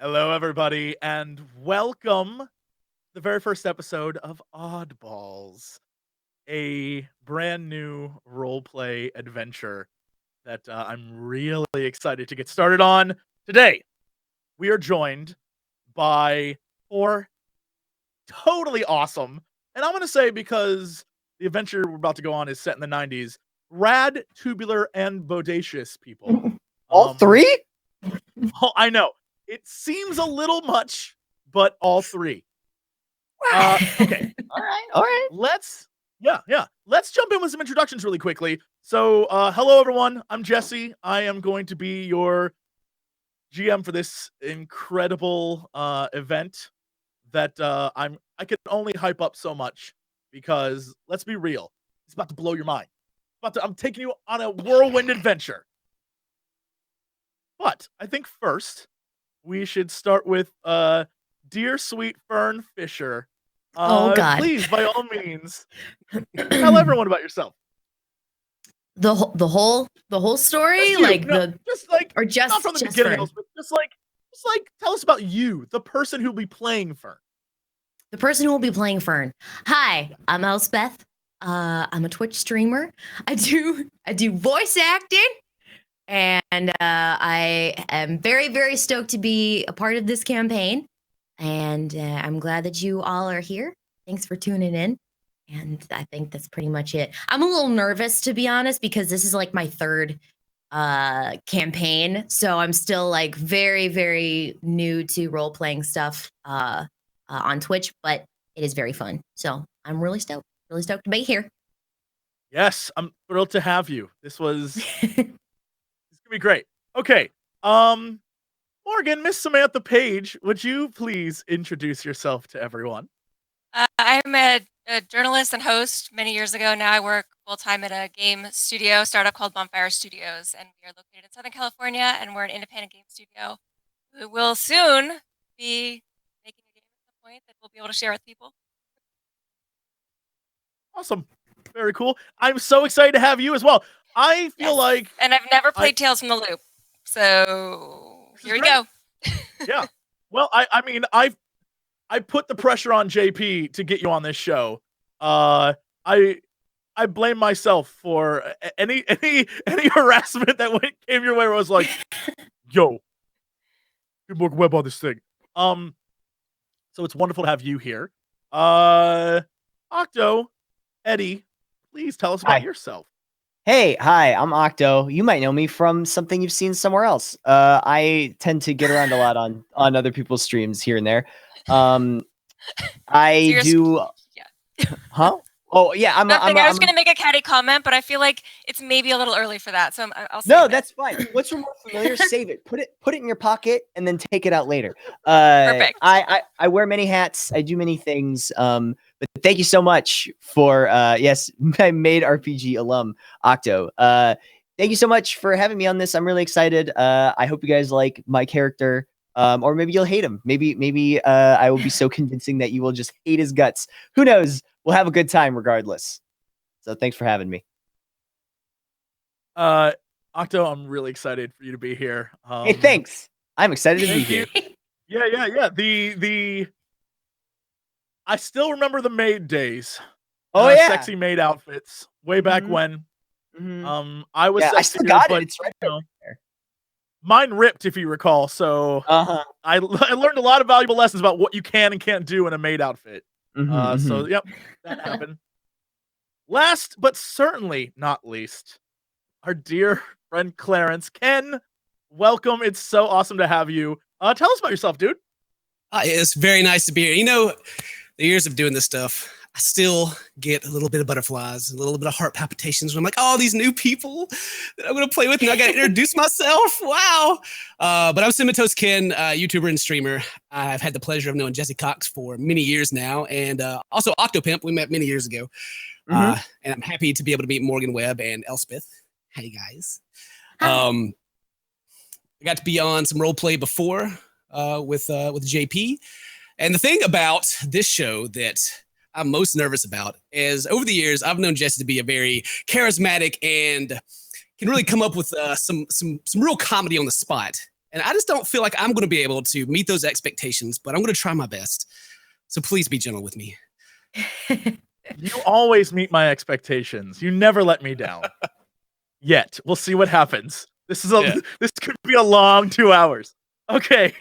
Hello, everybody, and welcome to the very first episode of Oddballs, a brand new roleplay adventure that I'm really excited to get started on. Today, we are joined by four totally awesome, and I'm going to say because the adventure we're about to go on is set in the 90s, rad, tubular, and bodacious people. All three? Oh, I know. It seems a little much, but all three. Okay. All right. Let's jump in with some introductions really quickly. So, hello everyone. I'm Jesse. I am going to be your GM for this incredible event that I can only hype up so much because let's be real, it's about to blow your mind. I'm taking you on a whirlwind adventure. But I think first we should start with dear sweet Fern Fisher. Oh God! Please, by all means, tell everyone about yourself. The whole story, just not from the beginning, but just like tell us about you, the person who'll be playing Fern. The person who will be playing Fern. Hi, I'm Elspeth. I'm a Twitch streamer. I do voice acting. And I am very, very stoked to be a part of this campaign. And I'm glad that you all are here. Thanks for tuning in. And I think that's pretty much it. I'm a little nervous, to be honest, because this is like my third campaign. So I'm still like very, very new to role-playing stuff on Twitch. But it is very fun. So I'm really stoked to be here. Yes, I'm thrilled to have you. This was... be great. Okay. Morgan, Miss Samantha Page, would you please introduce yourself to everyone? I'm a journalist and host many years ago. Now I work full-time at a game studio startup called Bonfire Studios, and we are located in Southern California, and we're an independent game studio who will soon be making a game at some point that we'll be able to share with people. Awesome. Very cool. I'm so excited to have you as well. I feel like... And I've never played Tales from the Loop, so here we go. Yeah. Well, I mean, I put the pressure on JP to get you on this show. I blame myself for any harassment that came your way where I was like, yo, get Morgan Webb on this thing. So it's wonderful to have you here. Octo, Eddie, please tell us about yourself. Hi, I'm Octo. You might know me from something you've seen somewhere else. I tend to get around a lot on other people's streams here and there. I do. Yeah. Huh? Oh yeah, I was going to make a catty comment, but I feel like it's maybe a little early for that, so I'll save it. That's fine. What's more familiar? Save it. Put it in your pocket, and then take it out later. Perfect. I wear many hats. I do many things. But thank you so much for yes, my Made RPG alum, Octo. Thank you so much for having me on this. I'm really excited. I hope you guys like my character. Or maybe you'll hate him. Maybe I will be so convincing that you will just hate his guts. Who knows? We'll have a good time regardless. So thanks for having me. Octo, I'm really excited for you to be here. Hey, thanks. I'm excited to be here. Yeah. I still remember the maid days. Oh yeah, sexy maid outfits way back when. Mm-hmm. I was. I still got it. It's right there. Mine ripped, if you recall. So I learned a lot of valuable lessons about what you can and can't do in a maid outfit. So yep, that happened. Last but certainly not least, our dear friend Clarence. Ken, welcome. It's so awesome to have you. Tell us about yourself, dude. It's very nice to be here. You know, the years of doing this stuff, I still get a little bit of butterflies, a little bit of heart palpitations when I'm like, oh, these new people that I'm going to play with, and I got to introduce myself. Wow. But I'm CinnamonToastKen, YouTuber and streamer. I've had the pleasure of knowing Jesse Cox for many years now, and also Octopimp. We met many years ago. And I'm happy to be able to meet Morgan Webb and Elspeth. Hey, guys. I got to be on some role play before with JP. And the thing about this show that I'm most nervous about is over the years, I've known Jesse to be a very charismatic and can really come up with some real comedy on the spot. And I just don't feel like I'm going to be able to meet those expectations, but I'm going to try my best. So please be gentle with me. You always meet my expectations. You never let me down. Yet. We'll see what happens. This could be a long 2 hours. Okay.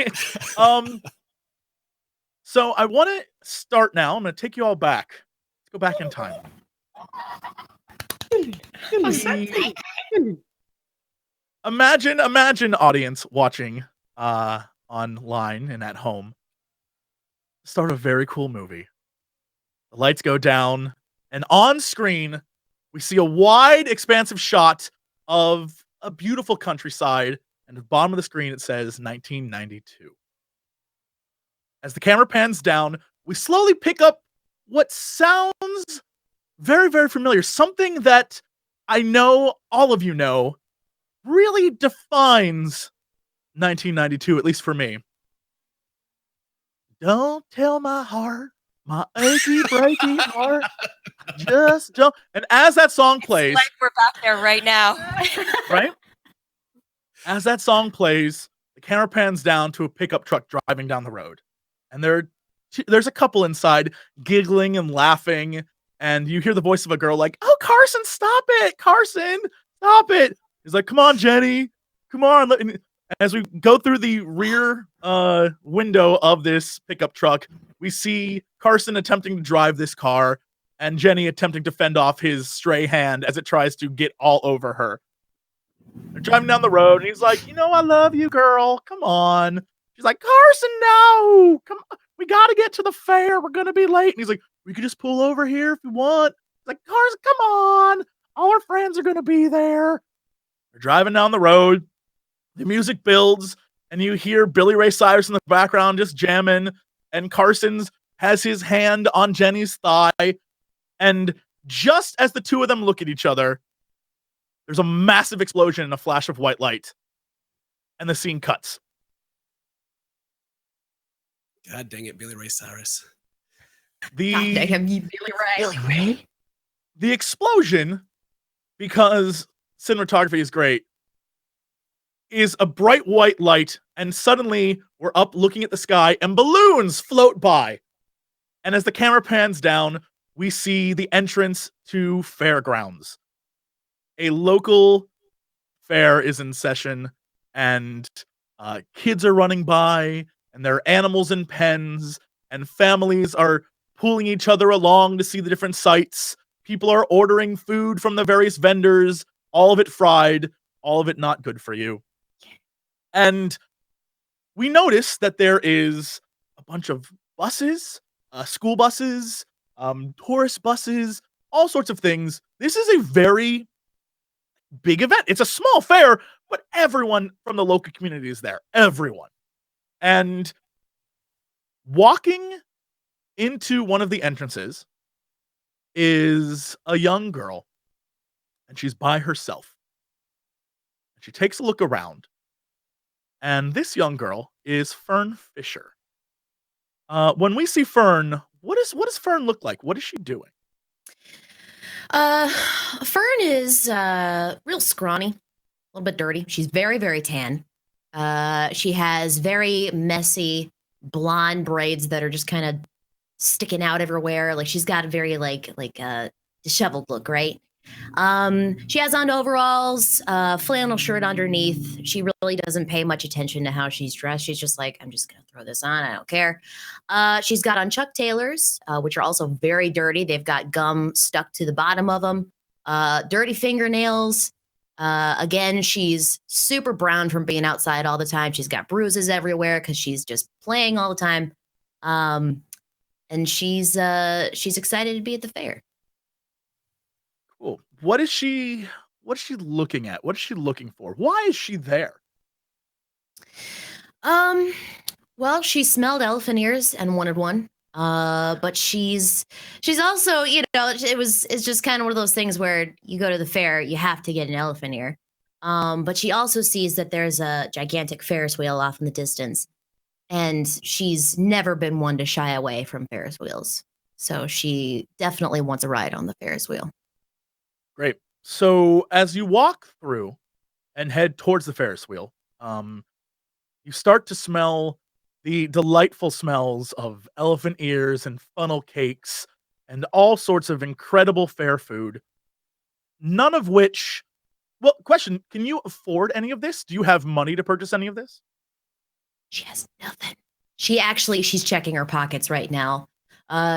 So I want to start now. I'm going to take you all back. Let's go back in time. Imagine audience watching online and at home. Start a very cool movie. The lights go down, and on screen, we see a wide, expansive shot of a beautiful countryside, and at the bottom of the screen it says 1992. As the camera pans down, we slowly pick up what sounds very, very familiar. Something that I know all of you know really defines 1992, at least for me. Don't tell my heart, my achy, breaky heart. Just don't. And as that song plays, It's like we're back there right now. right? As that song plays, the camera pans down to a pickup truck driving down the road. And there's a couple inside giggling and laughing. And you hear the voice of a girl like, "Oh, Carson, stop it. Carson, stop it." He's like, "Come on, Jenny. Come on." And as we go through the rear window of this pickup truck, we see Carson attempting to drive this car and Jenny attempting to fend off his stray hand as it tries to get all over her. They're driving down the road, and he's like, "I love you, girl. Come on." She's like, "Carson, no. Come on. We got to get to the fair. We're going to be late." And he's like, "We could just pull over here if you want." He's like, "Carson, come on. All our friends are going to be there." They're driving down the road. The music builds, and you hear Billy Ray Cyrus in the background just jamming, and Carson's has his hand on Jenny's thigh. And just as the two of them look at each other, there's a massive explosion and a flash of white light. And the scene cuts. God dang it, Billy Ray Cyrus. God dang him, you Billy Ray. The explosion, because cinematography is great, is a bright white light, and suddenly we're up looking at the sky, and balloons float by. And as the camera pans down, we see the entrance to fairgrounds. A local fair is in session, and kids are running by, and there are animals in pens, and families are pulling each other along to see the different sights. People are ordering food from the various vendors, all of it fried, all of it not good for you. And we notice that there is a bunch of buses, school buses, tourist buses, all sorts of things. This is a very big event. It's a small fair, but everyone from the local community is there. Everyone. And walking into one of the entrances is a young girl, and she's by herself. And she takes a look around. And this young girl is Fern Fisher. When we see Fern, what does Fern look like? What is she doing? Fern is real scrawny, a little bit dirty. She's very, very tan. She has very messy blonde braids that are just kind of sticking out everywhere. Like she's got a very like disheveled look, right? She has on overalls, flannel shirt underneath. She really doesn't pay much attention to how she's dressed. She's just like, I'm just gonna throw this on. I don't care. She's got on Chuck Taylors, which are also very dirty. They've got gum stuck to the bottom of them. Dirty fingernails. Again, she's super brown from being outside all the time. She's got bruises everywhere because she's just playing all the time. And she's excited to be at the fair. Cool. What is she looking at? What is she looking for? Why is she there? Well, she smelled elephant ears and wanted one. But she's also, it's just kind of one of those things where you go to the fair, you have to get an elephant ear. But she also sees that there's a gigantic Ferris wheel off in the distance, and she's never been one to shy away from Ferris wheels. So she definitely wants a ride on the Ferris wheel. Great. So as you walk through and head towards the Ferris wheel, you start to smell the delightful smells of elephant ears and funnel cakes and all sorts of incredible fair food. None of which, well, question, can you afford any of this? Do you have money to purchase any of this? She has nothing. She's checking her pockets right now.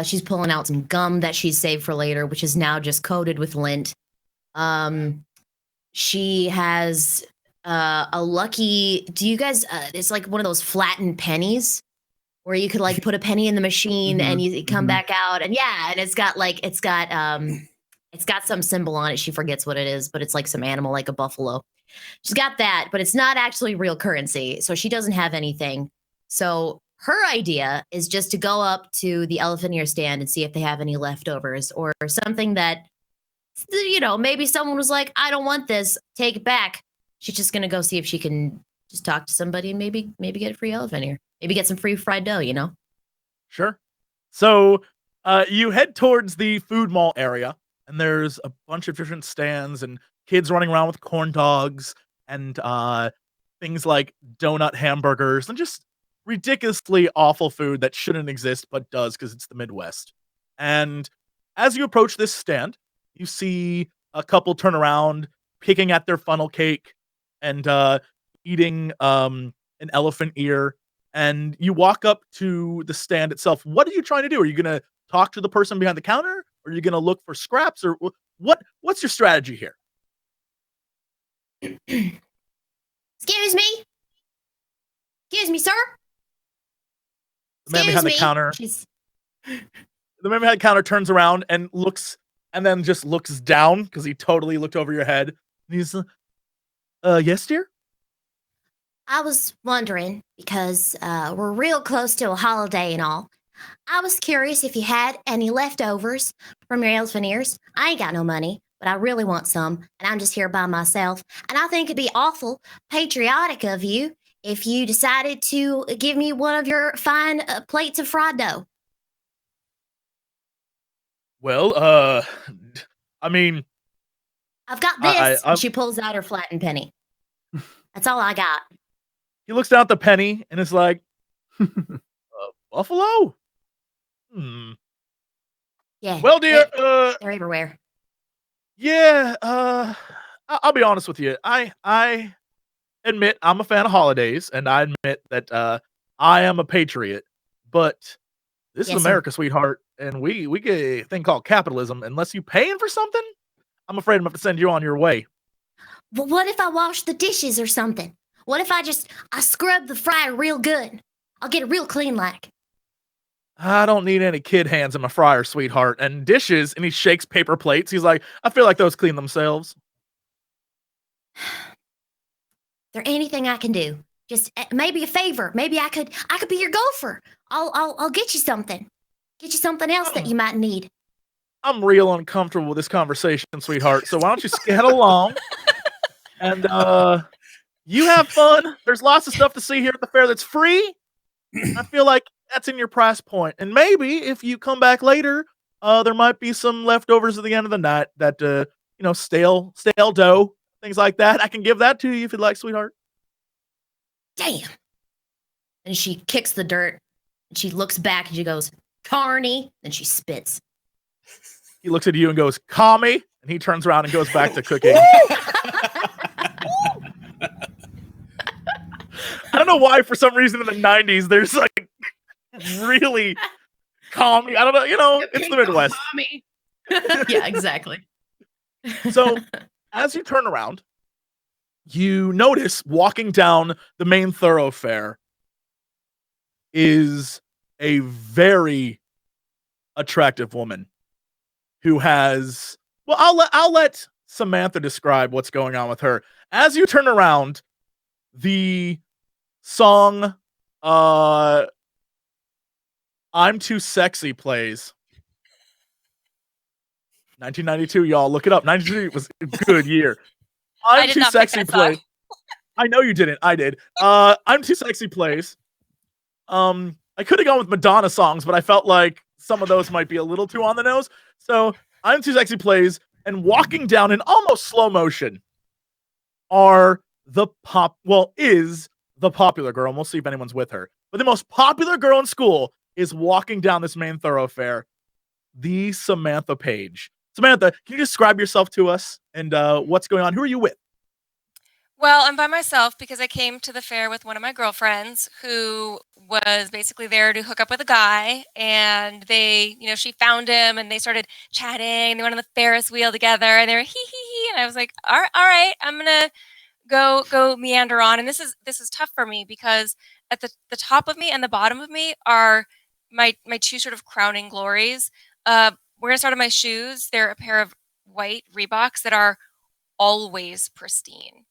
She's pulling out some gum that she's saved for later, which is now just coated with lint. She has a lucky. Do you guys? It's like one of those flattened pennies where you could like put a penny in the machine and you come back out, and yeah, and it's got some symbol on it. She forgets what it is, but it's like some animal, like a buffalo. She's got that, but it's not actually real currency, so she doesn't have anything. So her idea is just to go up to the elephant ear stand and see if they have any leftovers or something that, maybe someone was like, I don't want this, take it back. She's just gonna go see if she can just talk to somebody and maybe get a free elephant ear. Maybe get some free fried dough, Sure. So you head towards the food mall area, and there's a bunch of different stands and kids running around with corn dogs and things like donut hamburgers and just ridiculously awful food that shouldn't exist but does because it's the Midwest. And as you approach this stand, you see a couple turn around, picking at their funnel cake and eating an elephant ear. And you walk up to the stand itself. What are you trying to do? Are you going to talk to the person behind the counter? Or are you going to look for scraps? Or what's your strategy here? Excuse me? Excuse me, sir? The man behind the counter. The man behind the counter turns around and looks, and then just looks down because he totally looked over your head. And he's, yes, dear? I was wondering, because we're real close to a holiday and all. I was curious if you had any leftovers from your elephant ears. I ain't got no money, but I really want some, and I'm just here by myself. And I think it'd be awful patriotic of you if you decided to give me one of your fine plates of fried dough. Well, I mean... I've got this. And she pulls out her flattened penny. That's all I got. He looks down at the penny and is like, buffalo? Yeah. Well, dear, they're everywhere. Yeah, I'll be honest with you. I admit I'm a fan of holidays, and I admit that I am a patriot. But this is America, sweetheart, and we get a thing called capitalism. Unless you paying for something, I'm afraid I'm going to have to send you on your way. But what if I wash the dishes or something? What if I scrub the fryer real good? I'll get it real clean like. I don't need any kid hands in my fryer, sweetheart. And dishes, and he shakes paper plates. He's like, I feel like those clean themselves. There anything I can do? Just maybe a favor. Maybe I could be your gopher. I'll get you something. Get you something else that you might need. I'm real uncomfortable with this conversation, sweetheart. So why don't you skate along? And you have fun. There's lots of stuff to see here at the fair that's free. I feel like that's in your price point. And maybe if you come back later, there might be some leftovers at the end of the night that stale dough, things like that. I can give that to you if you'd like, sweetheart. Damn. And she kicks the dirt. And she looks back and she goes, Carney. Then she spits. He looks at you and goes, Commie. And he turns around and goes back to cooking. I don't know why, for some reason in the 90s, there's like really commie. I don't know, it's the Midwest. Yeah, exactly. So as you turn around, you notice walking down the main thoroughfare is a very attractive woman who has, well, I'll let Samantha describe what's going on with her. As you turn around, the song I'm Too Sexy plays. 1992, y'all, look it up. 92 was a good year. I'm Too Sexy plays. I know you didn't. I did. I'm Too Sexy plays. I could have gone with Madonna songs, but I felt like some of those might be a little too on the nose. So I'm Too Sexy plays, and walking down in almost slow motion is the popular girl. And we'll see if anyone's with her. But the most popular girl in school is walking down this main thoroughfare. The Samantha Page. Samantha, can you describe yourself to us and what's going on? Who are you with? Well, I'm by myself because I came to the fair with one of my girlfriends who was basically there to hook up with a guy. And they, she found him and they started chatting. They went on the Ferris wheel together and they were hee hee hee. And I was like, all right, I'm going to go meander on. And this is tough for me because at the top of me and the bottom of me are my two sort of crowning glories. We're going to start on my shoes. They're a pair of white Reeboks that are always pristine.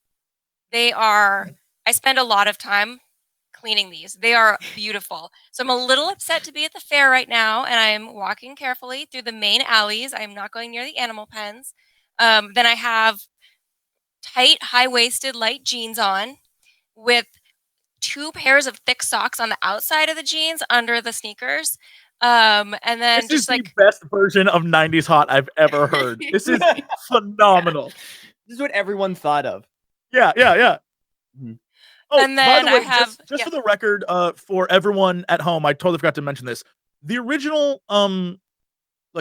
I spend a lot of time cleaning these. They are beautiful. So I'm a little upset to be at the fair right now, and I'm walking carefully through the main alleys. I'm not going near the animal pens. Then I have tight, high-waisted, light jeans on with 2 pairs of thick socks on the outside of the jeans under the sneakers. And then This is the best version of 90s hot I've ever heard. This is phenomenal. This is what everyone thought of. Yeah. Mm-hmm. Oh, and then by the way, I have just for the record, for everyone at home, I totally forgot to mention this. The original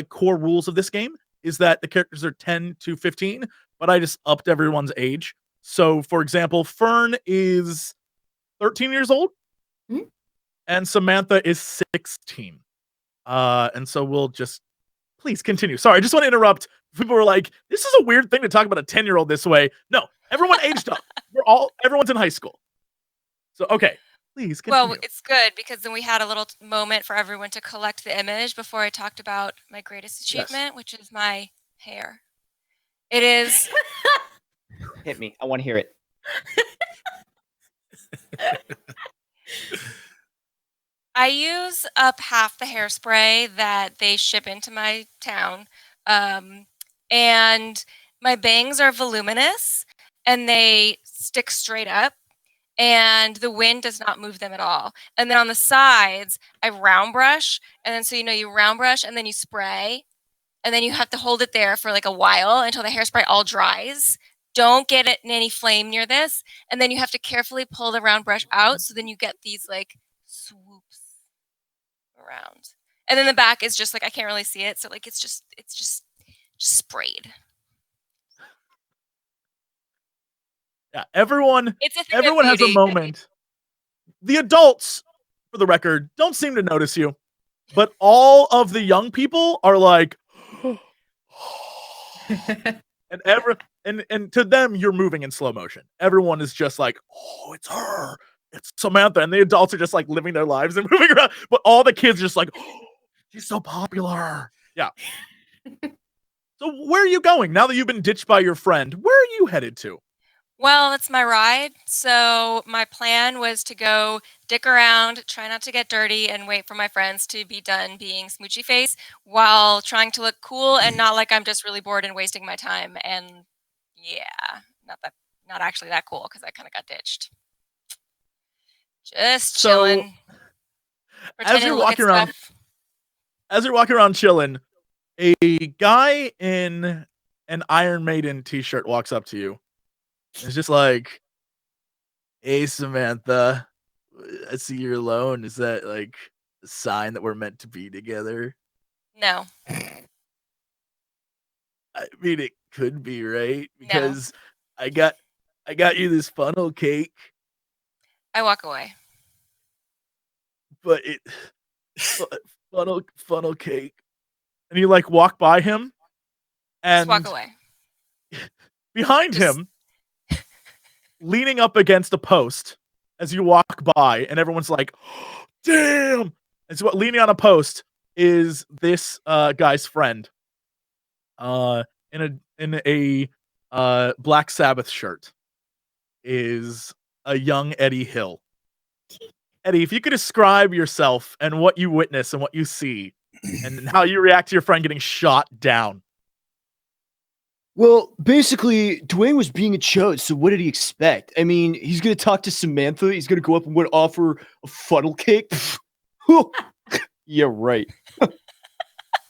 core rules of this game is that the characters are 10 to 15, but I just upped everyone's age. So, for example, Fern is 13 years old, and Samantha is 16. And so we'll just please continue. Sorry, I just want to interrupt. People were like, "This is a weird thing to talk about a 10-year-old this way." No, everyone aged up. Everyone's in high school. So okay, please continue. Well, it's good because then we had a little moment for everyone to collect the image before I talked about my greatest achievement, which is my hair. It is. Hit me. I want to hear it. I use up half the hairspray that they ship into my town. And my bangs are voluminous and they stick straight up and the wind does not move them at all. And then on the sides, I round brush. And then so you round brush and then you spray. And then you have to hold it there for like a while until the hairspray all dries. Don't get it in any flame near this. And then you have to carefully pull the round brush out. So then you get these like swoops around. And then the back is just like, I can't really see it. So like, it's just sprayed. Yeah, everyone has a beauty. moment. The adults, for the record, don't seem to notice you, but all of the young people are like, and to them, you're moving in slow motion. Everyone is just like, oh, it's her, it's Samantha, and the adults are just like living their lives and moving around, but all the kids are just like, oh, she's so popular. Yeah. So where are you going now that you've been ditched by your friend? Where are you headed to? Well, it's my ride. So my plan was to go dick around, try not to get dirty, and wait for my friends to be done being smoochy face while trying to look cool and not like I'm just really bored and wasting my time. And yeah, not actually that cool because I kind of got ditched. Just chilling. As you're walking around chilling, a guy in an Iron Maiden t-shirt walks up to you. It's just like, hey, Samantha, I see you're alone. Is that like a sign that we're meant to be together? No. I mean, it could be, right? Because I got you this funnel cake. I walk away. But funnel cake. And you like walk by him and just walk away. Behind him, leaning up against a post as you walk by, and everyone's like, oh, damn! And so leaning on a post is this guy's friend. In a Black Sabbath shirt is a young Eddie Hill. Eddie, if you could describe yourself and what you witness and what you see and how you react to your friend getting shot down. Well, basically, Dwayne was being a chode, so what did he expect? I mean, he's going to talk to Samantha. He's going to go up and offer a funnel cake. Yeah, right. I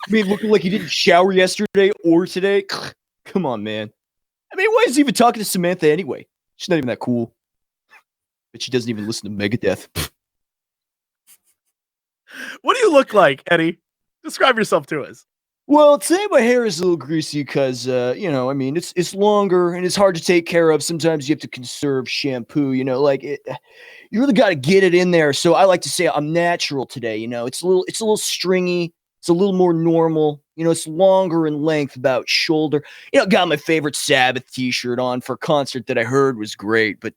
mean, looking like he didn't shower yesterday or today. Come on, man. I mean, why is he even talking to Samantha anyway? She's not even that cool. But she doesn't even listen to Megadeth. What do you look like, Eddie? Describe yourself to us. Well, today my hair is a little greasy because, it's longer and it's hard to take care of. Sometimes you have to conserve shampoo, you really got to get it in there. So I like to say I'm natural today. It's a little stringy. It's a little more normal. It's longer in length, about shoulder. Got my favorite Sabbath t-shirt on for a concert that I heard was great, but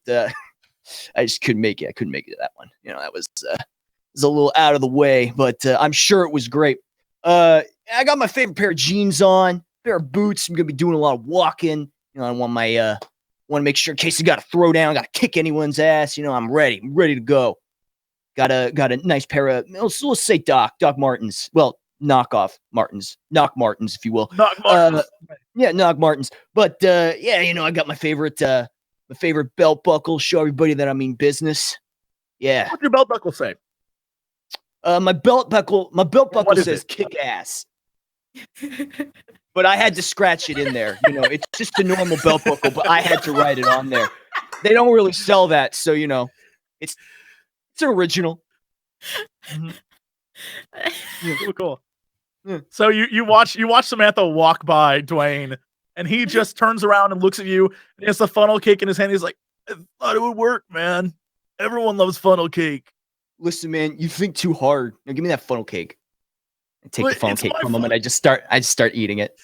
I just couldn't make it. I couldn't make it to that one. That was a little out of the way, but I'm sure it was great. I got my favorite pair of jeans on, pair of boots. I'm gonna be doing a lot of walking. I want to make sure in case I got to throw down, got to kick anyone's ass. I'm ready. I'm ready to go. Got a nice pair of, let's say Doc Martens. Well, knockoff Martens, Knock Martens, if you will. Knock Martens. Yeah, Knock Martens. But I got my favorite belt buckle. Show everybody that I mean business. Yeah. What's your belt buckle say? My belt buckle says kick ass. But I had to scratch it in there. It's just a normal belt buckle, but I had to write it on there. They don't really sell that, so it's original. Mm-hmm. Yeah, cool. Yeah. So you watch Samantha walk by Dwayne, and he just turns around and looks at you, and he has the funnel cake in his hand. He's like, I thought it would work, man. Everyone loves funnel cake. Listen, man, you think too hard. Now give me that funnel cake. I take the funnel cake from him, and I just start eating it.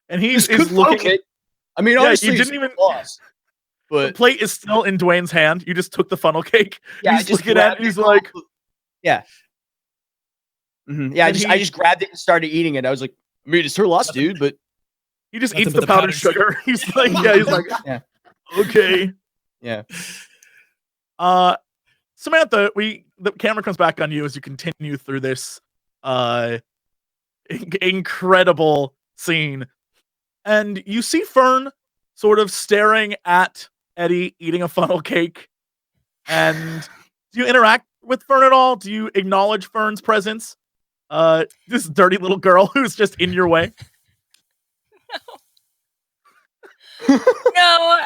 And he's looking. I mean, honestly, you didn't even lost. But the plate is still in Dwayne's hand. You just took the funnel cake. Yeah, he's looking at it. He's like, yeah. Mm-hmm. Yeah, I just grabbed it and started eating it. I was like, I mean, it's her loss, dude, but he just eats the powdered sugar. He's like, yeah. Okay. Yeah. Samantha, the camera comes back on you as you continue through this incredible scene, and you see Fern sort of staring at Eddie eating a funnel cake. And do you interact with Fern at all? Do you acknowledge Fern's presence? This dirty little girl who's just in your way. No.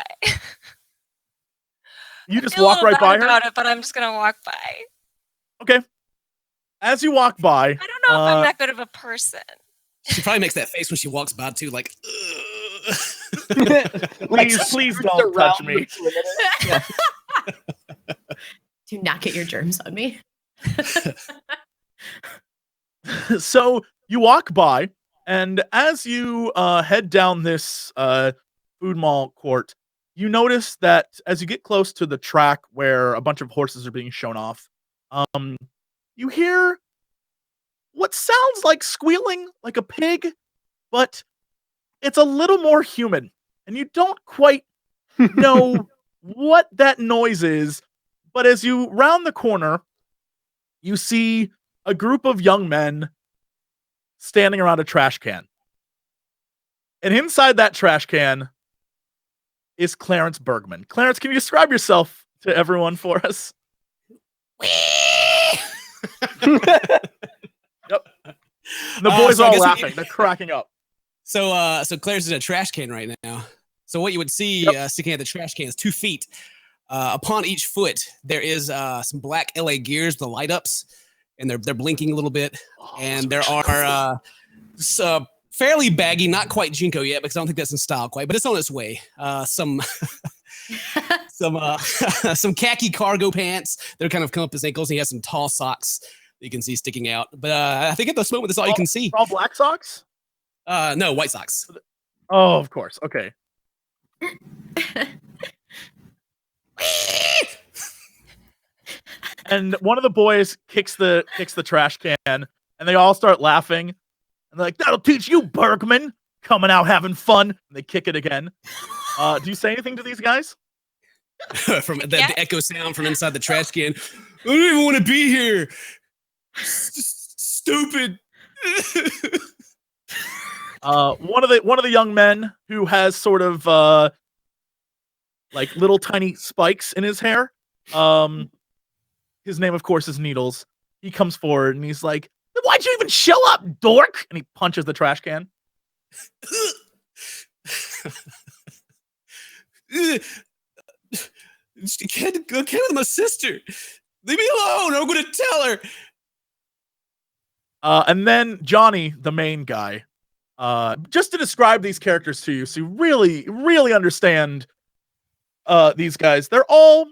You just walk right by her? About it, but I'm just gonna walk by. Okay. As you walk by, I don't know if I'm that good of a person. She probably makes that face when she walks by too, like. Please don't touch me. Yeah. Do not get your germs on me. So you walk by, and as you head down this food mall court, you notice that as you get close to the track where a bunch of horses are being shown off, you hear what sounds like squealing like a pig, but it's a little more human, and you don't quite know what that noise is. But as you round the corner, you see a group of young men standing around a trash can. And inside that trash can is Clarence Bergman. Clarence, can you describe yourself to everyone for us? Yep. The boys are all laughing. They're cracking up. So Clarence is in a trash can right now. So what you would see sticking out the trash can is 2 feet. Upon each foot, there is some black LA gears, the light ups, and they're blinking a little bit. And there are some fairly baggy, not quite Jinko yet, because I don't think that's in style quite, but it's on its way. Some khaki cargo pants that are kind of come up his ankles, and he has some tall socks that you can see sticking out. But I think at this moment, that's all you can see. All black socks? No, white socks. Oh, of course. Okay. And one of the boys kicks the trash can, and they all start laughing. And they're like, "That'll teach you, Bergman! Coming out having fun." And they kick it again. Do you say anything to these guys? From the echo sound from inside the trash can. I don't even want to be here. Stupid. One of the young men who has sort of like little tiny spikes in his hair. His name, of course, is Needles. He comes forward and he's like, "Why'd you even show up, dork?" And he punches the trash can. She can't go with my sister. Leave me alone. I'm going to tell her. And then Johnny, the main guy, just to describe these characters to you, so you really understand these guys. They're all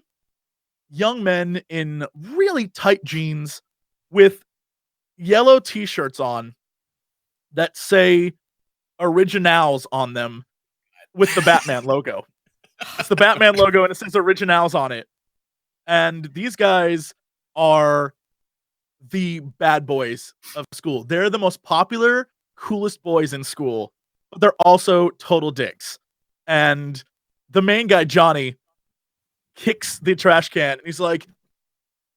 young men in really tight jeans with yellow t-shirts on that say Originals on them with the Batman logo. It's the Batman logo and it says Originals on it. And these guys are the bad boys of school. They're the most popular, coolest boys in school, but they're also total dicks. And the main guy, Johnny, kicks the trash can and he's like,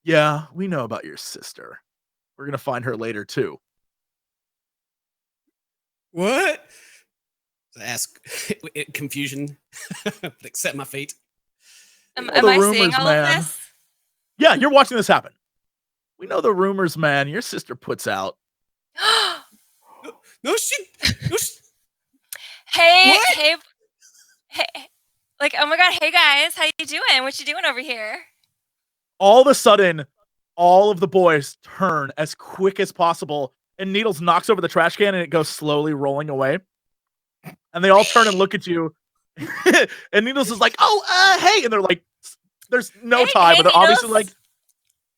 yeah, we know about your sister. We're going to find her later too. What? Ask confusion. Accept my fate. Am All the I seeing rumors, all man. of this? Yeah, you're watching this happen. We know the rumors, man. Your sister puts out. No, she. Hey, What? hey, like, oh my god, hey guys, how you doing? What you doing over here? All of a sudden, all of the boys turn as quick as possible, and Needles knocks over the trash can, and it goes slowly rolling away. And they all turn and look at you, and Needles is like, "Oh, hey!" And they're like, "There's no tie," but they're obviously Needles. like,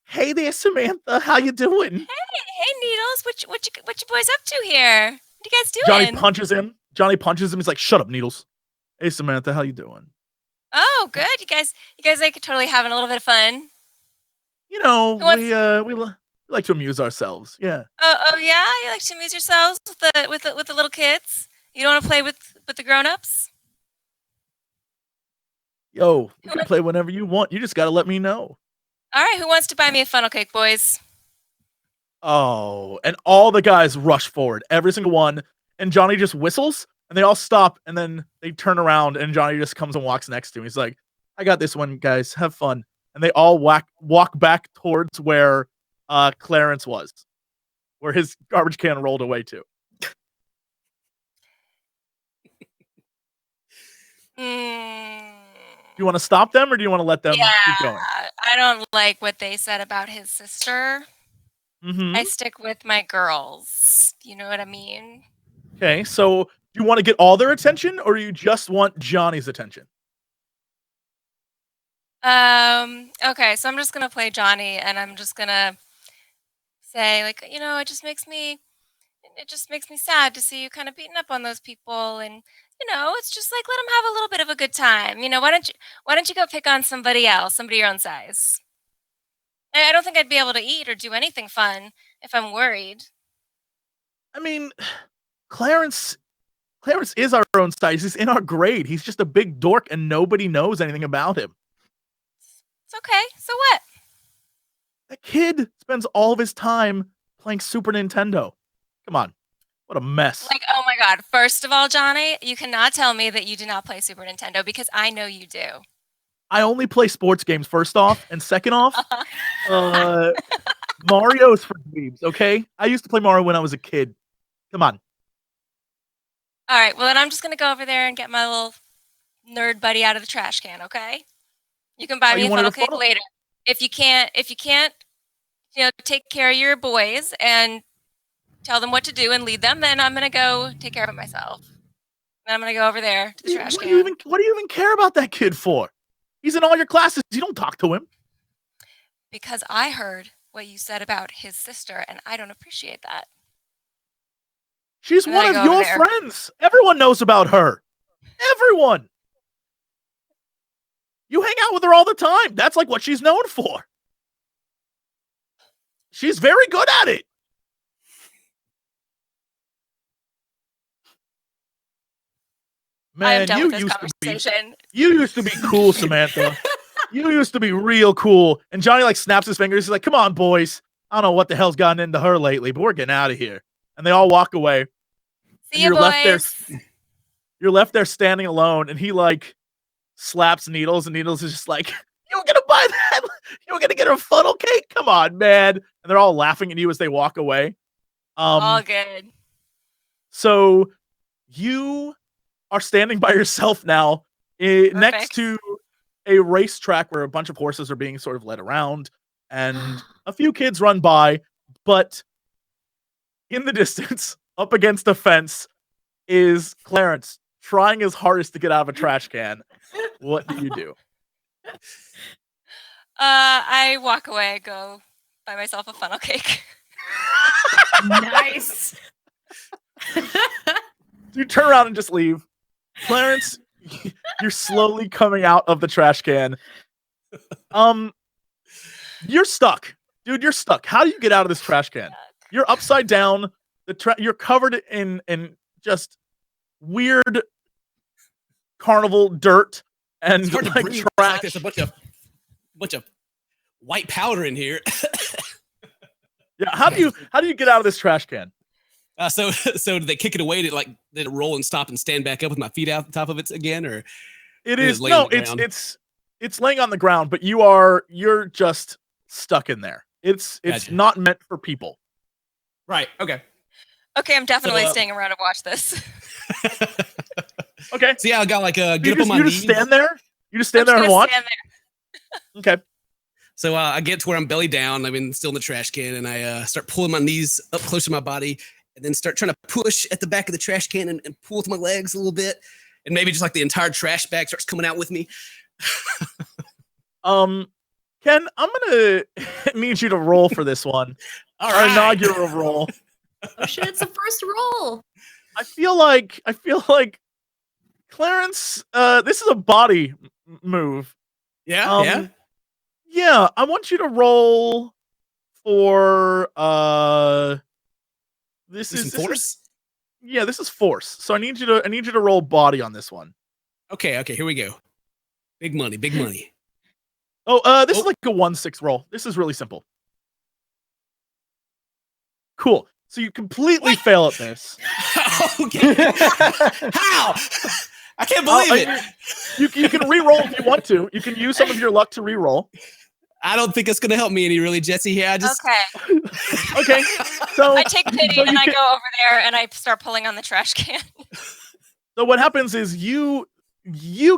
"Hey there, Samantha, how you doing?" Hey Needles, what you boys up to here? What you guys doing? Johnny punches him. He's like, "Shut up, Needles." Hey Samantha, how you doing? Oh, good. You guys like totally having a little bit of fun. You know, Who wants- we like to amuse ourselves. Yeah. Oh yeah, you like to amuse yourselves with the little kids. You don't want to play with the grown-ups? Yo, we can play whenever you want. You just got to let me know. All right, who wants to buy me a funnel cake, boys? Oh, and all the guys rush forward, every single one. And Johnny just whistles, and they all stop, and then they turn around, and Johnny just comes and walks next to him. He's like, I got this one, guys. Have fun. And they all walk back towards where Clarence was, where his garbage can rolled away to. Do you want to stop them, or do you want to let them keep going? I don't like what they said about his sister. Mm-hmm. I stick with my girls. You know what I mean? Okay, so do you want to get all their attention, or do you just want Johnny's attention? Okay, so I'm just gonna play Johnny, and I'm just gonna say, like, you know, it just makes me sad to see you kind of beating up on those people, and you know, it's just like, let them have a little bit of a good time. You know, why don't you go pick on somebody else, somebody your own size? I don't think I'd be able to eat or do anything fun if I'm worried. I mean, Clarence is our own size. He's in our grade. He's just a big dork, and nobody knows anything about him. It's okay. So what? That kid spends all of his time playing Super Nintendo. Come on. What a mess. Like, oh my god. First of all, Johnny, you cannot tell me that you do not play Super Nintendo because I know you do. I only play sports games, first off. And second off, Mario's for dweebs, okay? I used to play Mario when I was a kid. Come on. All right. Well, then I'm just going to go over there and get my little nerd buddy out of the trash can, okay? You can buy me a funnel cake later. If you can't, you know, take care of your boys and tell them what to do and lead them, then I'm going to go take care of it myself. Then I'm going to go over there to the trash can. What do you even care about that kid for? He's in all your classes. You don't talk to him. Because I heard what you said about his sister, and I don't appreciate that. She's one of your friends. Everyone knows about her. Everyone. You hang out with her all the time. That's like what she's known for. She's very good at it. Man, you used to be cool, Samantha. You used to be real cool. And Johnny like snaps his fingers. He's like, come on, boys. I don't know what the hell's gotten into her lately, but we're getting out of here. And they all walk away. See you, boys. You're left there standing alone, and he like slaps Needles, and Needles is just like, you were gonna buy that? You were gonna get her a funnel cake? Come on, man. And they're all laughing at you as they walk away. All good. So you are standing by yourself now next to a racetrack where a bunch of horses are being sort of led around, and a few kids run by, but in the distance, up against a fence, is Clarence trying his hardest to get out of a trash can. What do you do? I walk away, go buy myself a funnel cake. Nice. You turn around and just leave. Clarence, you're slowly coming out of the trash can. You're stuck. Dude, you're stuck. How do you get out of this trash can? You're upside down. You're covered in just weird carnival dirt and It's hard to like breathe. trash. Like there's a bunch of white powder in here. Yeah, how do you get out of this trash can? So did they kick it away? Did it roll and stop and stand back up with my feet out the top of it again, or It's laying on the ground, but you're just stuck in there. It's Gotcha. not meant for people. Right? Okay. Okay, I'm definitely So, staying around to watch this. Okay. So yeah, I got get You up on my you knees. just stand there? You just stand I'm there and just gonna watch? stand there. Okay. So I get to where I'm belly down. I'm still in the trash can, and I start pulling my knees up close to my body, and then start trying to push at the back of the trash can and pull with my legs a little bit, and maybe just like the entire trash bag starts coming out with me. Ken, I'm gonna need you to roll for this one. Our inaugural roll. Oh shit, it's the first roll. I feel like Clarence, this is a body move. Yeah. Yeah, I want you to roll for this is force. This is force. So I need you to roll body on this one. Okay, here we go. Big money. Oh, this is like a 1/6 roll. This is really simple. Cool. So you completely fail at this. Okay. How? I can't believe it. You can re-roll if you want to. You can use some of your luck to re-roll. I don't think it's gonna help me any, really, Jesse. Here, I just Okay. Okay. So I take pity so and you I can- go over there and I start pulling on the trash can. So what happens is you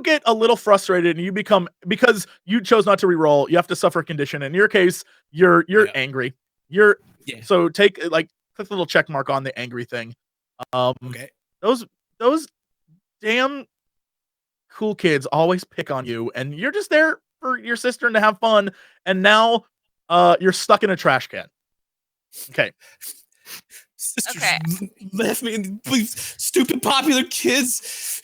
get a little frustrated and you become, because you chose not to re-roll, you have to suffer a condition. In your case, you're Yeah. angry. Yeah. So take click the little check mark on the angry thing. Okay. Those damn cool kids always pick on you, and you're just there for your sister and to have fun, and now you're stuck in a trash can. Okay. Sisters Okay. left me and these stupid popular kids.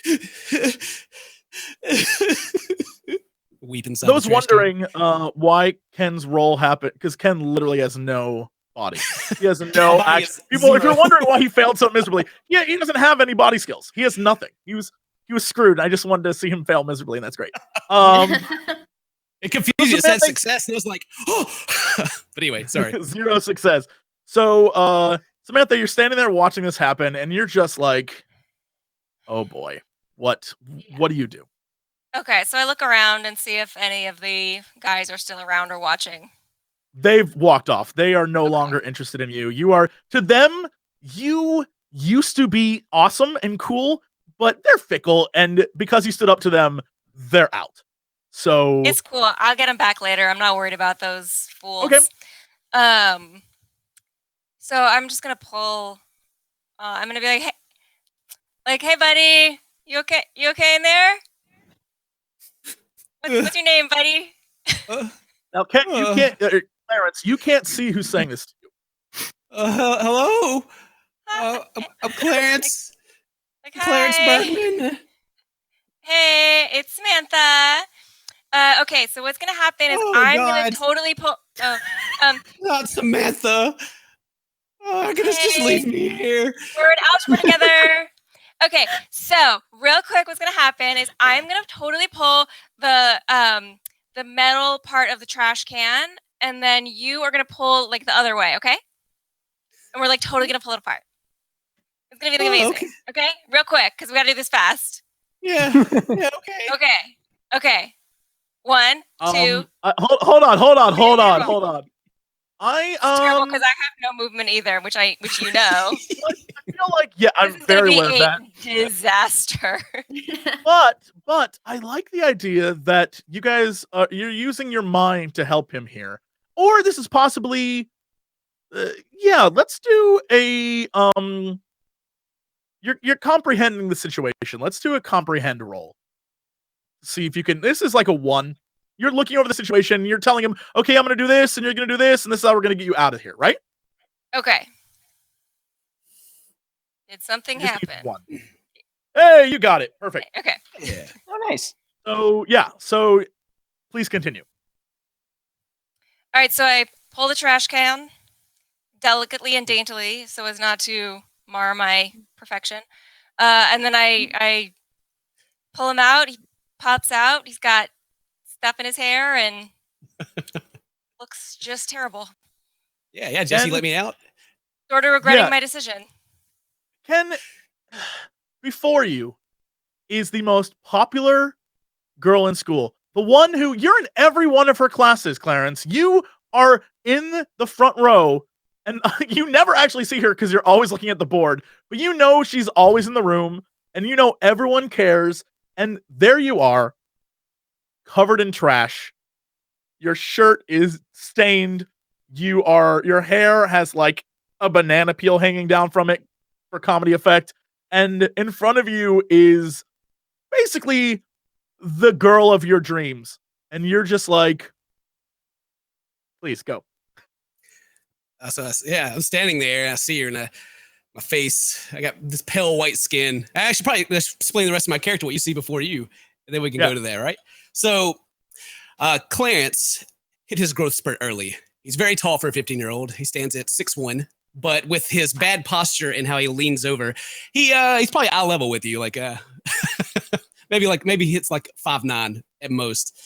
Weeping inside Those the trash can. wondering why Ken's role happened, because Ken literally has no body. He has no Body act. is People, if zero. you're wondering why he failed so miserably, yeah, he doesn't have any body skills. He has nothing. He was screwed. I just wanted to see him fail miserably, and that's great. It confused you. It said Samantha- success, and it was like, oh. But anyway, sorry. 0 success. So, Samantha, you're standing there watching this happen, and you're just like, oh boy, what do you do? Okay, so I look around and see if any of the guys are still around or watching. They've walked off. They are no longer interested in you. You are, to them, you used to be awesome and cool, but they're fickle, and because you stood up to them, they're out. So It's cool. I'll get them back later. I'm not worried about those fools. Okay. So I'm just gonna pull. I'm gonna be like, hey, buddy, you okay? You okay in there? What's your name, buddy? now, you can't, Clarence, you can't see who's saying this to you. Hello. I'm Clarence. Like, Clarence hi. Bergman. Hey, it's Samantha. Okay, so what's gonna happen is Oh, I'm God. gonna totally pull. Not Samantha. Oh, you're gonna just leave me here. We're in algebra together. Okay, so real quick, what's gonna happen is I'm gonna totally pull the metal part of the trash can, and then you are gonna pull like the other way, okay? And we're like totally gonna pull it apart. It's gonna be like amazing. Okay, real quick, because we gotta do this fast. Yeah. Okay. Okay. 1, 2. Hold on. Terrible because I have no movement either, which you know. I feel like I'm This is very gonna aware be of a that. disaster. But I like the idea that you guys you're using your mind to help him here, or this is possibly let's do a you're comprehending the situation. Let's do a comprehend roll. See if you can. This is like a 1. You're looking over the situation. And you're telling him, okay, I'm going to do this, and you're going to do this, and this is how we're going to get you out of here, right? Okay. Did something You just need happen? 1. Hey, you got it. Perfect. Okay. Yeah. Oh, nice. So yeah. So please continue. All right. So I pull the trash can delicately and daintily, so as not to mar my perfection. And then I pull him out. He pops out. He's got stuff in his hair and looks just terrible. Yeah, Jesse let me out. Sort of regretting my decision. Ken, before you is the most popular girl in school. The one who you're in every one of her classes, Clarence. You are in the front row, and you never actually see her because you're always looking at the board. But you know she's always in the room, and you know everyone cares. And there you are, covered in trash. Your shirt is stained. Your hair has like a banana peel hanging down from it for comedy effect. And in front of you is basically the girl of your dreams. And you're just like, please go. I'm standing there and I see her in my face. I got this pale white skin. I actually probably let's explain the rest of my character, what you see before you, and then we can go to that, right? So Clarence hit his growth spurt early. He's very tall for a 15-year-old. He stands at 6'1", but with his bad posture and how he leans over, he's probably eye level with you, like maybe he hits like 5'9" at most.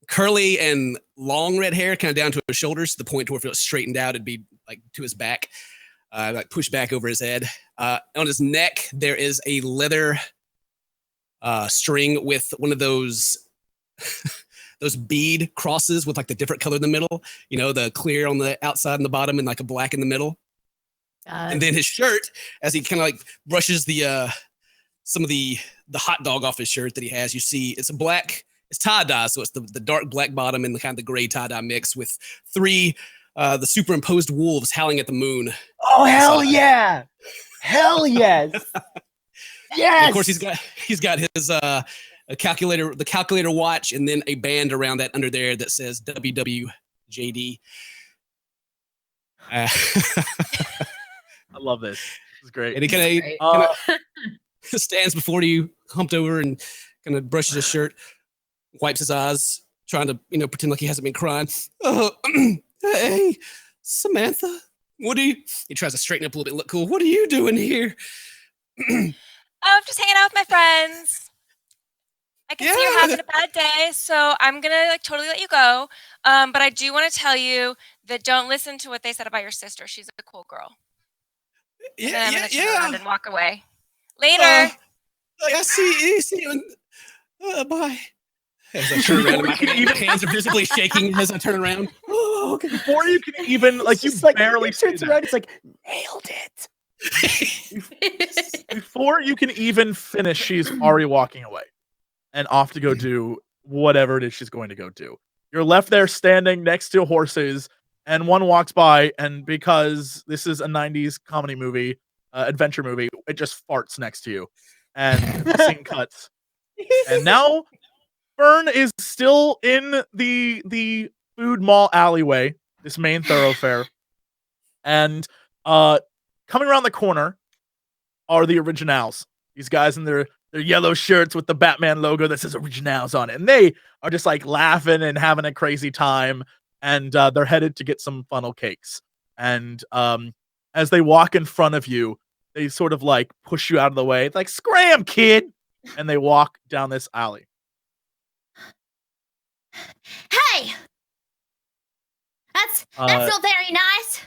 Curly and long red hair, kind of down to his shoulders, to the point to where if it was straightened out, it'd be like to his back, like pushed back over his head. On his neck, there is a leather string with one of those those bead crosses with like the different color in the middle. You know, the clear on the outside and the bottom, and like a black in the middle. And then his shirt, as he kind of like brushes the some of the hot dog off his shirt that he has, you see it's a black. It's tie-dye, so it's the dark black bottom and the kind of the gray tie-dye mix with 3 the superimposed wolves howling at the moon. Oh, hell yeah! Hell yes! Yes! And of course, he's got his a calculator, the calculator watch, and then a band around that under there that says WWJD. I love this. This is great. And he kind of stands before you, humped over, and kind of brushes his shirt. Wipes his eyes, trying to, pretend like he hasn't been crying. Hey, Samantha, he tries to straighten up a little bit, look cool. What are you doing here? I'm just hanging out with my friends. I can see you're having a bad day, so I'm going to totally let you go. But I do want to tell you that don't listen to what they said about your sister. She's a cool girl. And then I'm going to turn around and walk away. Later. I see you. Bye. As I turn around, my hands are visibly shaking as I turn around. Oh, okay. Before you can even, you barely turns around, it's like, nailed it. Before you can even finish, she's already walking away and off to go do whatever it is she's going to go do. You're left there standing next to horses, and one walks by, and because this is a 90s comedy movie, adventure movie, it just farts next to you. And the scene cuts. And now Fern is still in the food mall alleyway, this main thoroughfare, and coming around the corner are the Originals. These guys in their yellow shirts with the Batman logo that says Originals on it, and they are just like laughing and having a crazy time, and they're headed to get some funnel cakes. And as they walk in front of you, they sort of like push you out of the way. It's like, scram, kid! And they walk down this alley. Hey! That's not very nice.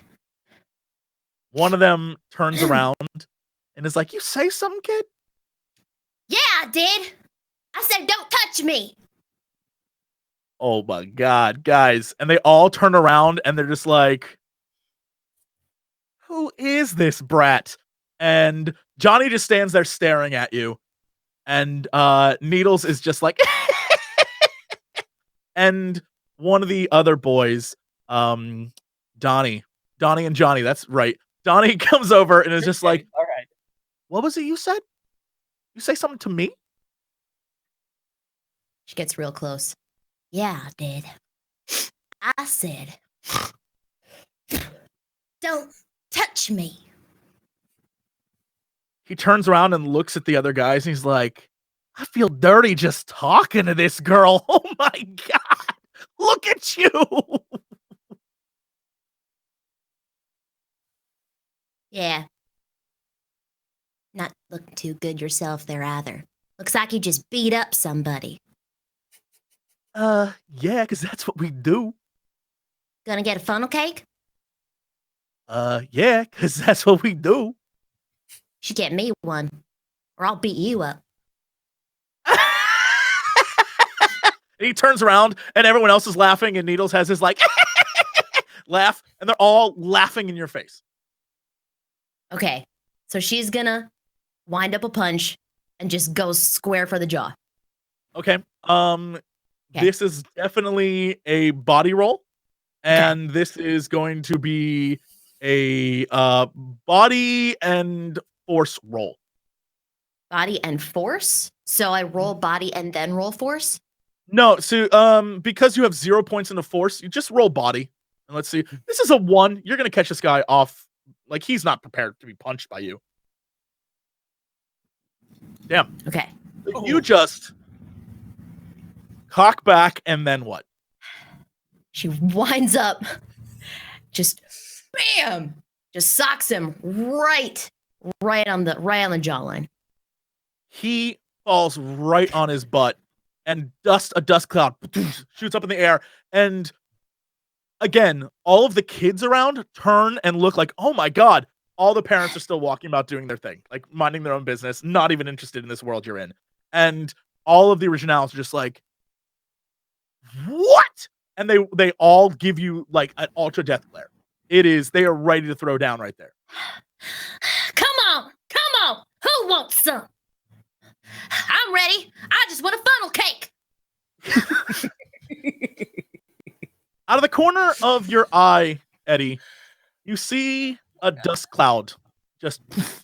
One of them turns around and is like, you say something, kid? Yeah, I did. I said, don't touch me. Oh my god, guys. And they all turn around and they're just like, who is this brat? And Johnny just stands there staring at you. And Needles is just like and one of the other boys, Donnie and Johnny, that's right. Donnie comes over and is just like, all right. what was it you said? You say something to me? She gets real close. Yeah, I did. I said, don't touch me. He turns around and looks at the other guys and he's like, I feel dirty just talking to this girl. Oh my god. Look at you. Yeah. Not looking too good yourself there either. Looks like you just beat up somebody. Yeah, because that's what we do. Gonna get a funnel cake? Yeah, because that's what we do. Should get me one, or I'll beat you up. And he turns around and everyone else is laughing and Needles has his like laugh and they're all laughing in your face. Okay, so she's gonna wind up a punch and just go square for the jaw. Okay. This is definitely a body roll. And this is going to be a body and force roll. Body and force? So I roll body and then roll force? No, so because you have 0 points in the force, you just roll body. And let's see. This is a 1. You're gonna catch this guy off, like he's not prepared to be punched by you. Damn. Okay. You just cock back and then what? She winds up, just bam, just socks him right on the jawline. He falls right on his butt, and a dust cloud shoots up in the air. And again, all of the kids around turn and look like, oh my god. All the parents are still walking about doing their thing, like minding their own business, not even interested in this world you're in. And all of the originals are just like, what? And they all give you like an ultra death glare. They are ready to throw down right there. Come on, who wants some? I'm ready. I just want a funnel cake. Out of the corner of your eye, Eddie, you see a dust cloud just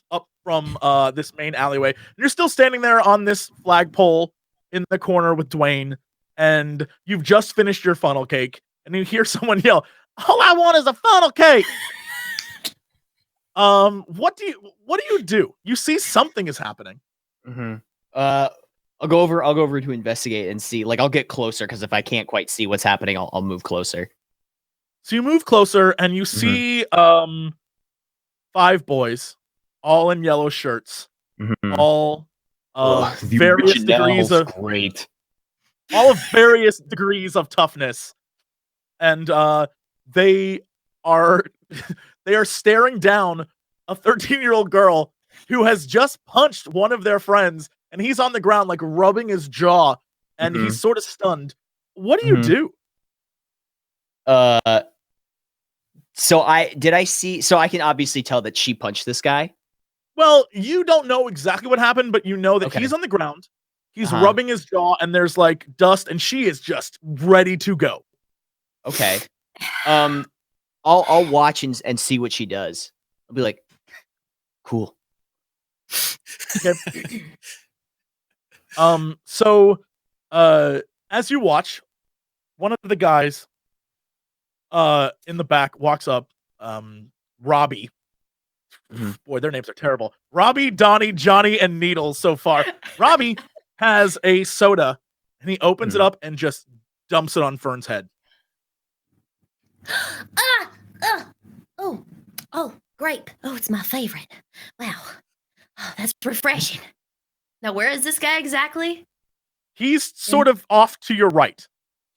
up from this main alleyway. And you're still standing there on this flagpole in the corner with Dwayne, and you've just finished your funnel cake, and you hear someone yell, all I want is a funnel cake. What do you do? You see something is happening. Mm-hmm. I'll go over to investigate and see. Like, I'll get closer because if I can't quite see what's happening, I'll move closer. So you move closer and you see 5 boys, all in yellow shirts, all various degrees of great. All of various degrees of toughness, and they are staring down a 13-year-old girl who has just punched one of their friends, and he's on the ground like rubbing his jaw, and he's sort of stunned. What do you do? So I can obviously tell that she punched this guy. Well, you don't know exactly what happened, but you know that he's on the ground. He's rubbing his jaw, and there's like dust, and she is just ready to go. Okay. I'll watch and see what she does. I'll be like, cool. Okay. So as you watch, one of the guys in the back walks up, Robbie. Boy, their names are terrible. Robbie, Donnie, Johnny, and Needles so far. Robbie has a soda, and he opens it up and just dumps it on Fern's head. Oh, grape. Oh, it's my favorite. Wow. Oh, that's refreshing. Now, where is this guy exactly? He's sort of off to your right.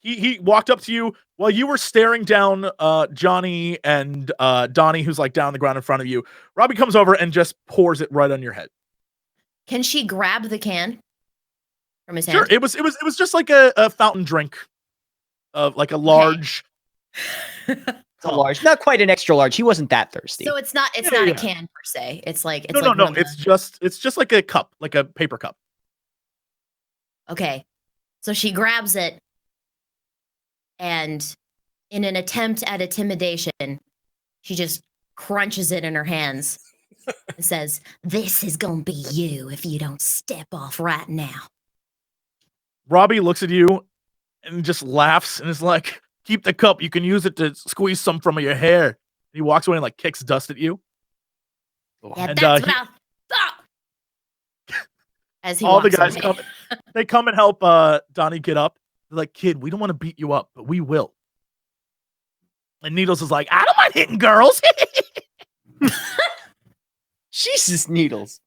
He walked up to you while you were staring down Johnny and Donnie, who's like down on the ground in front of you. Robbie comes over and just pours it right on your head. Can she grab the can from his hand? Sure. It was just like a fountain drink. like a large. It's a large, not quite an extra large. He wasn't that thirsty. So it's not Yeah, a yeah. can per se. It's like No. one of It's the- just like a cup, like a paper cup. Okay. So she grabs it and in an attempt at intimidation, she just crunches it in her hands and says, "This is gonna be you if you don't step off right now." Robbie looks at you and just laughs and is like, "Keep the cup. You can use it to squeeze some from your hair." And he walks away and like kicks dust at you. Yeah, And, that's what I thought. As he all the walks guys away. come. They come and help Donnie get up. They're like, "Kid, we don't want to beat you up, but we will." And Needles is like, "I don't mind hitting girls." Jesus, Needles.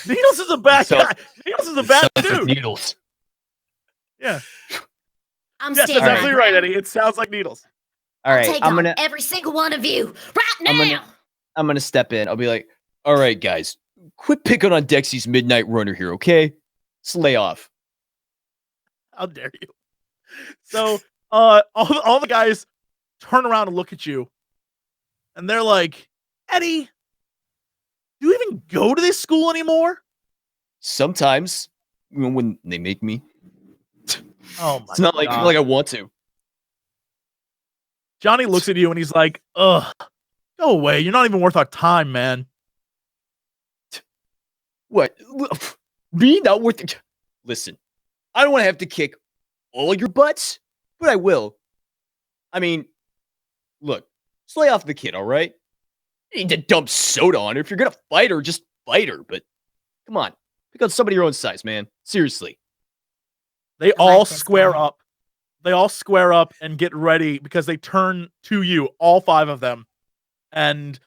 Needles is a bad So- guy. Needles is a bad Sons of dude. Needles. Yeah. I'm Yes, that's standing my absolutely right, ground. Eddie. It sounds like Needles. All right, Take I'm on gonna every single one of you right I'm now. gonna step in. I'll be like, all right, guys, quit picking on Dexy's Midnight Runner here, okay? Just lay off. How dare you? So, all the guys turn around and look at you, and they're like, "Eddie, do you even go to this school anymore?" Sometimes, when they make me, Oh my it's not like I want to. Johnny looks at you and he's like, "Ugh, go away. You're not even worth our time, man." What? Me not worth it? Listen, I don't want to have to kick all your butts, but I will. I mean, look, just lay off the kid, all right? You need to dump soda on her. If you're gonna fight her, just fight her. But come on, pick on somebody your own size, man. Seriously. They I all like this square guy. up. They all square up and get ready because they turn to you, all 5 of them, and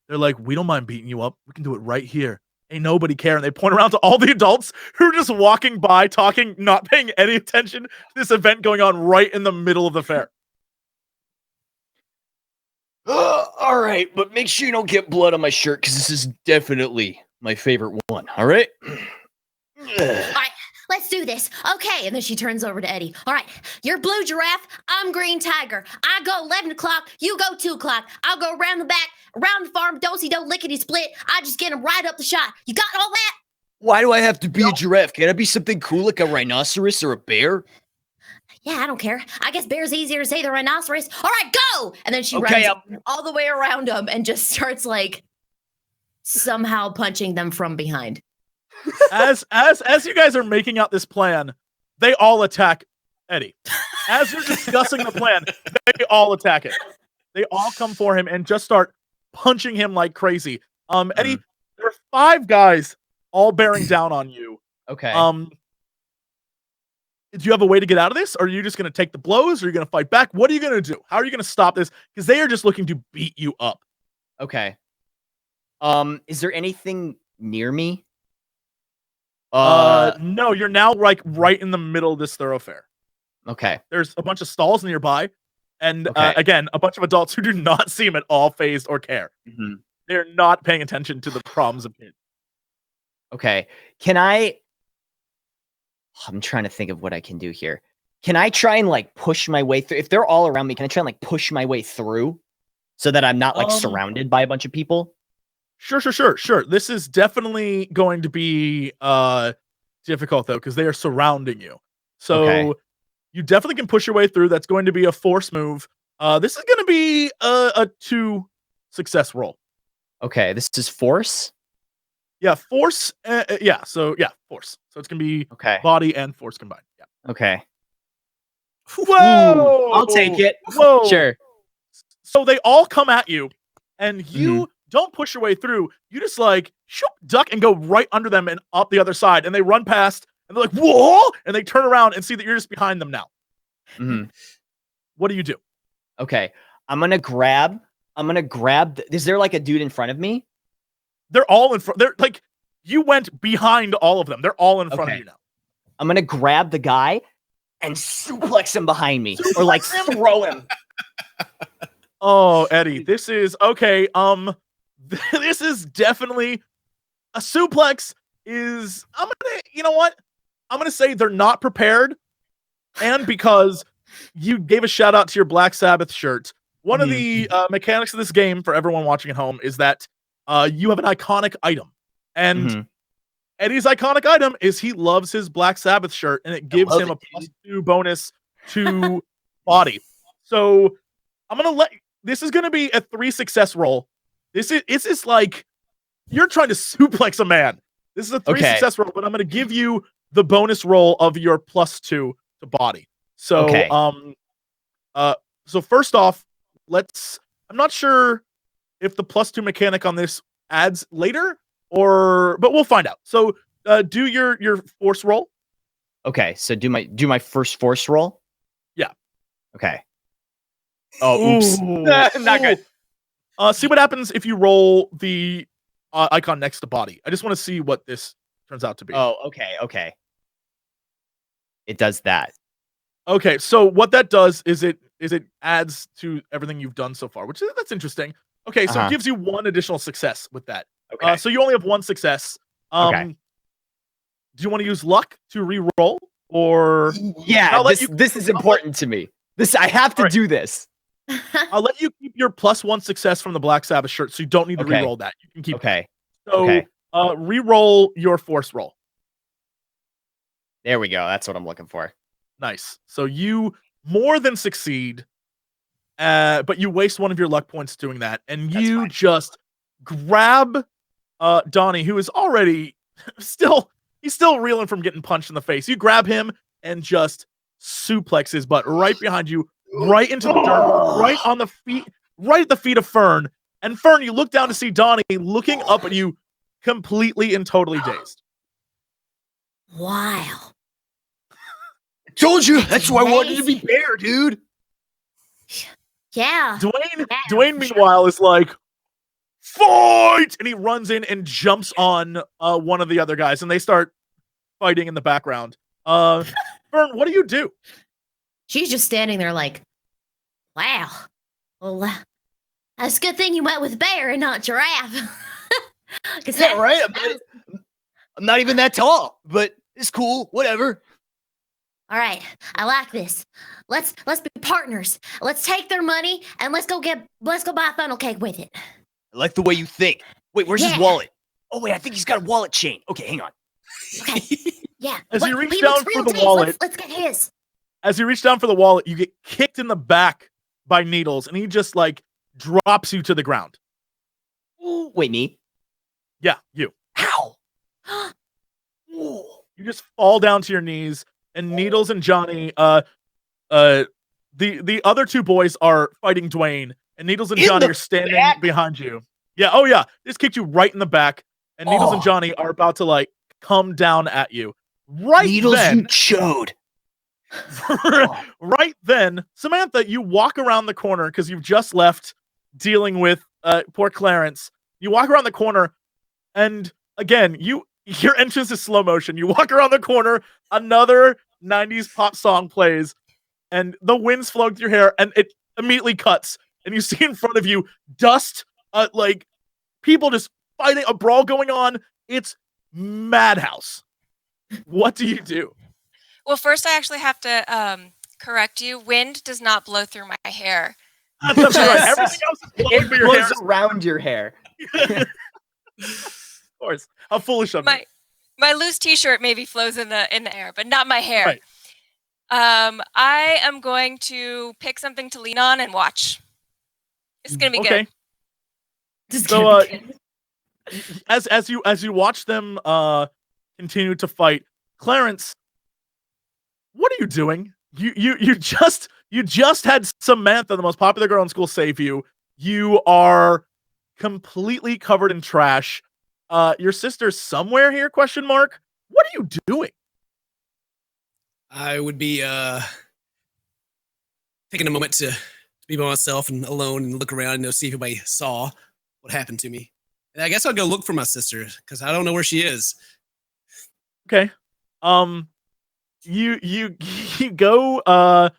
they're like, "We don't mind beating you up. We can do it right here. Ain't nobody care." And they point around to all the adults who are just walking by, talking, not paying any attention to this event going on right in the middle of the fair. All right, but make sure you don't get blood on my shirt because this is definitely my favorite one. All right. All right, let's do this. Okay. And then she turns over to Eddie. All right, you're Blue Giraffe. I'm Green Tiger. I go 11 o'clock. You go 2 o'clock. I'll go around the back, around the farm, do-si-do, lickety-split. I just get him right up the shot. You got all that? Why do I have to be a giraffe? Can I be something cool like a rhinoceros or a bear? Yeah, I don't care. I guess bear's easier to say than rhinoceros. All right, go! And then she Okay, runs all the way around them and just starts like somehow punching them from behind. As you guys are making out this plan, they all attack Eddie. As you're discussing the plan, they all attack it. They all come for him and just start punching him like crazy. Eddie, there are 5 guys all bearing down on you. Okay. Do you have a way to get out of this? Or are you just going to take the blows? Or are you going to fight back? What are you going to do? How are you going to stop this? Because they are just looking to beat you up. Okay. Is there anything near me? No, you're now like right in the middle of this thoroughfare. Okay. There's a bunch of stalls nearby. And Okay. again, a bunch of adults who do not seem at all phased or care. Mhm. They're not paying attention to the problems of kids. Okay. I'm trying to think of what I can do here. Can I try and like push my way through? If they're all around me, can I try and like push my way through so that I'm not like surrounded by a bunch of people? Sure. This is definitely going to be difficult though, because they are surrounding you. So Okay. you definitely can push your way through. That's going to be a force move. This is going to be a 2 success roll. Okay. This is force. Yeah, force. Force. So it's going to be Okay. body and force combined. Yeah. Okay. Whoa! I'll take it. Whoa! Sure. So they all come at you, and you Mm-hmm. don't push your way through. You just like shoop, duck, and go right under them and up the other side. And they run past, and they're like, "Whoa!" And they turn around and see that you're just behind them now. Mhm. What do you do? Okay. I'm gonna grab. Is there like a dude in front of me? They're all in front. They're like, you went behind all of them. They're all in front of Okay. you now. I'm gonna grab the guy and suplex him behind me, or like throw him. Oh, Eddie, this is okay. This is definitely a suplex. You know what? I'm gonna say they're not prepared, and because you gave a shout out to your Black Sabbath shirt. One of the mechanics of this game, for everyone watching at home, is that you have an iconic item. And Eddie's iconic item is he loves his Black Sabbath shirt, and it gives him a +2 bonus to body. So I'm gonna this is gonna be a 3 success roll. This is like you're trying to suplex a man. This is a 3 success roll, but I'm gonna give you the bonus roll of your +2 to body. So so first off, I'm not sure if the +2 mechanic on this adds later, but we'll find out. So do your force roll. Okay, so do my first force roll? Yeah. Okay. Oh, oops. Not good. See what happens if you roll the icon next to body. I just want to see what this turns out to be. Oh, okay. It does that. Okay, so what that does is it adds to everything you've done so far, that's interesting. Okay, so it gives you 1 additional success with that. Okay. So you only have 1 success. Okay. Do you want to use luck to re-roll, or yeah? This is important to me. I have to do this. I'll let you keep your +1 success from the Black Sabbath shirt, so you don't need to re-roll that. You can keep. Okay. So re-roll your force roll. There we go. That's what I'm looking for. Nice. So you more than succeed, but you waste 1 of your luck points doing that, and you just grab Donnie, who is already he's still reeling from getting punched in the face. You grab him and just suplex his butt right behind you, right into the dirt, right on the feet, right at the feet of Fern. And Fern, you look down to see Donnie looking up at you, completely and totally dazed. Wow. I told you, that's why I wanted to be Bear, dude. Yeah. Dwayne, meanwhile, is like, fight! And he runs in and jumps on one of the other guys, and they start fighting in the background. Fern, what do you do? She's just standing there like, wow. Well, that's a good thing you went with Bear and not Giraffe. Is that right? I'm not even that tall, but it's cool. Whatever. All right, I like this. Let's be partners. Let's take their money and let's go buy a funnel cake with it. I like the way you think. Wait, where's his wallet? Oh wait, I think he's got a wallet chain. Okay, hang on. Okay. Yeah. As you reach down for the wallet, let's get his. As you reach down for the wallet, you get kicked in the back by Needles, and he just like drops you to the ground. Ooh, wait, me? Yeah, you. Ow! You just fall down to your knees, and Needles and Johnny, the other 2 boys are fighting Dwayne, and Needles and Johnny are standing behind you. Yeah, oh yeah, they just kicked you right in the back, and Needles and Johnny are about to like come down at you. Right Needles, then, you chode. Right then, Samantha, you walk around the corner because you've just left dealing with poor Clarence. You walk around the corner, and again, your entrance is slow motion. You walk around the corner, another 90s pop song plays, and the wind's flowing through your hair, and it immediately cuts, and you see in front of you dust, like people just fighting, a brawl going on. It's madhouse. What do you do? Well, first I actually have to correct you. Wind does not blow through my hair. That's right. Everything else is blowing through your hair. Around your hair. Of course. How foolish of me. My loose t-shirt maybe flows in the air, but not my hair. Right. I am going to pick something to lean on and watch. It's gonna be good. So as you watch them continue to fight, Clarence, what are you doing? You just had Samantha, the most popular girl in school, save you. You are completely covered in trash. Your sister's somewhere here? ? What are you doing? I would be taking a moment to be by myself and alone and look around and see if anybody saw what happened to me. And I guess I'll go look for my sister because I don't know where she is. Okay. You go.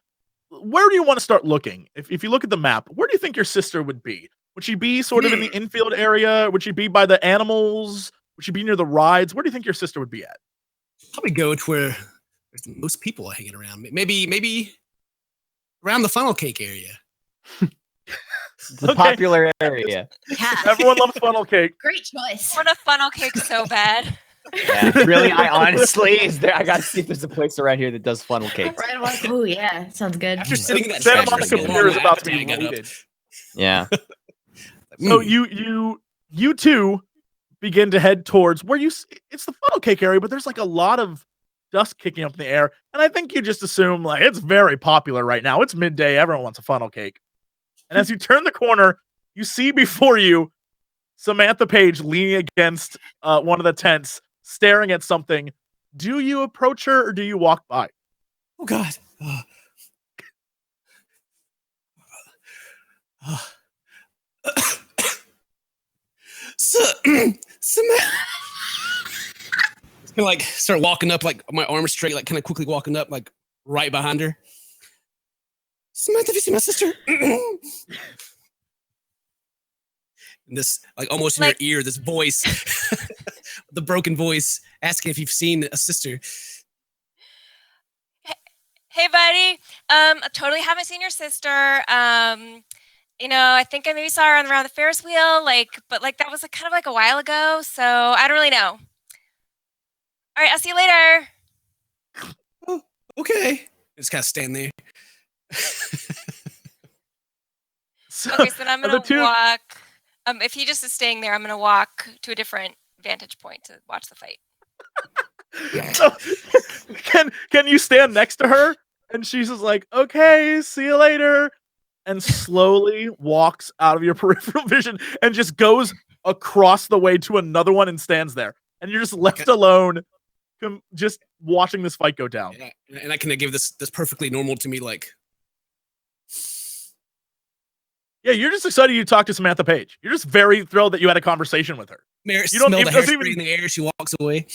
Where do you want to start looking? If you look at the map, where do you think your sister would be? Would she be sort of in the infield area? Would she be by the animals? Would she be near the rides? Where do you think your sister would be at? Probably go to where there's most people hanging around. Maybe around the funnel cake area. The popular area. Yeah. Everyone loves funnel cake. Great choice. I want a funnel cake so bad. Yeah, really. I honestly, I gotta see if there's a place around here that does funnel cakes. Right, I'm like, oh yeah, sounds good. After sitting in that Santa trash Monica can, Pier is my about to be appetite got up. raided. Yeah. So you two begin to head towards where it's the funnel cake area, but there's like a lot of dust kicking up in the air, and I think you just assume like it's very popular right now. It's midday, everyone wants a funnel cake. And as you turn the corner, you see before you Samantha Page leaning against one of the tents, staring at something. Do you approach her or do you walk by? Oh God. Samantha. Just gonna like start walking up, like my arms straight, like kind of quickly walking up, like right behind her. Samantha, have you seen my sister? And this, like almost in Like- your ear, this voice, the broken voice, asking if you've seen a sister. Hey, buddy. I totally haven't seen your sister. I think I maybe saw her around the Ferris wheel, but that was kind of like a while ago, so I don't really know. All right, I'll see you later. Oh, okay. Just kind of stand there. So, Okay, so then I'm the gonna two- walk. If he just is staying there, I'm gonna walk to a different vantage point to watch the fight. So, can you stand next to her? And she's just like, okay, see you later. And slowly walks out of your peripheral vision and just goes across the way to another one and stands there. And you're just left alone, just watching this fight go down. And I can give this perfectly normal to me, like. Yeah, you're just excited you talked to Samantha Page. You're just very thrilled that you had a conversation with her. You You don't smell even- the doesn't hairspray even- in the air. She walks away.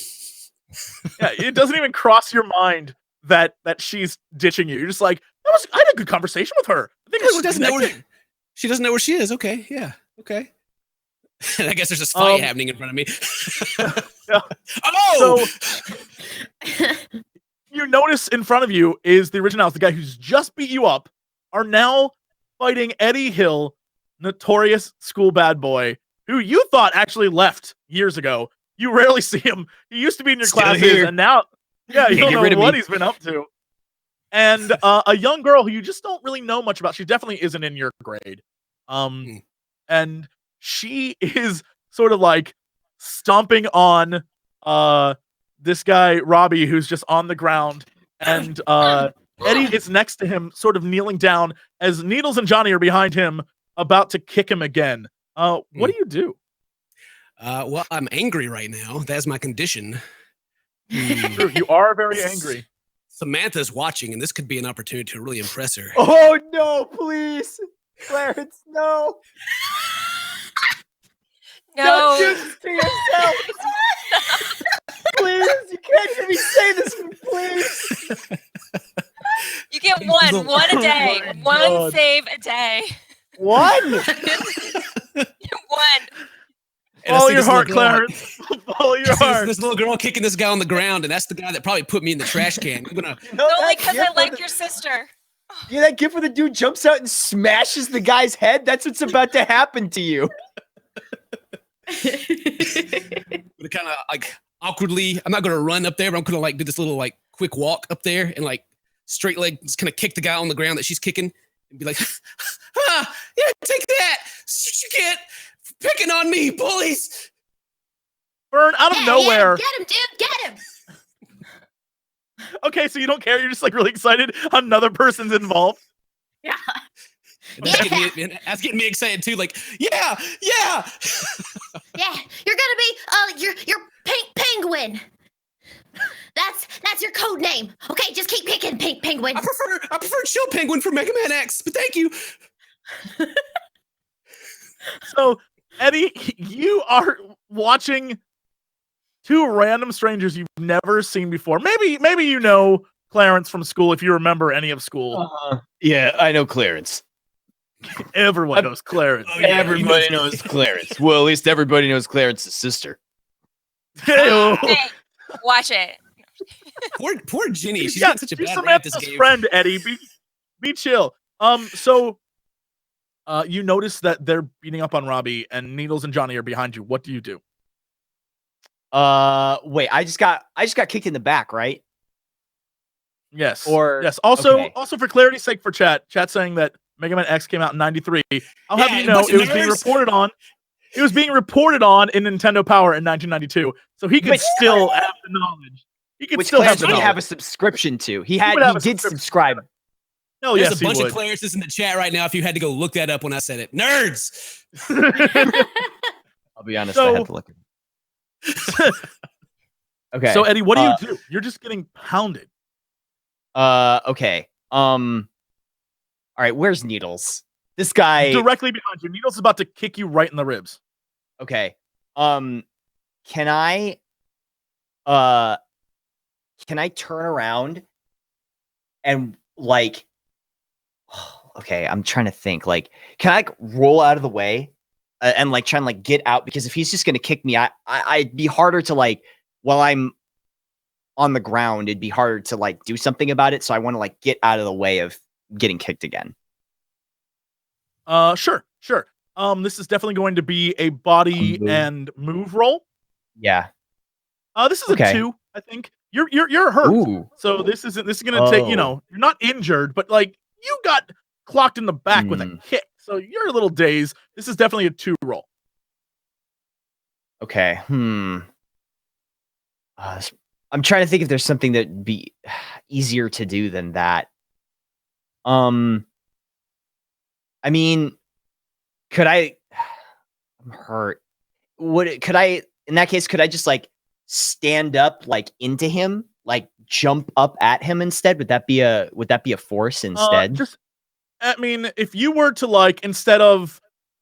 Yeah, it doesn't even cross your mind that she's ditching you. You're just like, I had a good conversation with her. I think we She were doesn't know connected. she doesn't know where she is. Okay, yeah, okay. And I guess there's this fight happening in front of me. Yeah. Oh, So you notice in front of you is the originals, the guy who's just beat you up, are now fighting Eddie Hill, notorious school bad boy, who you thought actually left years ago. You rarely see him. He used to be in your Still classes, here. and now, yeah, you Can't don't get rid know of what me. he's been up to. And a young girl who you just don't really know much about. She definitely isn't in your grade. And she is sort of like stomping on this guy Robbie, who's just on the ground, and Eddie is next to him, sort of kneeling down as Needles and Johnny are behind him, about to kick him again. What do you do? well, I'm angry right now. That's my condition. True, you are very angry. Samantha's watching, and this could be an opportunity to really impress her. Oh no, please, Clarence, no. Don't do No, this to yourself. Please, you can't hear me say this, please. you get one a day, Oh my one God. save a day. One. One. And I Follow see your this little heart, girl- Clarence. Follow your I see heart. this little girl kicking this guy on the ground, and that's the guy that probably put me in the trash can. I'm gonna. Only because I like your sister. Yeah, that gif where the dude jumps out and smashes the guy's head. That's what's about to happen to you. Gonna kind of like awkwardly. I'm not gonna run up there, but I'm gonna like do this little like quick walk up there and like straight leg, just kind of kick the guy on the ground that she's kicking, and be like, "Ah, yeah, take that! You get picking on me, bullies!" Burn out of nowhere. Get him, dude. Get him. Okay, so you don't care. You're just like really excited. Another person's involved. Yeah. And that's getting me excited too. Like, yeah. Yeah. You're gonna be your pink penguin. That's your code name. Okay, just keep kicking, pink penguin. I prefer Chill Penguin for Mega Man X, but thank you. So, Eddie, you are watching two random strangers you've never seen before. Maybe you know Clarence from school if you remember any of school. Yeah, I know Clarence. Everyone knows Clarence. Oh, yeah, Everybody knows Clarence. Well, at least everybody knows Clarence's sister. Hey-o. Hey, watch it. Poor Ginny. She's Yeah, got such a she's bad rap this Samantha's game. friend, Eddie. Be chill. So you notice that they're beating up on Robbie, and Needles and Johnny are behind you. What do you do? Wait, I just got kicked in the back, right? Yes. Or yes. Also, okay. also for clarity's sake, for chat saying that Mega Man X came out in '93. I'll have Yeah, you a know bunch it of was being nerds. reported on. It was being reported on in Nintendo Power in 1992, so he could Which- still have the knowledge. He could Which still have Clarence the did knowledge. have a subscription to. He would have a did subscription. subscribe. Hell There's yes, a bunch he of would. Clarences in the chat right now. If you had to go look that up when I said it, nerds. I'll be honest, So- I had to look. Okay. So Eddie, what do you do? You're just getting pounded. Okay. All right, where's Needles? This guy. Directly behind you. Needles is about to kick you right in the ribs. Okay. Can I turn around and like okay, I'm trying to think. Like, can I roll out of the way and like try and like get out? Because if he's just gonna kick me, I'd be harder to like while I'm on the ground, it'd be harder to like do something about it. So I want to like get out of the way of getting kicked again. Sure. This is definitely going to be a body move. and move roll. Yeah. This is Okay. a 2, I think. You're hurt. Ooh. So this is gonna take, Oh. you're not injured, but like you got clocked in the back with a kick. So you're a little dazed. This is definitely a 2 roll. Okay. I'm trying to think if there's something that'd be easier to do than that. I mean, could I? I'm hurt. Could I? In that case, could I just like stand up like into him, like jump up at him instead? Would that be a force instead? I mean, if you were to like instead of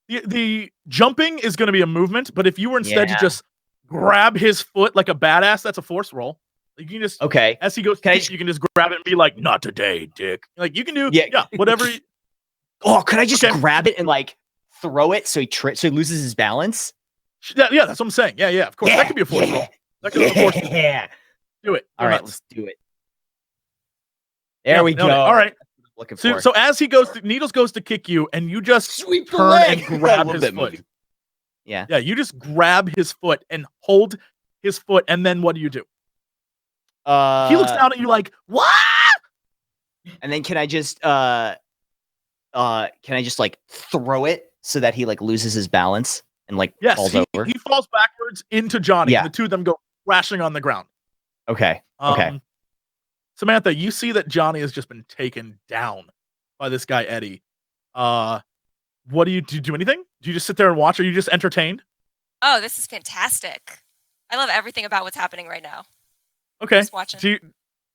the jumping is going to be a movement, but if you were instead to Yeah. just grab his foot like a badass, that's a force roll. Like you can just Okay. as he goes, Can I you can just grab it and be like, "Not today, dick." Like you can do, Yeah. whatever. Oh, could I just Okay. grab it and like throw it so he loses his balance? Yeah, that's what I'm saying. Yeah, of course. That could be a force roll. That could be a force roll. Yeah. Do it. All Go right, nuts. let's do it. There we nailed go. it. All right. Looking So, for. so as Needles goes to kick you, and you just Sweep the turn leg. and grab I love his that foot. movie. Yeah. Yeah, you just grab his foot and hold his foot, and then what do you do? He looks down at you like, "What?" And then can I just like throw it so that he like loses his balance and like Yes, falls he over? falls backwards into Johnny. Yeah. And the two of them go crashing on the ground. Okay. Okay. Samantha, you see that Johnny has just been taken down by this guy Eddie. What do you do? Anything? Do you just sit there and watch? Or are you just entertained? Oh, this is fantastic. I love everything about what's happening right now. Okay. Just watching.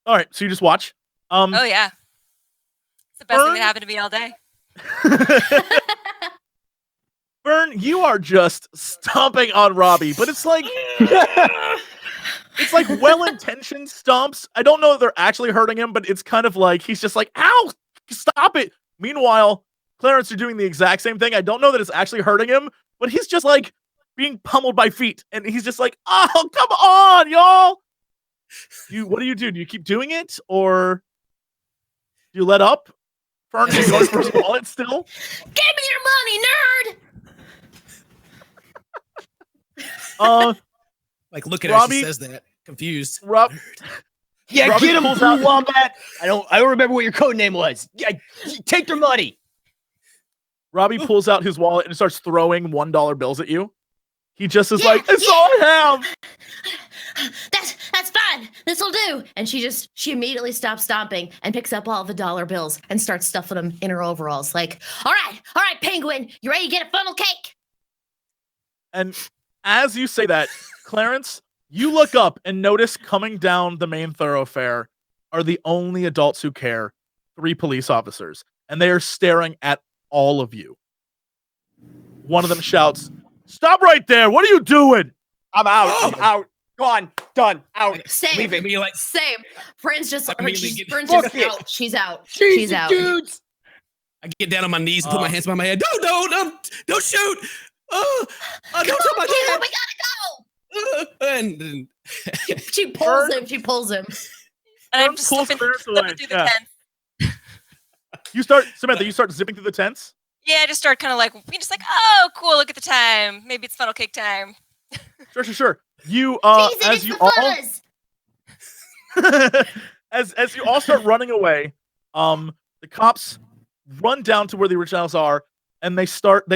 All right. So you just watch. Oh yeah. It's the best thing that happened to me all day. Vern, you are just stomping on Robbie, but it's like it's like well-intentioned stomps. I don't know if they're actually hurting him, but it's kind of like he's just like, "Ow, stop it." Meanwhile, Clarence, you're doing the exact same thing. I don't know that it's actually hurting him, but he's just like being pummeled by feet, and he's just like, "Oh, come on, y'all." What do you do? Do you keep doing it, or do you let up? Vern, is going for his wallet still? Give me your money, nerd! Like, look at Robbie- her. She says that. Confused. Rob, Yeah, Robbie get him, pulls Blue out- Wombat. I don't remember what your code name was. Yeah, take their money. Robbie pulls out his wallet and starts throwing $1 bills at you. He just is Yeah, like, "That's all I have." That's fine. This'll do. And she immediately stops stomping and picks up all the dollar bills and starts stuffing them in her overalls. Like, all right, Penguin, you ready to get a funnel cake? And as you say that, Clarence, you look up and notice coming down the main thoroughfare are the only adults who care, 3 police officers, and they are staring at all of you. One of them shouts, "Stop right there! What are you doing?" I'm out. Gone. Done. Out. Same. Leaving. Be like, Same. Friends just, I immediately get- Friends Fuck just it. out. She's out. Jesus, She's out. dudes. I get down on my knees and put my hands behind my head. Don't shoot. Oh, don't tell my Yeah, dad. we gotta And then go. She pulls him. And I'm Vern just pulls slipping Clarence through away. the Yeah. tent. Samantha, you start zipping through the tents? Yeah, I just start kind of like, oh, cool, look at the time. Maybe it's funnel cake time. Sure. You Tease it, as it's you the fuzz. as you all start running away, the cops run down to where the originals are, and they start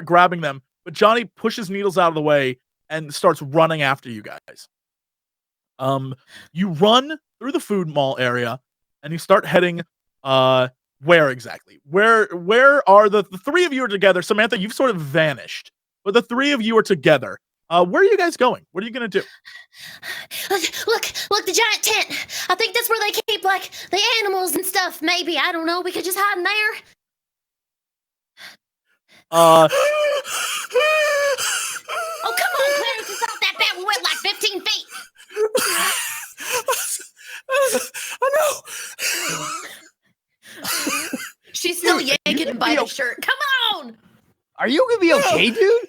grabbing them. But Johnny pushes Needles out of the way and starts running after you guys. You run through the food mall area, and you start heading. Where exactly? Where are the three of you are together? Samantha, you've sort of vanished, but the three of you are together. Where are you guys going? What are you gonna do? Look, the giant tent. I think that's where they keep like the animals and stuff. Maybe, I don't know. We could just hide in there. Uh, Oh, come on, Clarence. It's not that bad. We went like 15 feet. Oh She's still Dude, yanking you him by feel- the shirt. Come on. Are you gonna be okay, dude?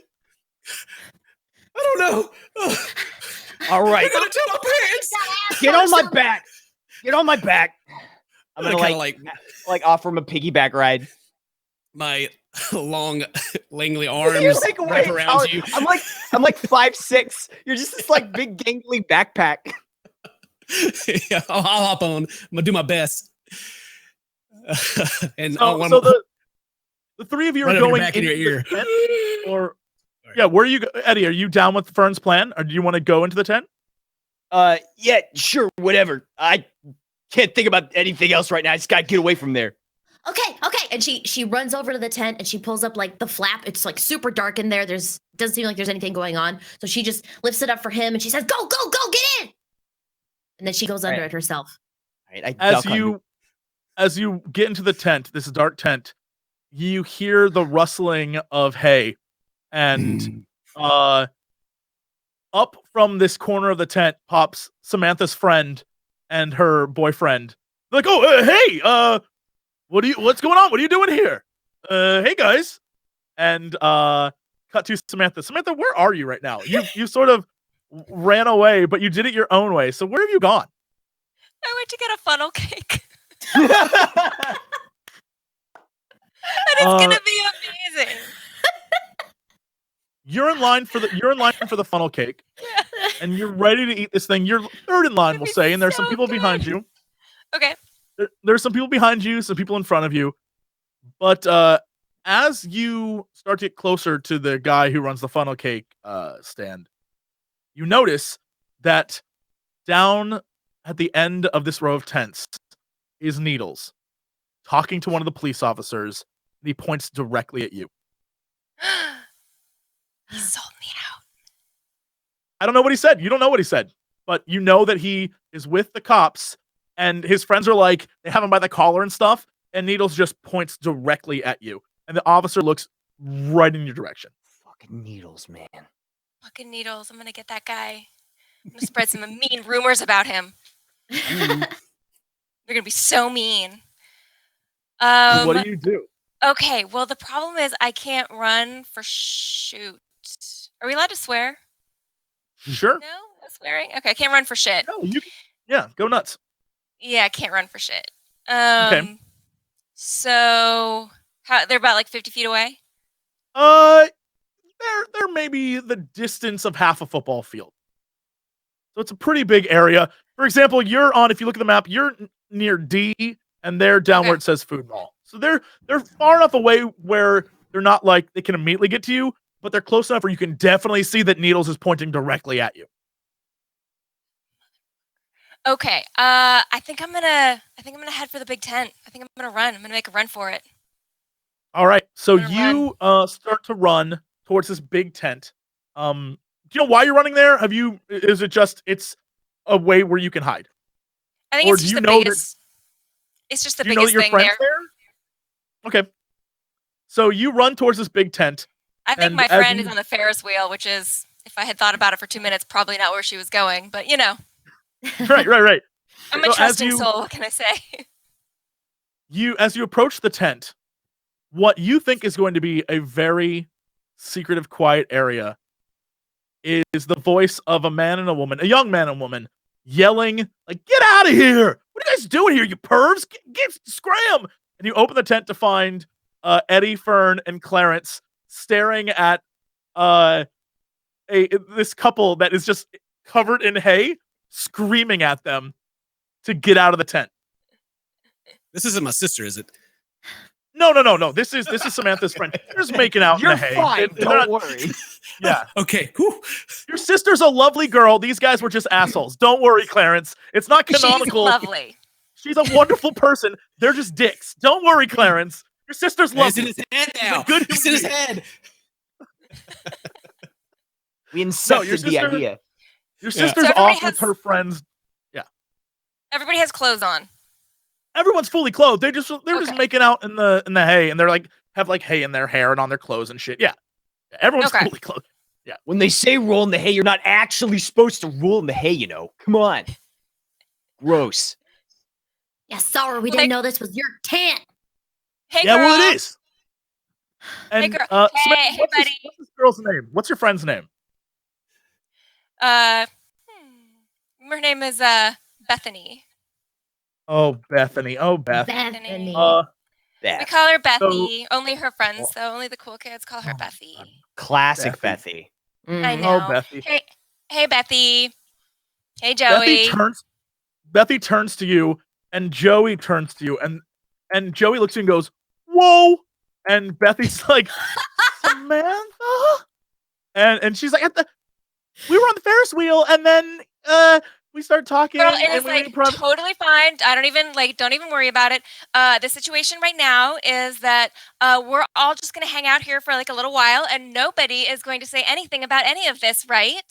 I don't know. All right, I'm gonna tell my parents. get on my back. Get on my back. I'm gonna kinda like offer him a piggyback ride. My long, langly arms You're like wrap way around taller. you. I'm like 5'6". You're just this like big gangly backpack. Yeah, I'll hop on. I'm gonna do my best. And so the three of you are Right over going back in your into ear. the tent, or yeah, where are you, Eddie? Are you down with Fern's plan, or do you want to go into the tent? Yeah, sure, whatever. I can't think about anything else right now. I just gotta get away from there. Okay. And she runs over to the tent and she pulls up like the flap. It's like super dark in there. Doesn't seem like there's anything going on. So she just lifts it up for him and she says, "Go, get in!" And then she goes under it herself. All right, As you get into the tent, this dark tent, you hear the rustling of hay, and up from this corner of the tent pops Samantha's friend and her boyfriend. They're like, "Oh, hey, what's going on? What are you doing here? Hey guys." And cut to Samantha. Samantha, where are you right now? You sort of ran away, but you did it your own way. So where have you gone? I went to get a funnel cake. I'm And it's gonna be amazing. You're in line for the funnel cake, and you're ready to eat this thing. You're third in line, It'd we'll be say, and there's some so people good. behind you. Okay. There's some people behind you, some people in front of you. But as you start to get closer to the guy who runs the funnel cake stand, you notice that down at the end of this row of tents is Needles, talking to one of the police officers, and he points directly at you. He sold me out. I don't know what he said. You don't know what he said, but you know that he is with the cops, and his friends are like, they have him by the collar and stuff, and Needles just points directly at you, and the officer looks right in your direction. fucking Needles, man. Fucking Needles. I'm gonna get that guy. I'm gonna spread some mean rumors about him. They're gonna be so mean. What do you do? Okay, well the problem is I can't run for shoot. Are we allowed to swear? Sure. No swearing? Okay, I can't run for shit. No, yeah, go nuts. Yeah, I can't run for shit. Okay. So they're about like 50 feet away? They're maybe the distance of half a football field. So it's a pretty big area. For example, if you look at the map, you're near D, and they're down where it says food mall. So they're far enough away where they're not like they can immediately get to you, but they're close enough where you can definitely see that Needles is pointing directly at you. Okay. I think I'm gonna head for the big tent. I think I'm gonna run. I'm gonna make a run for it. All right. So I'm you start to run towards this big tent. Do you know why you're running there? Is it just it's a way where you can hide? I think Or it's do just you the know biggest. It's just the Do you know that biggest your thing friend's there. there? Okay. So you run towards this big tent. I think and my as friend you- is on the Ferris wheel, which is, if I had thought about it for 2 minutes, probably not where she was going. But you know, Right. I'm So a as trusting you- soul. What can I say? As you approach the tent, what you think is going to be a very secretive, quiet area is the voice of a man and a woman, a young man and woman, yelling like, "Get out of here! What are you guys doing here, you pervs? Get scram! and you open the tent to find Eddie, Fern, and Clarence staring at this couple that is just covered in hay, screaming at them to get out of the tent. This isn't my sister, is it? No. This is Samantha's friend. They're just making out You're in the hay. fine. They're Don't not- worry. Yeah. Okay. Whew. Your sister's a lovely girl. These guys were just assholes. Don't worry, Clarence. It's not She's canonical. lovely. She's a wonderful person. They're just dicks. Don't worry, Clarence. Your sister's It's in lovely. his head She's a now. good It's in his human head. We your incepted the sister- idea. Your sister's So everybody off with has- her friends. Everybody has clothes on. Everyone's fully clothed. They're just Okay. making out in the hay, and they're like have like hay in their hair and on their clothes and shit. Yeah. Everyone's Okay. fully clothed. When they say roll in the hay, you're not actually supposed to roll in the hay, you know. Come on. Gross. Yeah, sorry, we Like- didn't know this was your tent. Hey, Yeah, girl. well, it is. Hey, And girl. Samantha, Hey, what's buddy. what's this girl's name? What's your friend's name? Her name is Bethany. Oh, Bethany. Oh, Beth. Bethany. We Beth. call her Bethy. Only her friends, though. Only the cool kids call her Oh, Bethy. God. Classic Bethy. Bethy. I Mhm. know. Oh, Bethy. Hey, Bethy. Hey, Joey. Bethy turns to you, and Joey turns to you, and Joey looks at you and goes, "Whoa!" And Bethy's like, "Samantha," and she's like, "We were on the Ferris wheel, and then we started talking, Girl, it and is we like totally fine. I don't even worry about it. The situation right now is that we're all just gonna hang out here for like a little while, and nobody is going to say anything about any of this, right?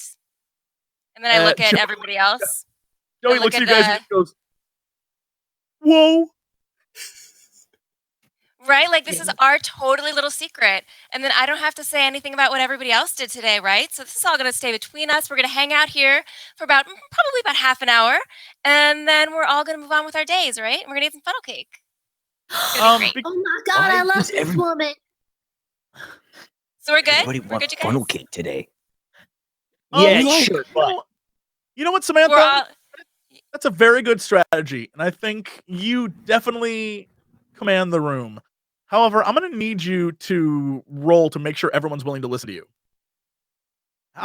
And then I look at Joey- everybody else. Joey look looks at at you guys and goes, "Whoa!" Right? Like this is our totally little secret. And then I don't have to say anything about what everybody else did today, right? So this is all going to stay between us. We're going to hang out here for probably about half an hour. And then we're all going to move on with our days, right? And we're going to eat some funnel cake. It's gonna be great. be- Oh my god, Why I love does this every- woman. So we're good? Everybody We're want good, you funnel guys? cake today. Oh, Yeah, you know- sure. You know what, Samantha? We're all That's a very good strategy, and I think you definitely command the room. However, I'm going to need you to roll to make sure everyone's willing to listen to you.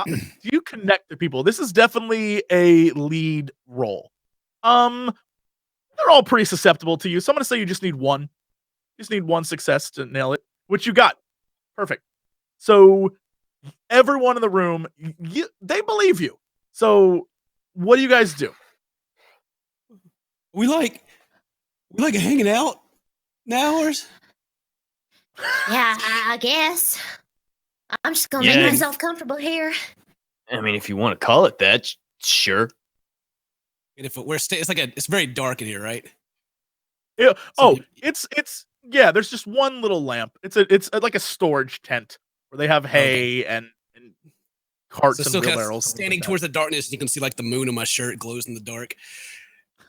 Do you connect to people? This is definitely a lead role. They're all pretty susceptible to you, so I'm going to say you just need one. You just need one success to nail it, which you got. Perfect. So everyone in the room, they believe you. So what do you guys do? We like hanging out now, or Yeah, I guess. I'm just gonna Yeah. make myself comfortable here. I mean, if you want to call it that, sure. and if we're it's very dark in here, right? Yeah. So- It's yeah. There's just one little lamp. It's like a storage tent where they have hay and carts So and still kind wheelbarrows. of standing towards the darkness, you can see like the moon on my shirt glows in the dark,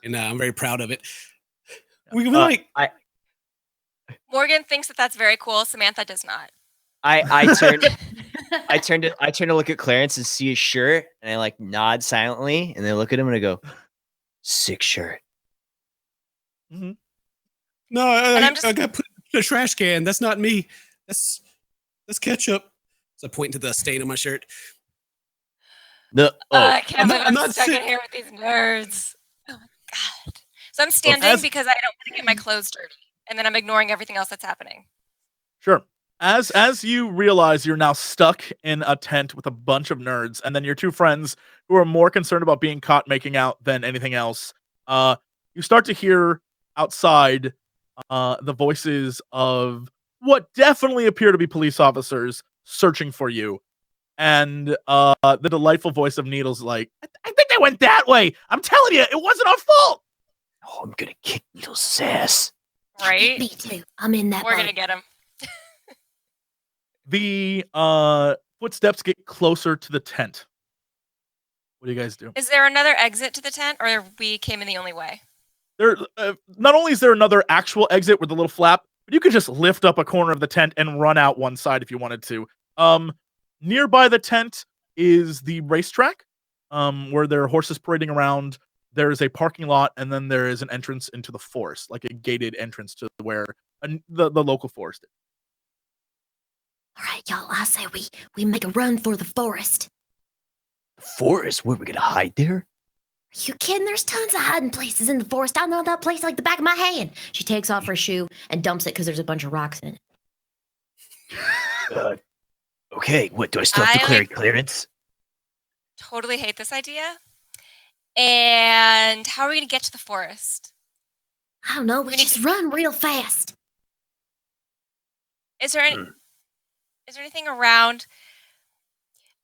and I'm very proud of it. We like Morgan thinks that that's very cool. Samantha does not. I turn to look at Clarence and see his shirt, and I like nod silently, and then look at him and I go, "Sick shirt." no, And I I'm just- got put in a trash can. That's not me. That's ketchup. So I point to the stain on my shirt. I can't I'm believe not- I'm, I'm not stuck in sick. here with these nerds. Oh my god. So I'm standing as- because I don't want to get my clothes dirty. And then I'm ignoring everything else that's happening. Sure. As you realize you're now stuck in a tent with a bunch of nerds, and then your two friends who are more concerned about being caught making out than anything else, you start to hear outside the voices of what definitely appear to be police officers searching for you. And the delightful voice of Needle's like, I think they went that way. I'm telling you, it wasn't our fault. Oh, I'm gonna kick Needle's ass. Right? Me too. I'm in that We're boat. gonna get him. The footsteps get closer to the tent. What do you guys do? Is there another exit to the tent, or we came in the only way? There, not only is there another actual exit with the little flap, but you could just lift up a corner of the tent and run out one side if you wanted to. Nearby the tent is the racetrack, where there are horses parading around. there is a parking lot, and then there is an entrance into the forest, like a gated entrance to where the local forest is. All right, y'all. I say we make a run for the forest. Forest? Where we gonna hide there? Are you kidding? There's tons of hiding places in the forest. I know that place like the back of my hand. She takes off her shoe and dumps it because there's a bunch of rocks in it. Okay, what, do I still have to declare clearance? Totally hate this idea. And how are we going to get to the forest? I don't know. We just run real fast. Is there anything around?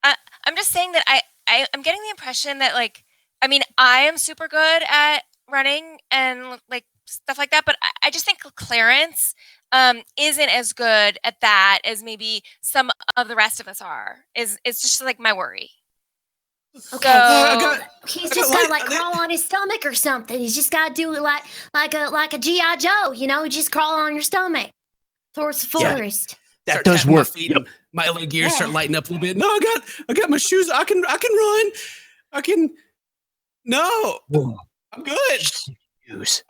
I'm just saying that I'm getting the impression that, like, I mean, I am super good at running and like stuff like that, but I just think Clarence isn't as good at that as maybe some of the rest of us are. It's just like my worry. Okay, he's just got to like crawl on his stomach or something. He's just got to do it like a G.I. Joe, you know, just crawl on your stomach towards the forest. Yeah, that does work. My leg gears start lighting up a little bit. No, I got my shoes. I can run. I can. No, I'm good. Shoes.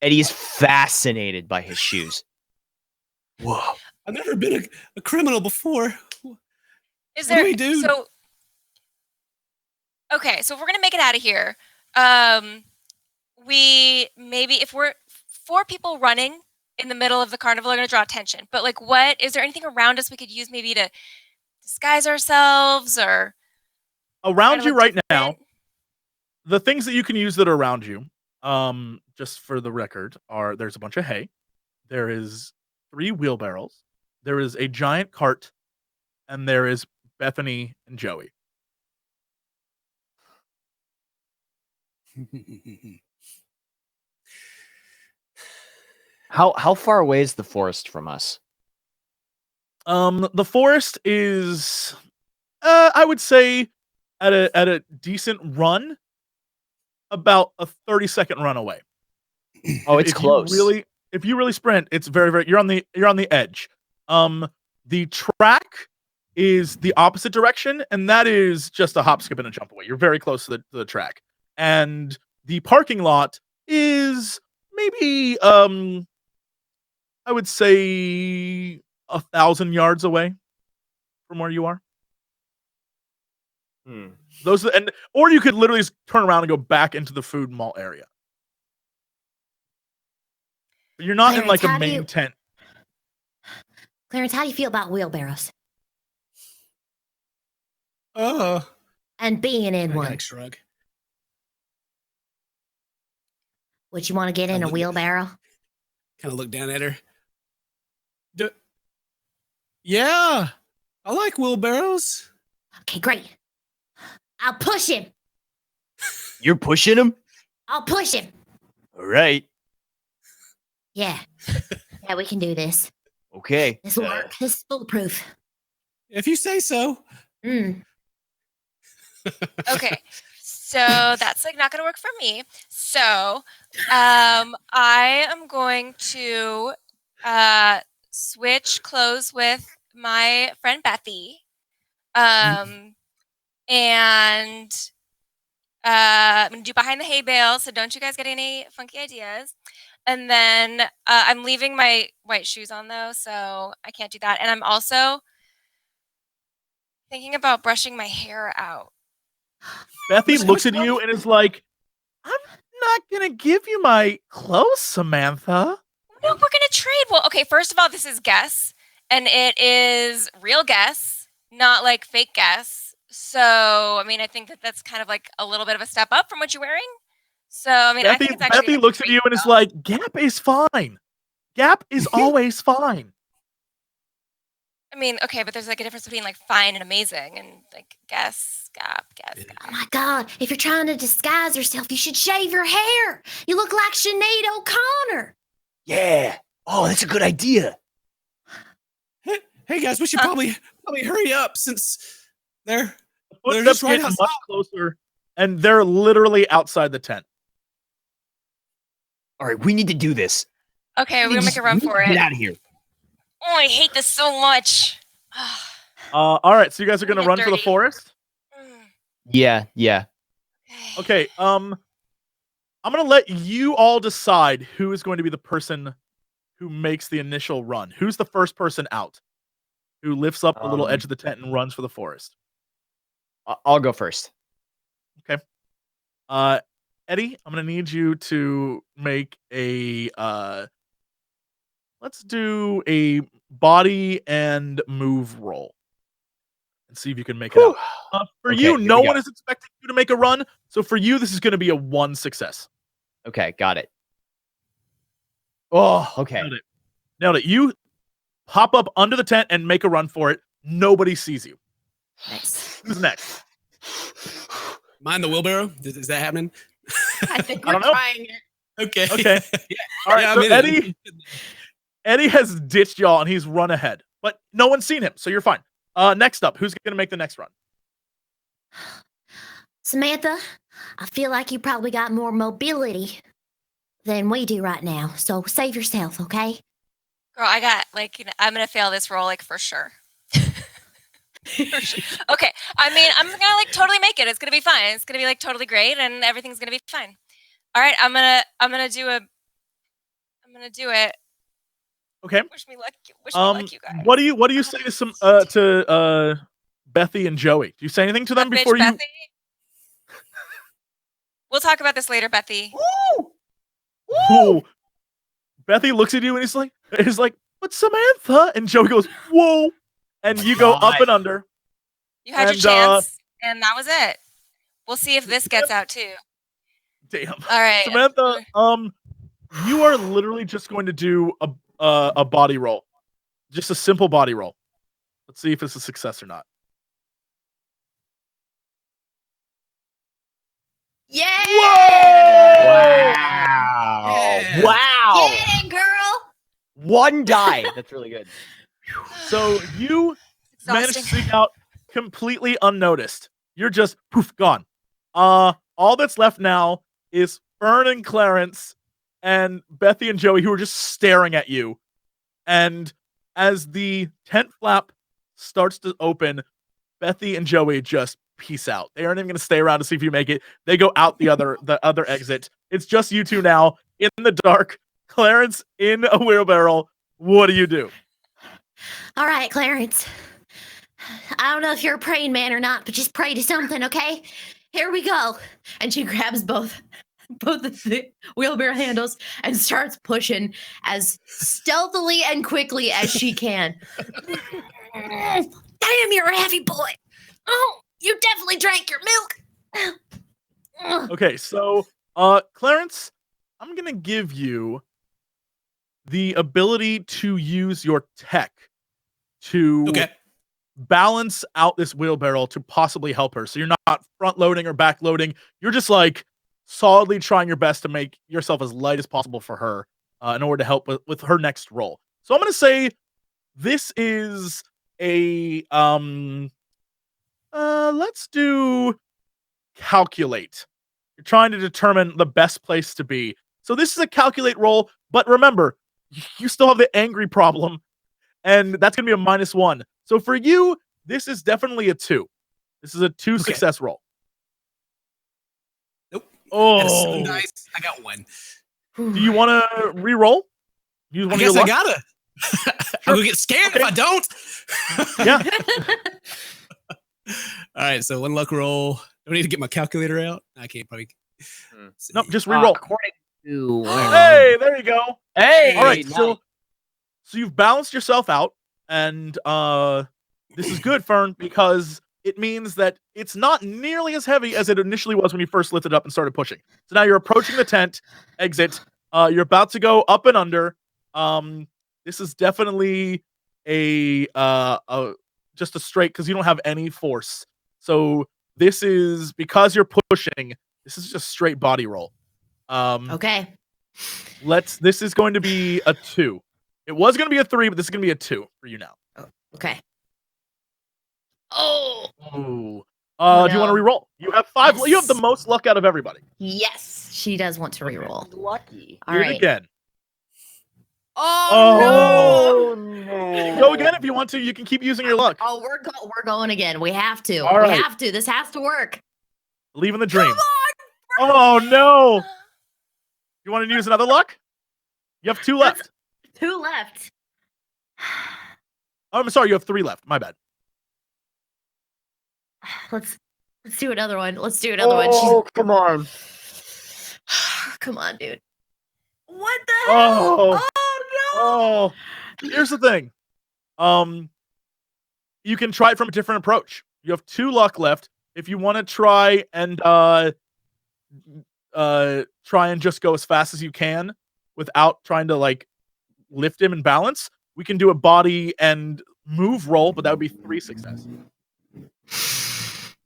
Eddie is fascinated by his shoes. Whoa! I've never been a criminal before. Is there? What do we do? So, okay, so if we're gonna make it out of here, we maybe if we're 4 people running in the middle of the carnival are gonna draw attention. But like, what is there anything around us we could use maybe to disguise ourselves or around you right now? The things that you can use that are around you, just for the record, there's a bunch of hay, there is 3 wheelbarrows, there is a giant cart, and there is Bethany and Joey. How far away is the forest from us? The forest is, I would say, at a decent run, about a 30-second run away. Oh, it's close. If you really sprint, it's very, very. You're on the edge. The track is the opposite direction, and that is just a hop, skip, and a jump away. You're very close to the track, and the parking lot is maybe I would say 1,000 yards away from where you are. Or you could literally just turn around and go back into the food mall area. But you're not in like a main tent. Clarence, how do you feel about wheelbarrows? And being in one. Shrug. Would you want to get in a wheelbarrow? Kind of look down at her. Yeah, I like wheelbarrows. Okay, great. I'll push him. You're pushing him? I'll push him. All right. Yeah. Yeah, we can do this. Okay. This will work. This is foolproof. If you say so. Mm. Okay, so that's like not gonna work for me. So I am going to switch clothes with my friend Bethy. And I'm gonna do behind the hay bale, so don't you guys get any funky ideas. And then I'm leaving my white shoes on though, so I can't do that. And I'm also thinking about brushing my hair out. Bethy looks at you and is like, I'm not gonna give you my clothes, Samantha. No, we're gonna trade. Well, okay, first of all, this is guess, and it is real guess, not like fake guess. So, I mean, I think that's kind of like a little bit of a step up from what you're wearing. So, I mean, I think it's actually Bethy looks at you and is like, Gap is fine. Gap is always fine. I mean, okay, but there's like a difference between like fine and amazing and like guess, Gap. Oh my God. If you're trying to disguise yourself, you should shave your hair. You look like Sinead O'Connor. Yeah. Oh, that's a good idea. Hey guys, we should probably hurry up since they're just right much closer, and they're literally outside the tent. All right, we need to do this. Okay, we're gonna make a run for it. Get out of here. Oh, I hate this so much. All right, so you guys are gonna run for the forest? Yeah. Okay, I'm gonna let you all decide who is going to be the person who makes the initial run. Who's the first person out? Who lifts up the little edge of the tent and runs for the forest? I'll go first. Okay. Eddie, I'm gonna need you to make a let's do a body and move roll and see if you can make it out. For Okay, you, here no we one go. is expecting you to make a run. So for you, this is going to be a 1 success. Okay, got it. Oh, okay. Nailed it. You pop up under the tent and make a run for it. Nobody sees you. Nice. Who's next? Mind the wheelbarrow? Is that happening? I think I we're don't know. trying it. Okay. Okay. Yeah. All right. Yeah, So I'm in it. Eddie has ditched y'all and he's run ahead, but no one's seen him, so you're fine. Next up, who's going to make the next run? Samantha, I feel like you probably got more mobility than we do right now. So save yourself, okay? Girl, I got I'm gonna fail this roll for sure. For sure. Okay, I mean, I'm gonna totally make it. It's gonna be fine. It's gonna be totally great, and everything's gonna be fine. All right, I'm gonna do it. Okay. Wish me luck. Wish me luck, you guys. What do you say to Bethy and Joey? Do you say anything to them Bitch, before you? Bethy. We'll talk about this later, Bethy. Ooh. Bethy looks at you and he's like, "But Samantha," and Joey goes, "Whoa," and you go up and under. You had your chance, and that was it. We'll see if this gets out too. Damn. All right, Samantha. You are literally just going to do a body roll, just a simple body roll. Let's see if it's a success or not. Yeah! Whoa! Wow. Yeah. Wow. Yeah, girl! One die. That's really good. So you managed to sneak out completely unnoticed. You're just poof gone. All that's left now is Fern and Clarence and Bethy and Joey, who are just staring at you. And as the tent flap starts to open, Bethy and Joey just peace out. They aren't even going to stay around to see if you make it. They go out the other exit. It's just you two now in the dark. Clarence in a wheelbarrow. What do you do? All right, Clarence. I don't know if you're a praying man or not, but just pray to something, okay? Here we go. And she grabs both of the wheelbarrow handles and starts pushing as stealthily and quickly as she can. Damn, you're a heavy boy. Oh, you definitely drank your milk. Okay, so Clarence, I'm gonna give you the ability to use your tech to balance out this wheelbarrow to possibly help her. So you're not front loading or back loading. You're just solidly trying your best to make yourself as light as possible for her in order to help with her next roll. So I'm gonna say this is a let's do calculate. You're trying to determine the best place to be. So this is a calculate roll, but remember, you still have the angry problem, and that's going to be a -1. So for you, this is definitely a 2. This is a 2 success roll. Nope. Oh, nice. I got 1. Do you want to re-roll? I guess I gotta. I'm gonna get scared if I don't. Yeah. All right, so 1 luck roll. Do I need to get my calculator out? I can't probably. Nope, just re-roll. According to Hey, there you go. Hey, all right. nice. So you've balanced yourself out, and this is good, Fern, because it means that it's not nearly as heavy as it initially was when you first lifted it up and started pushing. So now you're approaching the tent exit. You're about to go up and under. This is definitely a just a straight because you don't have any force. So this is because you're pushing. This is just straight body roll. Okay. This is going to be a 2. It was going to be a 3, but this is going to be a 2 for you now. Okay. Oh. Ooh. Do you want to re-roll? You have 5. Yes. You have the most luck out of everybody. Yes, she does want to reroll. Lucky. All Do it right. again. Oh, no. Go again if you want to. You can keep using your luck. Oh, we're going again. We have to. All we right. have to. This has to work. Believe in the dream. Come Oh no! You want to use another luck? You have 2 left. 2 left. Oh, I'm sorry, you have 3 left. My bad. Let's do another one. Let's do another one. Oh, come on. Come on, dude. What the hell? Oh. Oh no! Oh, here's the thing. You can try it from a different approach. You have 2 luck left. If you want to try and just go as fast as you can without trying to like lift him and balance, we can do a body and move roll, but that would be 3 success.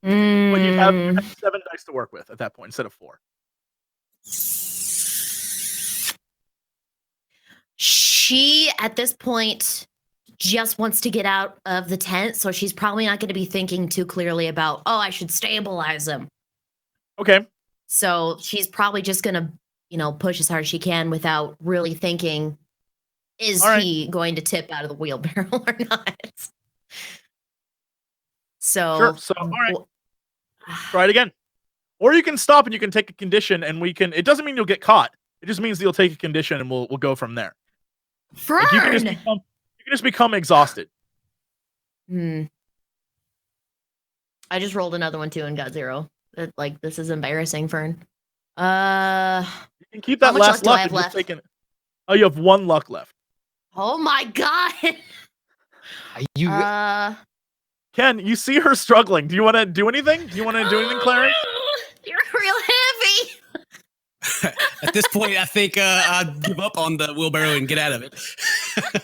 But you have 7 dice to work with at that point instead of 4. She, at this point, just wants to get out of the tent, so she's probably not going to be thinking too clearly about, oh, I should stabilize him. Okay. So she's probably just going to, push as hard as she can without really thinking, is he going to tip out of the wheelbarrow or not? So, Sure. So, all right. Try it again. Or you can stop and you can take a condition and it doesn't mean you'll get caught. It just means you'll take a condition and we'll go from there. Fern! Like you can just become exhausted. I just rolled another one too and got 0. This is embarrassing, Fern. You can keep that last luck. Oh, you have 1 luck left. Oh my god! Ken, you see her struggling. Do you want to do anything? Do you want to do anything, Clarence? You're real heavy. At this point, I think I'd give up on the wheelbarrow and get out of it.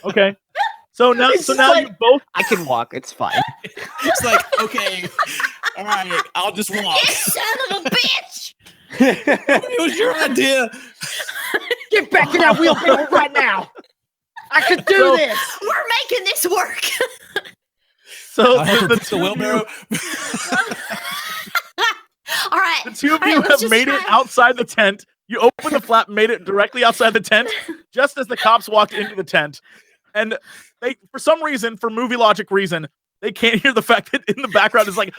Okay. So now you both. I can walk. It's fine. It's like, okay, all right, I'll just walk. You son of a bitch! It was your idea. Get back in that wheelbarrow right now. I can do this. We're making this work. So the wheelbarrow. All right. The 2 of you have made it outside the tent. You open the flap, made it directly outside the tent, just as the cops walked into the tent. And they, for some reason, for movie logic reason, they can't hear the fact that in the background is like,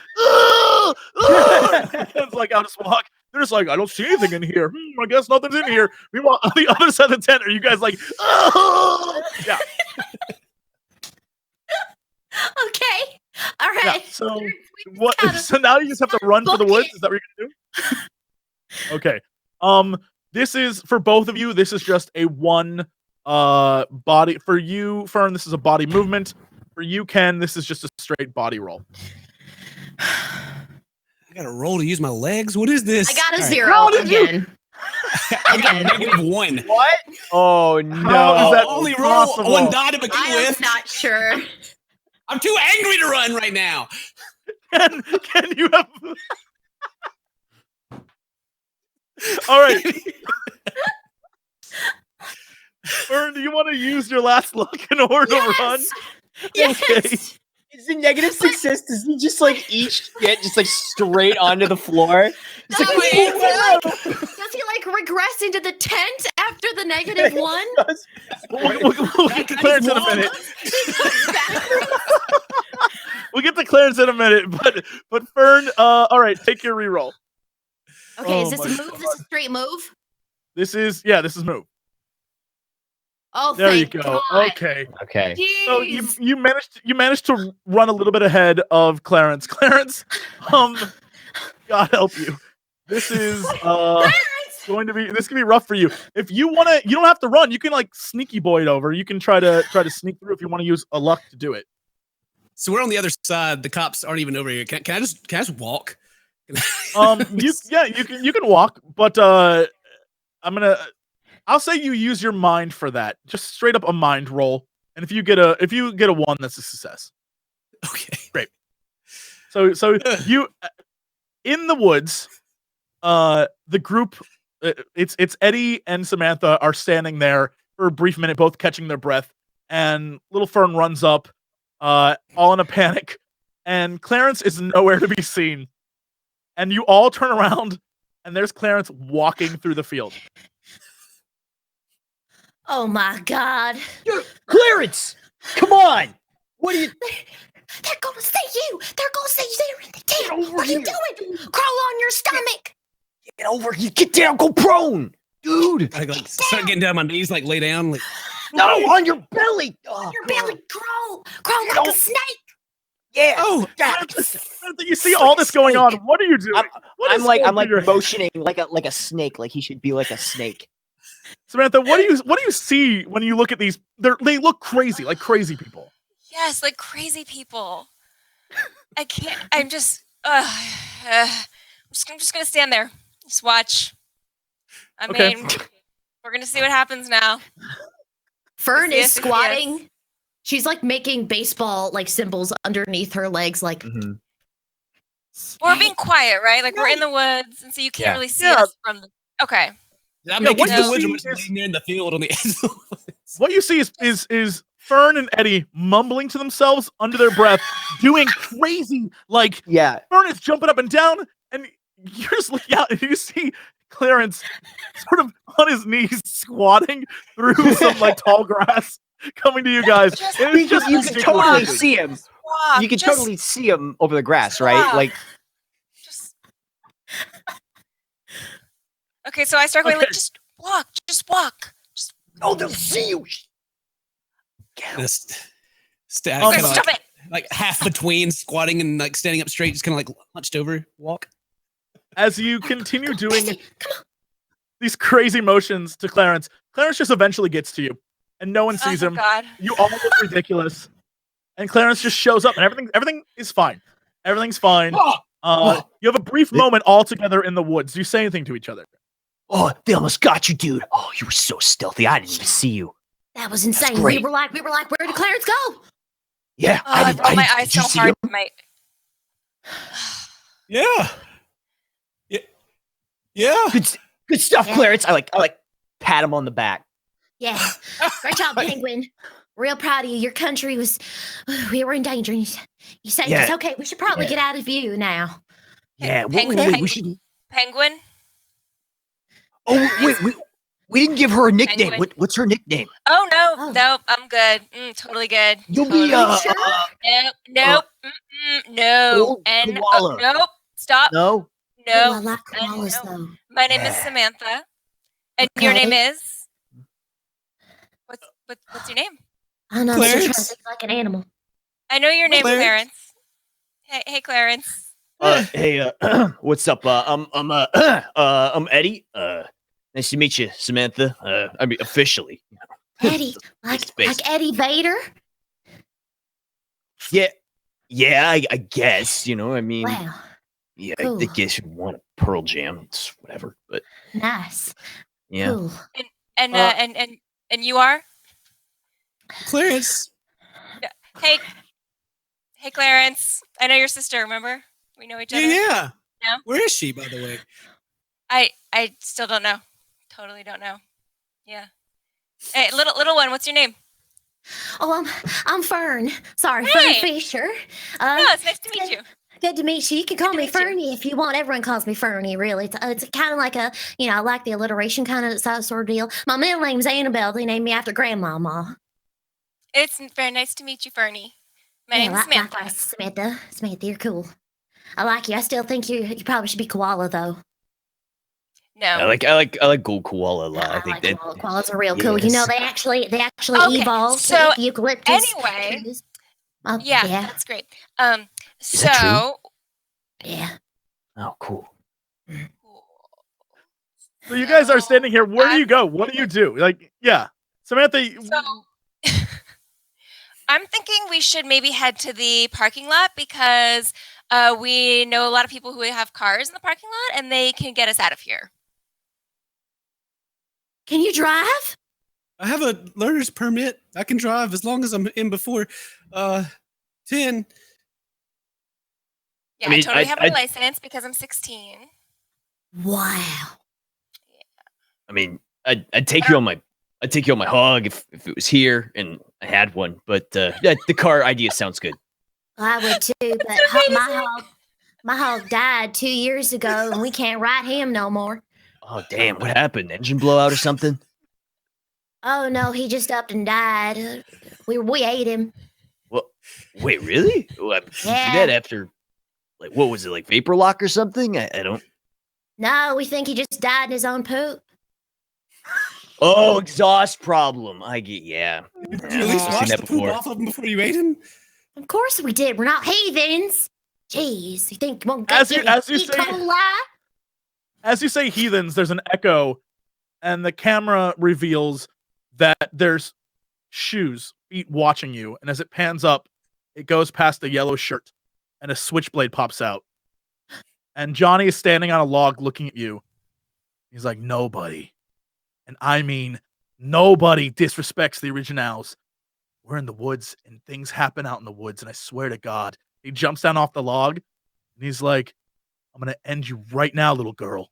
it's like, I'll just walk. They're just like, I don't see anything in here. I guess nothing's in here. Meanwhile, on the other side of the tent, are you guys like, yeah. Okay. All right. Yeah, so what? So now you just have to run for the woods. Is that what you're gonna do? Okay. This is for both of you. This is just a 1 body. For you, Fern, this is a body movement. For you, Ken, this is just a straight body roll. I got to roll to use my legs. What is this? I got a 0 again. I got a -1. What? Oh no! How is that only possible? roll 1 die to begin I am with. not sure. I'm too angry to run right now. Can you have? All right. Fern, do you want to use your last luck in order to run? Yes. Okay. Is the negative success? Does he just like each get just like straight onto the floor? Does he like regress into the tent after the -1? We'll get to Clarence in a minute. We'll get to Clarence in a minute, but Fern, all right, take your reroll. Okay, Oh is this my a move? God. This is a straight move? This is move. Oh, There you thank go. God. Okay. So Jeez. you managed to run a little bit ahead of Clarence. Clarence, God help you. This is going to be rough for you. If you want to, you don't have to run. You can like sneaky boy it over. You can try to sneak through if you want to use a luck to do it. So we're on the other side. The cops aren't even over here. Can I just walk? You can walk, but I'll say you use your mind for that. Just straight up a mind roll. And if you get a 1, that's a success. Okay. Great. So you in the woods, the group it's Eddie and Samantha are standing there for a brief minute, both catching their breath, and little Fern runs up, all in a panic, and Clarence is nowhere to be seen. And you all turn around, and there's Clarence walking through the field. Oh my God. Clarence, come on! What are you? They're gonna see you. They're gonna see you there in the tent. What are you doing? Crawl on your stomach. Get over here. Get down. Go prone, dude. I like start getting down on my knees, like lay down, like No, on your belly. Oh, Your God. belly, crawl like a snake. Yeah. oh, You see all this going on. What are you doing? I'm like motioning like a snake. Like he should be like a snake. Samantha, what do you see when you look at these? They look crazy, like crazy people. Yes, like crazy people. I can't. I'm just gonna stand there, just watch. I Okay. mean, we're gonna see what happens now. Fern Yes, is yes. squatting. She's like making baseball like symbols underneath her legs, like. We're being quiet, right? Like we're in the woods, and so you can't Yeah. really see Yeah. us from the. Okay. I'm Yeah, making what the you woods. see I'm just is- laying there in the field on the edge of the woods. What you see is Fern and Eddie mumbling to themselves under their breath, doing crazy, like Yeah. Fern is jumping up and down, and you're just looking out and you see Clarence sort of on his knees squatting through some like tall grass coming to you guys. And it's just You can ridiculous totally looking. see him. Walk, You can just totally see him over the grass, right? walk. Like, Just. Okay, so I start going like, Okay. just walk, just. oh, they'll see you. Just Okay, kind of Stop it. like half between squatting and like standing up straight, just kind of like hunched over, walk. As you continue doing these crazy motions to Clarence just eventually gets to you, and no one sees Oh him. God. You all look ridiculous, and Clarence just shows up, and everything is fine. Everything's fine. You have a brief moment all together in the woods. Do you say anything to each other? Oh, they almost got you, dude. Oh, you were so stealthy. I didn't even see you. That was insane. We great. were like, where did Clarence go? Yeah, Oh, I rolled my eyes did you so see hard. him? My. Yeah. Yeah. Good stuff, Yeah. Clarence. I like pat him on the back. Yeah, great job, Penguin. Real proud of you. Your country was, we were in danger. And you saved us. Yeah. Okay, we should probably get out of view now. Yeah, Penguin. we should. Penguin. Oh, wait, we didn't give her a nickname. Penguin. What's her nickname? Oh no, Oh. nope, I'm good. Totally good. You'll Totally be sure? Nope. No. Old And koala. nope. Stop. No. Oh, I No. like koalas, no. though. My name is Yeah. Samantha. And your Okay. name is? What's your name? I know, I'm still trying to Clarence? think like an animal. I know your name, Clarence. Clarence. Hey, Clarence. Hey, what's up? I'm Eddie. Nice to meet you, Samantha. I mean, officially. Eddie, Space. like Eddie Vader? Yeah, I guess. You know, I mean, Wow, yeah, cool. I guess you want a Pearl Jam. It's whatever, but nice. yeah. Cool. And Uh, and you are? Clarence. Hey, Clarence. I know your sister. Remember, we know each other. Yeah. No? Where is she, by the way? I still don't know. Totally don't know. Yeah. Hey, little one. What's your name? Oh, I'm Fern. Sorry, Hey. Fern Fisher. No, it's nice to meet you. Good to meet you. You can call to me meet you. Fernie if you want. Everyone calls me Fernie, really. It's kind of like a, I like the alliteration kind of sort of deal. My middle name's Annabelle. They named me after Grandmama. It's very nice to meet you, Fernie. My name's Samantha. Likewise, Samantha. Samantha, you're cool. I like you. I still think you probably should be koala, though. No. I like gold koala a lot. I think that koalas are real cool. You know, yes. they actually Okay, evolved so to eucalyptus anyway, trees. Yeah, yeah, that's great. that So yeah. Oh, cool. So you guys are standing here. Where do you go? What do you do? Like, yeah, Samantha. So I'm thinking we should maybe head to the parking lot because we know a lot of people who have cars in the parking lot and they can get us out of here. Can you drive? I have a learner's permit. I can drive as long as I'm in before 10. Yeah, I mean, I totally have my I- license because I'm 16. Wow. I mean, I'd take you on my hog if it was here and I had one. But yeah, the car idea sounds good. I would too, but my hog died 2 years ago, and we can't ride him no more. Oh damn! What happened? Engine blowout or something? Oh no, he just up and died. We ate him. Well, wait, really? Well, you did Yeah. that after, like, what was it, like vapor lock or something? I don't. No, we think he just died in his own poop. Oh, exhaust problem. I get, yeah. Did you at least I've wash seen the that poop before. off of him before you ate him? Of course we did. We're not heathens. Jeez, you think won't As get you- as you E. say- coli? As you say heathens, there's an echo, and the camera reveals that there's feet watching you, and as it pans up, it goes past the yellow shirt, and a switchblade pops out. And Johnny is standing on a log looking at you. He's like, nobody, and I mean nobody, disrespects the originals. We're in the woods, and things happen out in the woods, and I swear to God. He jumps down off the log, and he's like, I'm going to end you right now, little girl.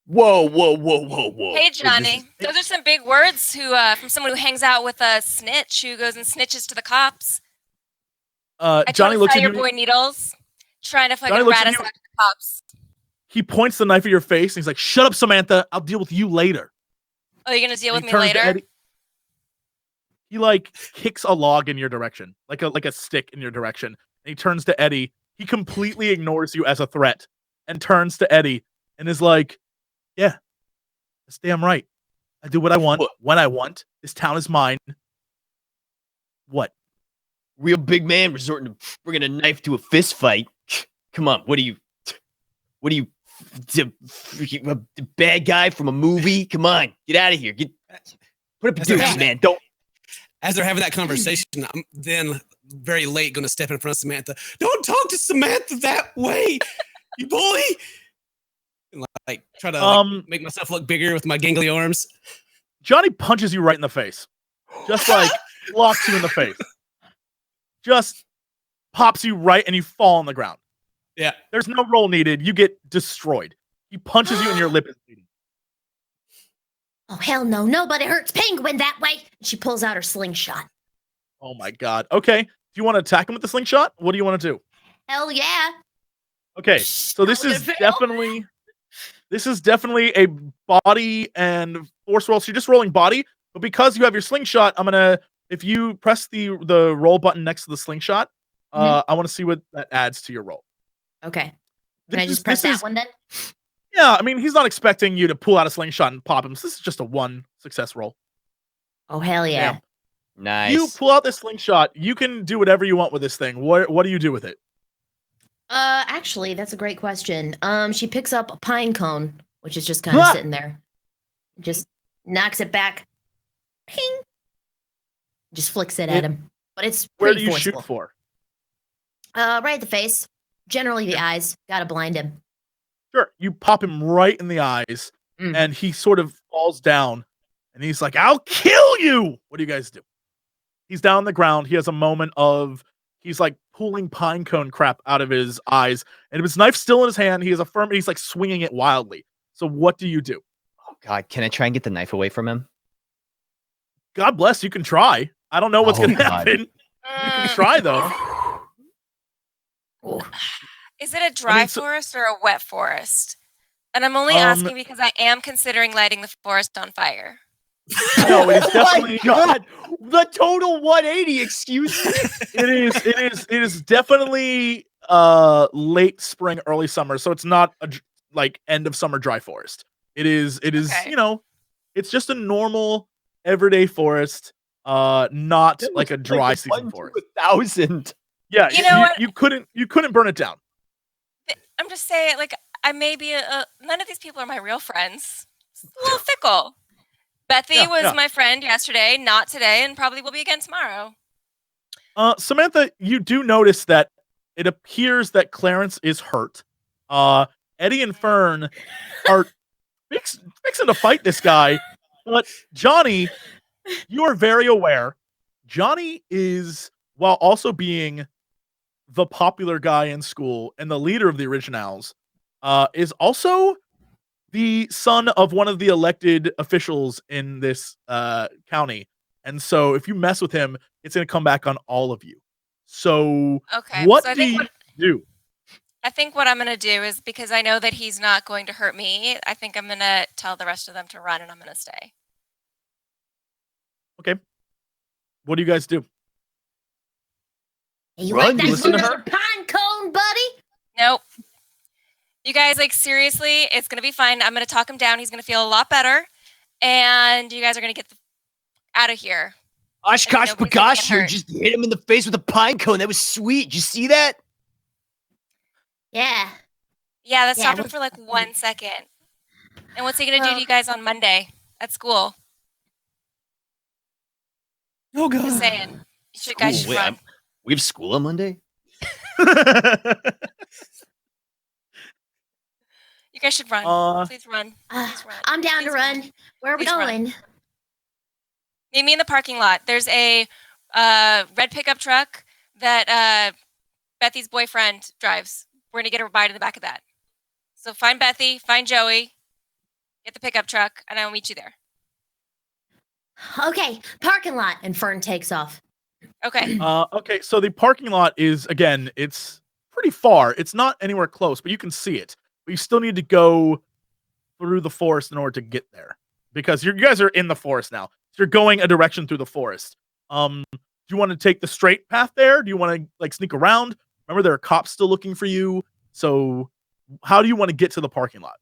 Whoa, whoa, whoa, whoa, whoa. Hey, This Johnny. is- Those are some big words from someone who hangs out with a snitch who goes and snitches to the cops. I Johnny looks at your you. boy Needles, trying to Johnny fucking looks rat at us you. out to the cops. He points the knife at your face, and he's like, shut up, Samantha. I'll deal with you later. Oh, you're gonna deal And with he me turns to later? Eddie. He like kicks a log in your direction, like a stick in your direction. And he turns to Eddie. He completely ignores you as a threat and turns to Eddie and is like, yeah, that's damn right. I do what I want when I want. This town is mine. What? Real big man resorting to bringing a knife to a fist fight. Come on, what are you, a bad guy from a movie? Come on, get out of here. Put up a deuce, man. Don't. As they're having that conversation, I'm then very late going to step in front of Samantha. Don't talk to Samantha that way, you bully. And like try to make myself look bigger with my gangly arms. Johnny punches you right in the face. Just like locks you in the face. Just pops you right and you fall on the ground. Yeah. There's no roll needed. You get destroyed. He punches you and your lip is bleeding. Oh, hell no. Nobody hurts Penguin that way. She pulls out her slingshot. Oh my God. Okay. Do you want to attack him with the slingshot? What do you want to do? Hell yeah. Okay. So this is definitely a body and force roll. So you're just rolling body, but because you have your slingshot, I'm gonna, if you press the roll button next to the slingshot, I want to see what that adds to your roll. Okay. Can I just press that one then? Yeah, I mean, he's not expecting you to pull out a slingshot and pop him. So this is just a 1 success roll. Oh, hell yeah. Damn. Nice. You pull out the slingshot. You can do whatever you want with this thing. What do you do with it? Actually, that's a great question. She picks up a pine cone, which is just kind of sitting there. Just knocks it back. Ping. Just flicks it at him. But it's Where do pretty you forceful. shoot for? Right at the face. Generally the eyes. Gotta blind him. Sure. You pop him right in the eyes, and he sort of falls down, and he's like, I'll kill you! What do you guys do? He's down on the ground. He has a moment of, he's like pulling pine cone crap out of his eyes, and his knife's still in his hand. He's like swinging it wildly. So what do you do? Oh God, can I try and get the knife away from him? God bless, you can try. I don't know what's Oh, going to God. happen. You can try, though. Is it a dry forest or a wet forest? And I'm only asking because I am considering lighting the forest on fire. No, it's definitely. Oh my God, the total 180 excuse. It is definitely late spring, early summer. So it's not like end of summer dry forest. It is, Okay. you know, it's just a normal everyday forest, not like a dry season forest. 1,000. Yeah, You know what? you couldn't burn it down. I'm just saying, like, I may be none of these people are my real friends. It's a little fickle. Bethy was my friend yesterday, not today, and probably will be again tomorrow. Samantha, you do notice that it appears that Clarence is hurt. Eddie and Fern are fixing to fight this guy, but Johnny, you are very aware. Johnny is, while also being the popular guy in school and the leader of the originals, is also the son of one of the elected officials in this county. And so if you mess with him, it's going to come back on all of you. So Okay. what So do you do? I think what I'm going to do is, because I know that he's not going to hurt me, I think I'm going to tell the rest of them to run and I'm going to stay. Okay. What do you guys do? Hey, you Run, like that listen to her. pine cone, buddy? Nope. You guys, like, seriously, it's going to be fine. I'm going to talk him down. He's going to feel a lot better. And you guys are going to get out of here. Oshkosh nobody's gonna get Bagosh, you hurt. just hit him in the face with a pine cone. That was sweet. Did you see that? Yeah. Yeah, that Yeah, stopped him for like 1 second. And what's he going to do to you guys on Monday at school? Oh god. Just saying. You guys should Wait, run. we have school on Monday? You guys should run. Please run. Please run. I'm down to Please run. Where are we Please run. going? Meet me in the parking lot. There's a red pickup truck that Bethy's boyfriend drives. We're going to get a ride in the back of that. So find Bethy, find Joey, get the pickup truck, and I will meet you there. Okay, parking lot. And Fern takes off. Okay. Okay, so the parking lot is, again, it's pretty far. It's not anywhere close, but you can see it. But you still need to go through the forest in order to get there. Because you guys are in the forest now. So you're going a direction through the forest. Do you want to take the straight path there? Do you want to like sneak around? Remember, there are cops still looking for you. So how do you want to get to the parking lot?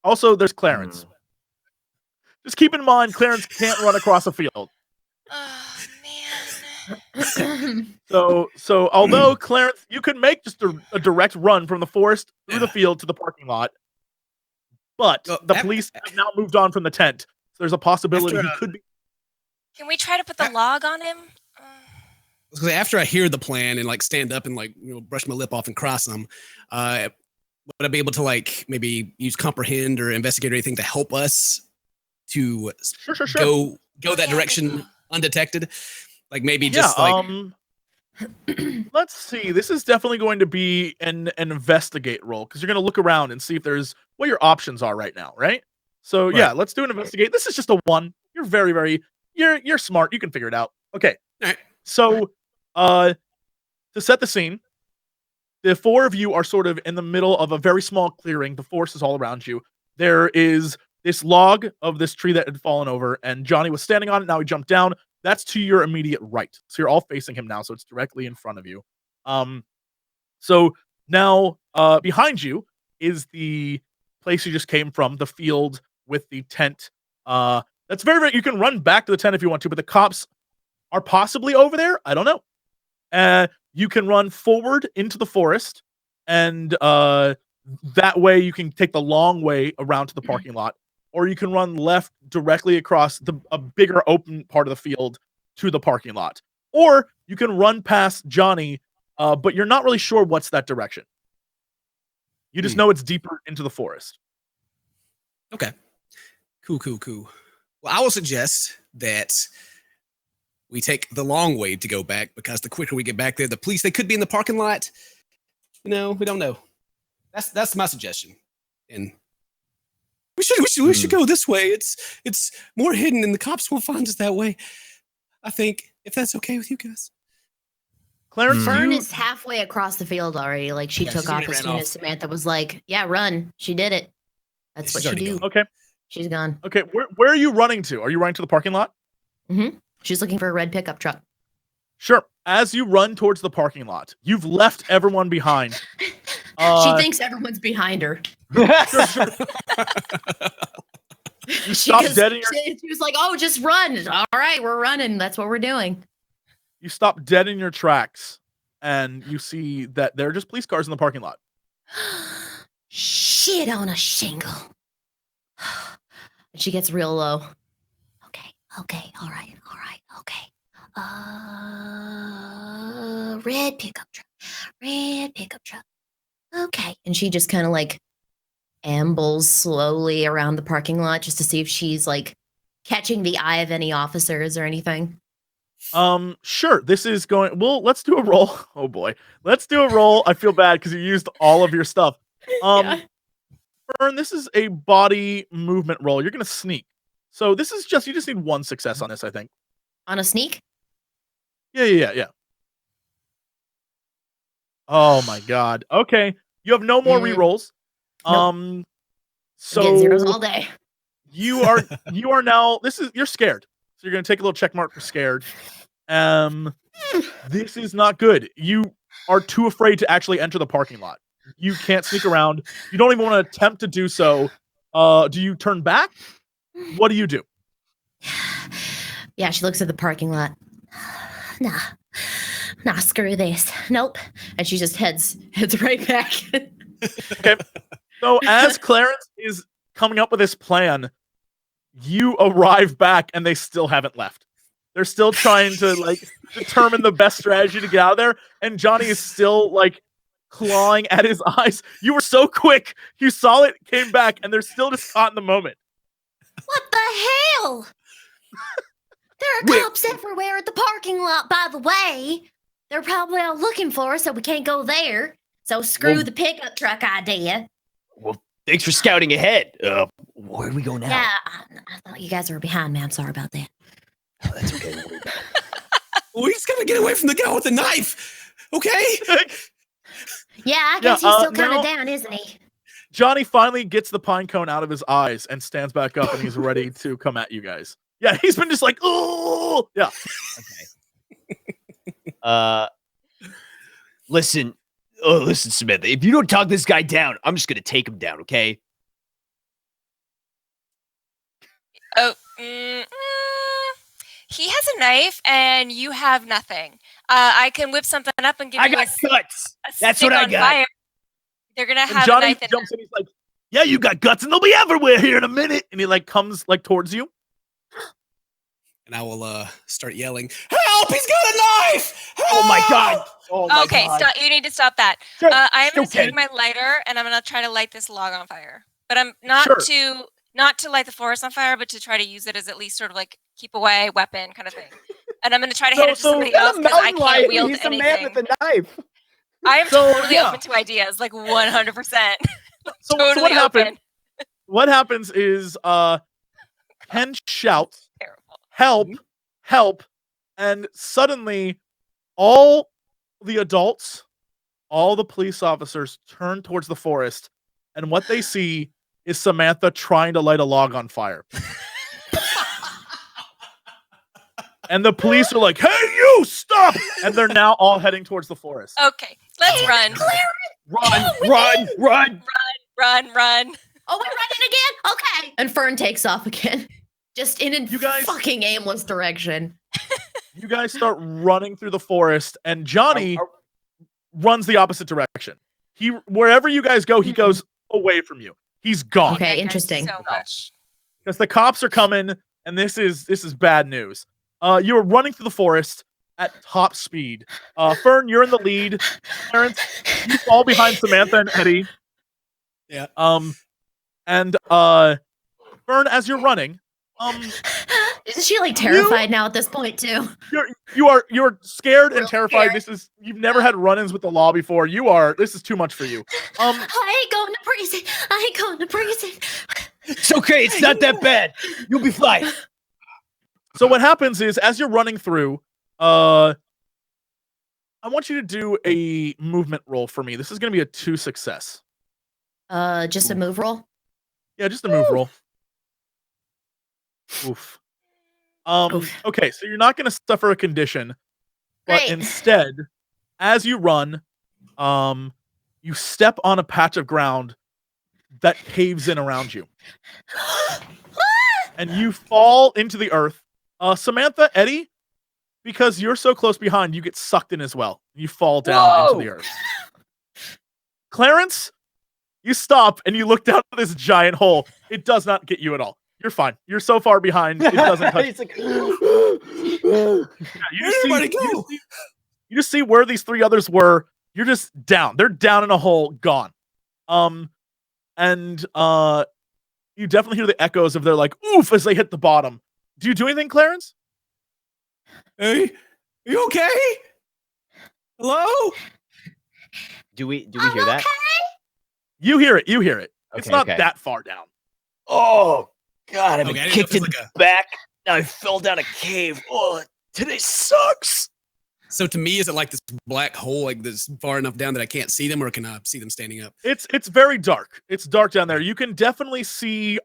Also, there's Clarence. Just keep in mind, Clarence can't run across a field. Oh, man. So although Clarence, you could make just a direct run from the forest through the field to the parking lot, but the police have now moved on from the tent. So there's a possibility he could be. Can we try to put the log on him? After I hear the plan and like stand up and like brush my lip off and cross them, would I be able to like maybe use comprehend or investigate or anything to help us to Sure. go that direction undetected? Like maybe let's see. This is definitely going to be an investigate roll because you're going to look around and see if there's what your options are right now, right? So yeah, let's do an investigate. This is just a 1. You're very you're smart. You can figure it out. Okay. All right. So to set the scene, the 4 of you are sort of in the middle of a very small clearing. The forest is all around you. There is this log of this tree that had fallen over, and Johnny was standing on it. Now he jumped down. That's to your immediate right. So you're all facing him now, so it's directly in front of you. So now behind you is the place you just came from, the field with the tent. That's very, you can run back to the tent if you want to, but the cops are possibly over there. I don't know. You can run forward into the forest, and that way you can take the long way around to the parking lot, or you can run left directly across a bigger open part of the field to the parking lot, or you can run past Johnny, but you're not really sure what's that direction. You just know it's deeper into the forest. Okay. Cool. Well, I will suggest that we take the long way to go back, because the quicker we get back there, the police, they could be in the parking lot. We don't know. That's my suggestion. And we should go this way. It's more hidden, and the cops won't find us that way. I think, if that's okay with you guys. Clarence, Fern is halfway across the field already. Like she took off as soon as Samantha was like, "Yeah, run." She did it. That's what she do. Okay. She's gone. Okay, where are you running to? Are you running to the parking lot? Mm-hmm. She's looking for a red pickup truck. Sure. As you run towards the parking lot, you've left everyone behind. She thinks everyone's behind her. Sure. You stop dead in your... She was like, "Oh, just run." All right, we're running. That's what we're doing. You stop dead in your tracks, and you see that there are just police cars in the parking lot. Shit on a shingle. And she gets real low. Okay, all right, okay. Red pickup truck. Okay. And she just kind of like ambles slowly around the parking lot just to see if she's like catching the eye of any officers or anything. Sure. This is going, well, let's do a roll. Oh boy. Let's do a roll. I feel bad because you used all of your stuff. Yeah. Fern, this is a body movement roll. You're going to sneak. So this is you just need 1 success on this, I think. On a sneak? Yeah. Oh my God. Okay. You have no more rerolls. Nope. So Getting zeros all day. you are now, you're scared. So you're going to take a little check mark for scared. This is not good. You are too afraid to actually enter the parking lot. You can't sneak around. You don't even want to attempt to do so. Do you turn back? What do you do? Yeah, she looks at the parking lot. Nah, screw this. Nope. And she just heads right back. Okay. So as Clarence is coming up with this plan, you arrive back and they still haven't left. They're still trying to like determine the best strategy to get out of there. And Johnny is still like clawing at his eyes. You were so quick. You saw it, came back, and they're still just caught in the moment. What the hell? There are cops everywhere at the parking lot, by the way. They're probably all looking for us, so we can't go there. So screw the pickup truck idea. Well, thanks for scouting ahead. Where do we go now? Yeah, I thought you guys were behind me. I'm sorry about that. Oh, that's okay. We just gotta get away from the guy with the knife. Okay? Yeah, I guess he's still kind now- of down, isn't he? Johnny finally gets the pine cone out of his eyes and stands back up, and he's ready to come at you guys. Yeah, he's been just like, oh, yeah. Okay. Listen, Samantha. If you don't talk this guy down, I'm just gonna take him down. Okay? Oh, he has a knife, and you have nothing. I can whip something up and give you guts. a That's stick what I on got. fire. They're gonna And have a Johnny knife in jumps in. He's like, yeah, you got guts, and they'll be everywhere here in a minute. And he like comes like towards you. And I will start yelling, "Help! He's got a knife! Help!" Oh my god! Oh my Okay, god! stop. You need to stop that. Sure, I am going to okay. take my lighter and I'm going to try to light this log on fire. But I'm not Sure. not to light the forest on fire, but to try to use it as at least sort of like keep away weapon kind of thing. And I'm going to try to hit it to somebody else because I can't wield He's anything. a man with a knife. I am So, totally yeah. open to ideas, like 100%. So Totally what happened? open. What happens is Ken shouts, Terrible. help, help, and suddenly all the adults, all the police officers turn towards the forest, and what they see is Samantha trying to light a log on fire. And the police are like, hey, you, stop! And they're now all heading towards the forest. Okay, let's run. Run! Run. Oh, we're running again? Okay. And Fern takes off again. Just in a You guys- fucking aimless direction. You guys start running through the forest, and Johnny runs the opposite direction. Wherever you guys go, he goes away from you. He's gone. Okay, Thank you interesting. So much. Because the cops are coming, and this is bad news. You are running through the forest at top speed. Fern, you're in the lead. Clarence, you fall behind Samantha and Eddie. Yeah. And Fern, as you're running, Isn't she like terrified now at this point too? you're scared and terrified. You've never had run-ins with the law before. This is too much for you. I ain't going to prison. I ain't going to prison. It's okay. It's not that bad. You'll be fine. So what happens is, as you're running through, I want you to do a movement roll for me. This is going to be a 2 success. Just a move roll. Yeah, just a move roll. Oof. Oof. Okay, so you're not going to suffer a condition, but Great. instead, as you run, you step on a patch of ground that caves in around you, and you fall into the earth. Samantha, Eddie, because you're so close behind, you get sucked in as well. You fall down into the earth. Clarence, you stop and you look down at this giant hole. It does not get you at all. You're fine. You're so far behind. It doesn't touch. He's like, You just see where these 3 others were. You're just down. They're down in a hole, gone. And you definitely hear the echoes of their like oof as they hit the bottom. Do you do anything, Clarence? Hey, are you okay? Hello? do we hear that? You hear it. You hear it. It's Okay, not okay. that far down. Oh god, I've been Okay, I didn't kicked know in if the it was back. Now I fell down a cave. Oh, today sucks. So to me, is it like this black hole, like this far enough down that I can't see them, or can I see them standing up? It's very dark. It's dark down there. You can definitely see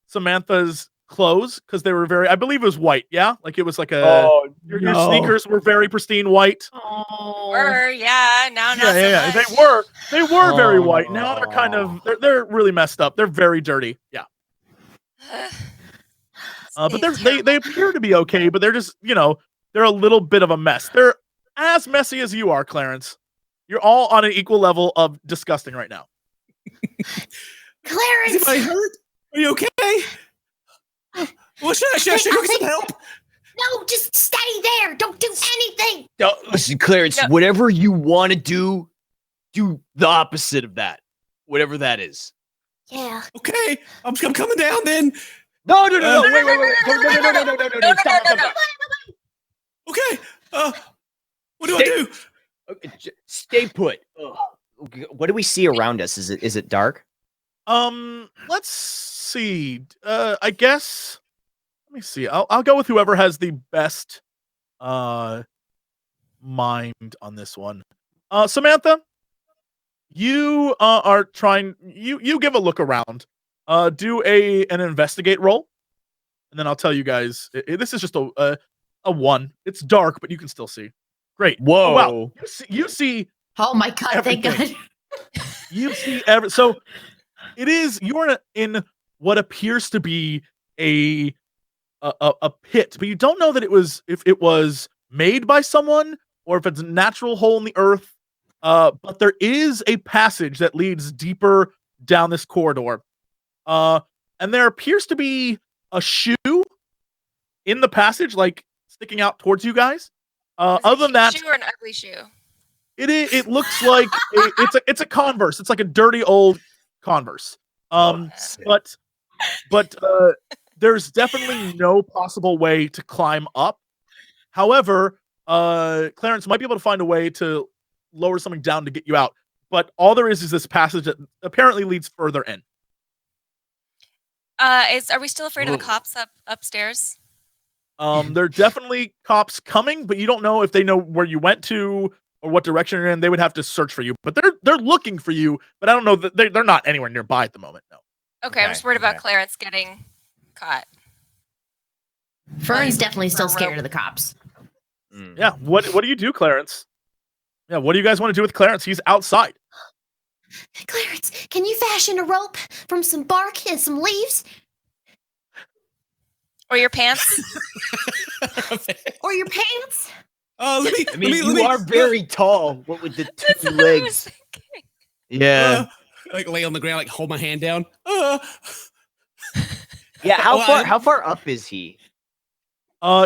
Samantha's clothes because they were very. I believe it was white. Yeah, like it was like a. Oh, Your sneakers were very pristine white. Or yeah, now not so Yeah. much. They were very white. Now they're kind of. They're really messed up. They're very dirty. Yeah. But they appear to be okay. But they're just they're a little bit of a mess. They're as messy as you are, Clarence. You're all on an equal level of disgusting right now. Clarence! Is anybody hurt? Are you okay? Well, should I go get some help? No, just stay there. Don't do anything. No, listen, Clarence, No. whatever you want to do the opposite of that. Whatever that is. Yeah. Okay, I'm coming down then. No, wait. No. Stop. Okay. What do I do? Okay, stay put. Ugh. What do we see around us? Is it dark? Let's see. I guess. Let me see. I'll go with whoever has the best mind on this one. Samantha, you are trying. You give a look around. Do an investigate roll, and then I'll tell you guys. This is just a one. It's dark, but you can still see. Great. Whoa. Oh, wow. You see. Oh my God! Thank Everything. God. You see so it is you're in what appears to be a pit, but you don't know that if it was made by someone or if it's a natural hole in the earth. But there is a passage that leads deeper down this corridor. And there appears to be a shoe in the passage, like sticking out towards you guys. Other than that, shoe or an ugly shoe. it looks like it's a Converse. It's like a dirty old Converse. But there's definitely no possible way to climb up. However, Clarence might be able to find a way to lower something down to get you out. But all there is this passage that apparently leads further in. Are we still afraid of the cops upstairs? There are definitely cops coming, but you don't know if they know where you went to or what direction you're in. They would have to search for you, but they're looking for you. But I don't know that they're not anywhere nearby at the moment. No. Okay, I'm just worried about Clarence getting caught. Fern's definitely still scared of the cops. Yeah. What do you do, Clarence? Yeah. What do you guys want to do with Clarence? He's outside. Clarence, can you fashion a rope from some bark and some leaves? Or your pants? Or your pants? Let me. You are very tall. What with the two That's what I was legs? thinking. Yeah. Like lay on the ground, like hold my hand down. Yeah. Well, How far up is he?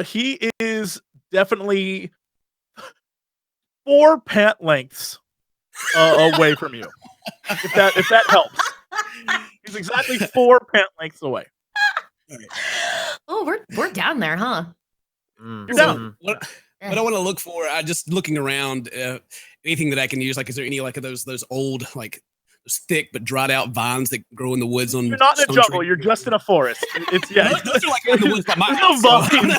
He is definitely 4 pant lengths away from you. If that helps. He's exactly 4 pant lengths away. Oh, we're down there, huh? You're down. What I want to look for, just looking around, anything that I can use. Like, is there any like of those old like those thick but dried out vines that grow in the woods? On You're not in a stone jungle. tree? You're just in a forest. It's yeah. Those are like in the woods by my There's no house, so- vines.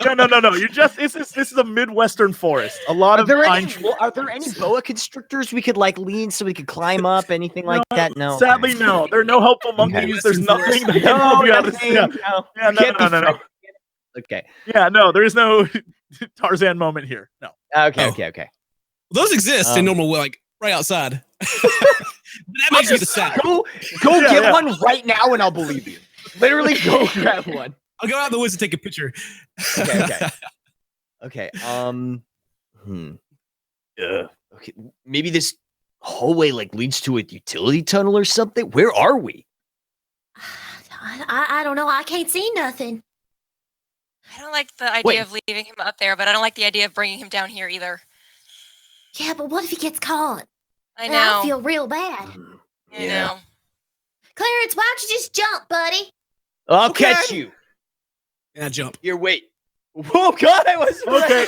No. You're just this is a Midwestern forest. A lot of pine trees. Are there any boa constrictors we could like lean so we could climb up? Anything like that? No. Sadly, no. There are no helpful monkeys. There's nothing that can help you out of this. No. Okay. Yeah, no. There is no Tarzan moment here. No. Okay. Those exist in normal, like right outside. That makes me the sad. Go get one right now, and I'll believe you. Literally, go grab one. I'll go out in the woods and take a picture. Okay. Okay. Maybe this hallway like leads to a utility tunnel or something. Where are we? I don't know. I can't see nothing. I don't like the idea of leaving him up there, but I don't like the idea of bringing him down here either. Yeah, but what if he gets caught? I Then I'll know. feel real bad. I know. Clarence, why don't you just jump, buddy? I'll Okay. catch you. And I jump. Here, wait. Oh God, I was Okay.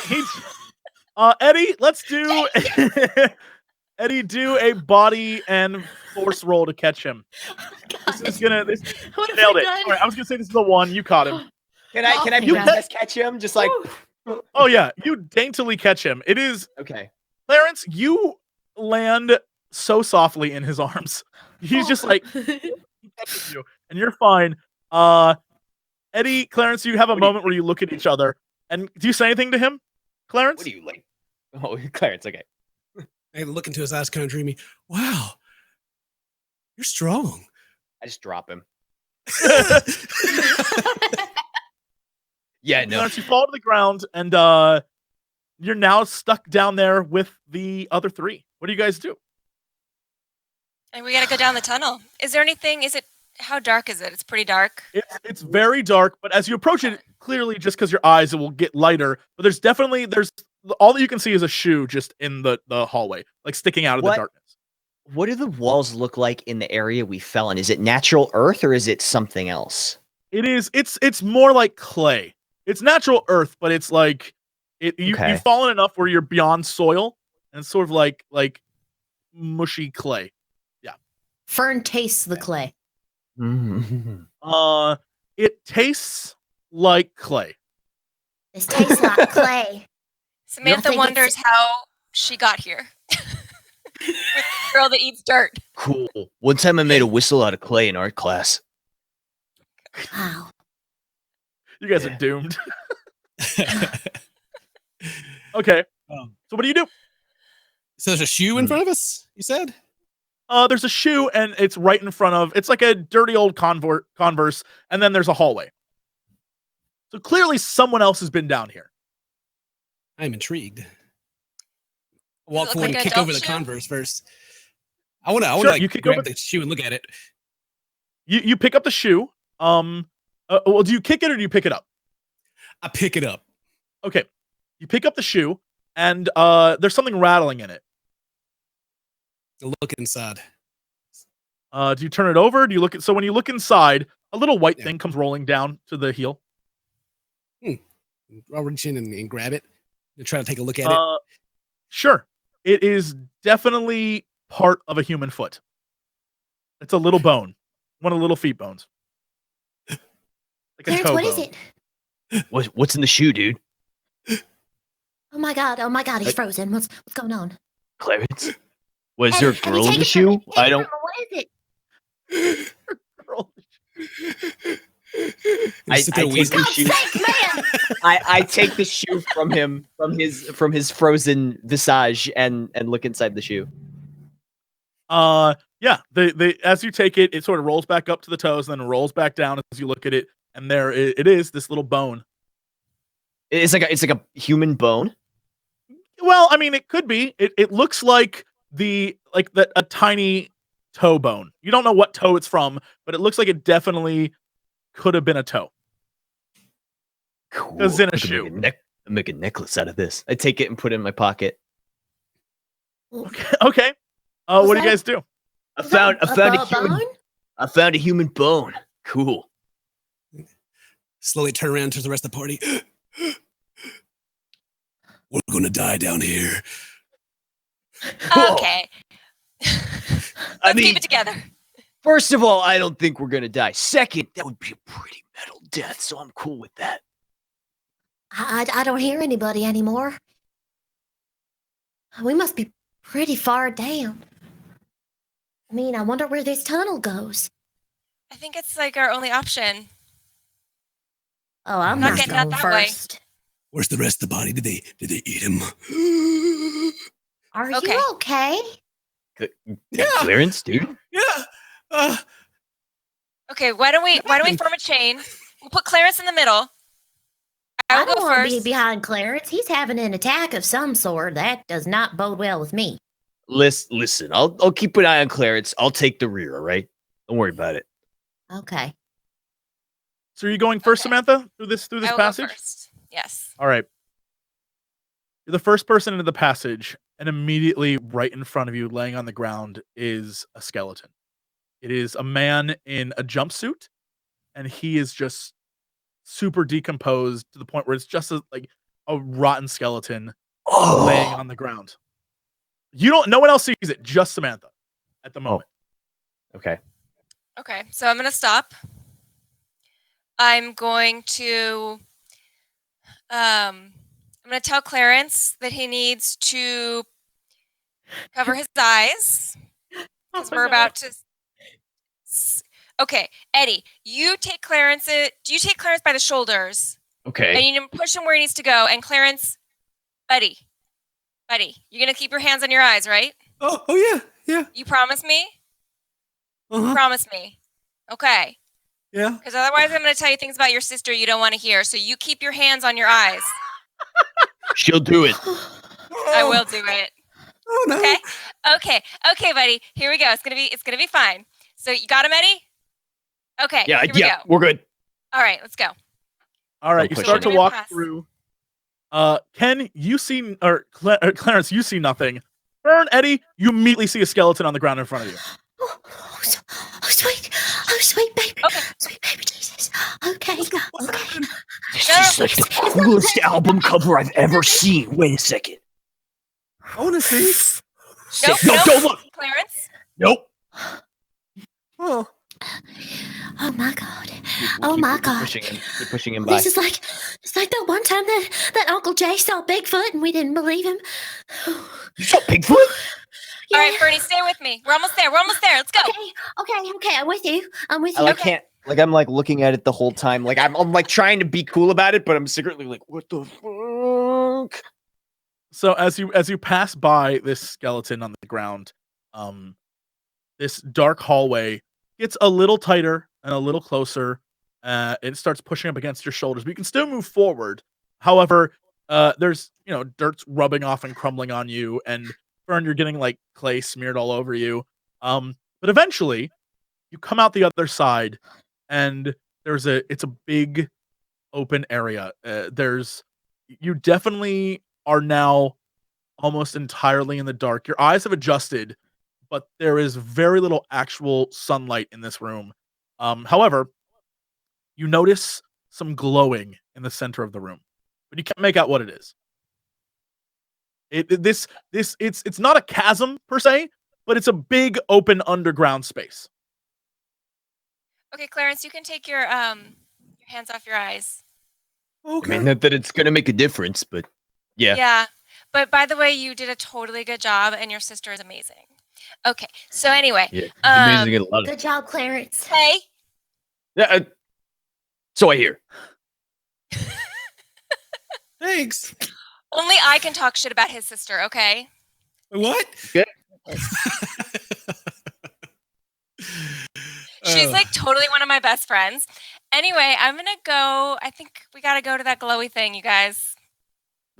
Eddie, let's do Eddie. Do a body and force roll to catch him. This is gonna. What have Nailed we it. done? All right, I was gonna say this is the one. You caught him. Can I You just catch him? Just like Oh yeah, you daintily catch him. It is okay. Clarence. You land so softly in his arms. He's just like he catches you, and you're fine. Eddie, Clarence, you have a moment where you look at each other, and do you say anything to him, Clarence? What do you like? Oh, Clarence. Okay. I look into his eyes, kind of dreamy. Wow, you're strong. I just drop him. Yeah, no. Clarence, you fall to the ground, and you're now stuck down there with the other three. What do you guys do? And we gotta go down the tunnel. Is there anything? How dark is it? It's pretty dark. It's very dark, but as you approach it, clearly just because your eyes, it will get lighter. But there's all that you can see is a shoe just in the hallway, like sticking out of the darkness. What do the walls look like in the area we fell in? Is it natural earth or is it something else? It is. It's more like clay. It's natural earth, but it's like you've fallen enough where you're beyond soil, and it's sort of like mushy clay. Yeah. Fern tastes the clay. It tastes like clay. This tastes like clay. Samantha wonders how she got here. With the girl that eats dirt. Cool. One time I made a whistle out of clay in art class. Wow. You guys are doomed. Okay. So what do you do? So there's a shoe in front of us, you said? There's a shoe, and it's right in front of. It's like a dirty old Converse, and then there's a hallway. So clearly, someone else has been down here. I'm intrigued. I'll walk Does it look forward like and an kick adult over the shoe? Converse first. I want to Sure, like you kick grab over- the shoe and look at it. You pick up the shoe. Well, do you kick it or do you pick it up? I pick it up. Okay, you pick up the shoe, and there's something rattling in it. I look inside. Do you turn it over? Do you look at? So when you look inside, a little white thing comes rolling down to the heel. I'll reach in and grab it and try to take a look at it. Sure. It is definitely part of a human foot. It's a little bone. One of the little feet bones. Like a Clarence, toe what is bone. it? What's in the shoe, dude? Oh my god, he's frozen. What's going on? Clarence? Was there a Eddie, girl in take the it from shoe? me. Take I it don't. from me. What is it? I Sit there take wheezing. the God's shoe. sake, man! I take the shoe from him, from his frozen visage, and look inside the shoe. Yeah. They as you take it, it sort of rolls back up to the toes, and then rolls back down as you look at it, and there it is, this little bone. It's like a human bone. Well, I mean, it could be. It looks like a tiny toe bone. You don't know what toe it's from, but it looks like it definitely could have been a toe. Cool. It's in a I could shoe. make a necklace out of this. I take it and put it in my pocket. Okay. What do you guys do? I found a human. bone? I found a human bone. Cool. Slowly turn around to the rest of the party. We're gonna die down here. Okay. I mean, Keep it together. first of all, I don't think we're gonna die. Second, that would be a pretty metal death, so I'm cool with that. I don't hear anybody anymore. We must be pretty far down. I mean, I wonder where this tunnel goes. I think it's like our only option. Oh, I'm Not not getting going out that way. first. Where's the rest of the body? Did they eat him? Are Okay. you okay? Yeah. Clarence, dude. Yeah. Okay, why don't we form a chain? We'll put Clarence in the middle. I I will don't go want to be first. behind Clarence. He's having an attack of some sort. That does not bode well with me. Listen. I'll keep an eye on Clarence. I'll take the rear. All right. Don't worry about it. Okay. So are you going first, Okay. Samantha, through this I will go passage? first. Yes. All right. You're the first person into the passage, and immediately right in front of you, laying on the ground, is a skeleton. It is a man in a jumpsuit, and he is just super decomposed to the point where it's just like a rotten skeleton laying on the ground. No one else sees it, just Samantha at the moment. Okay. Okay, so I'm gonna stop. I'm going to tell Clarence that he needs to cover his eyes because we're about to Okay, Eddie, you take Clarence. Do you take Clarence by the shoulders? Okay. And you push him where he needs to go. And Clarence, buddy, you're gonna keep your hands on your eyes, right? Oh yeah. You promise me? Uh-huh. Promise me. Okay. Yeah. Because otherwise I'm gonna tell you things about your sister you don't want to hear. So you keep your hands on your eyes. She'll do it. I will do it. Oh no. Okay, buddy. Here we go. It's gonna be fine. So you got him, Eddie? Okay. Yeah, here we go. we're good. All right, let's go. All right, you push start it. to walk Pass. through. Ken, you see, or Clarence, you see nothing. Fern, Eddie, you immediately see a skeleton on the ground in front of you. Oh, sweet baby. Okay. Sweet baby Jesus. Okay, go. Okay. This is like the coolest album cover I've ever seen. Wait a second. I want to see. Nope, No, nope. don't look. Clarence. Nope. Oh. Oh my God. We'll my keep God. Keep pushing him by. This is like it's like that one time that Uncle Jay saw Bigfoot and we didn't believe him. You saw Bigfoot? Yeah. All right, Bernie, stay with me. We're almost there. Let's go. Okay. I'm with you. I like can't like I'm like looking at it the whole time. Like I'm like trying to be cool about it, but I'm secretly like, what the fuck? So as you pass by this skeleton on the ground, this dark hallway gets a little tighter and a little closer. It starts pushing up against your shoulders, but you can still move forward. However, there's dirt's rubbing off and crumbling on you, and Fern, you're getting like clay smeared all over you. But eventually, you come out the other side, and it's a big open area. You definitely are now almost entirely in the dark. Your eyes have adjusted, but there is very little actual sunlight in this room. However, you notice some glowing in the center of the room, but you can't make out what it is. It's not a chasm per se, but it's a big open underground space. Okay, Clarence, you can take your hands off your eyes. Okay. I mean, not that it's gonna make a difference, but yeah. Yeah. But by the way, you did a totally good job, and your sister is amazing. Okay. So anyway, Yeah, amazing. A lot of Good job, Clarence. hey, yeah. So I hear. Thanks. only I can talk shit about his sister. Okay. What? Good. She's like totally one of my best friends. Anyway, I'm gonna go. I think we gotta go to that glowy thing, you guys.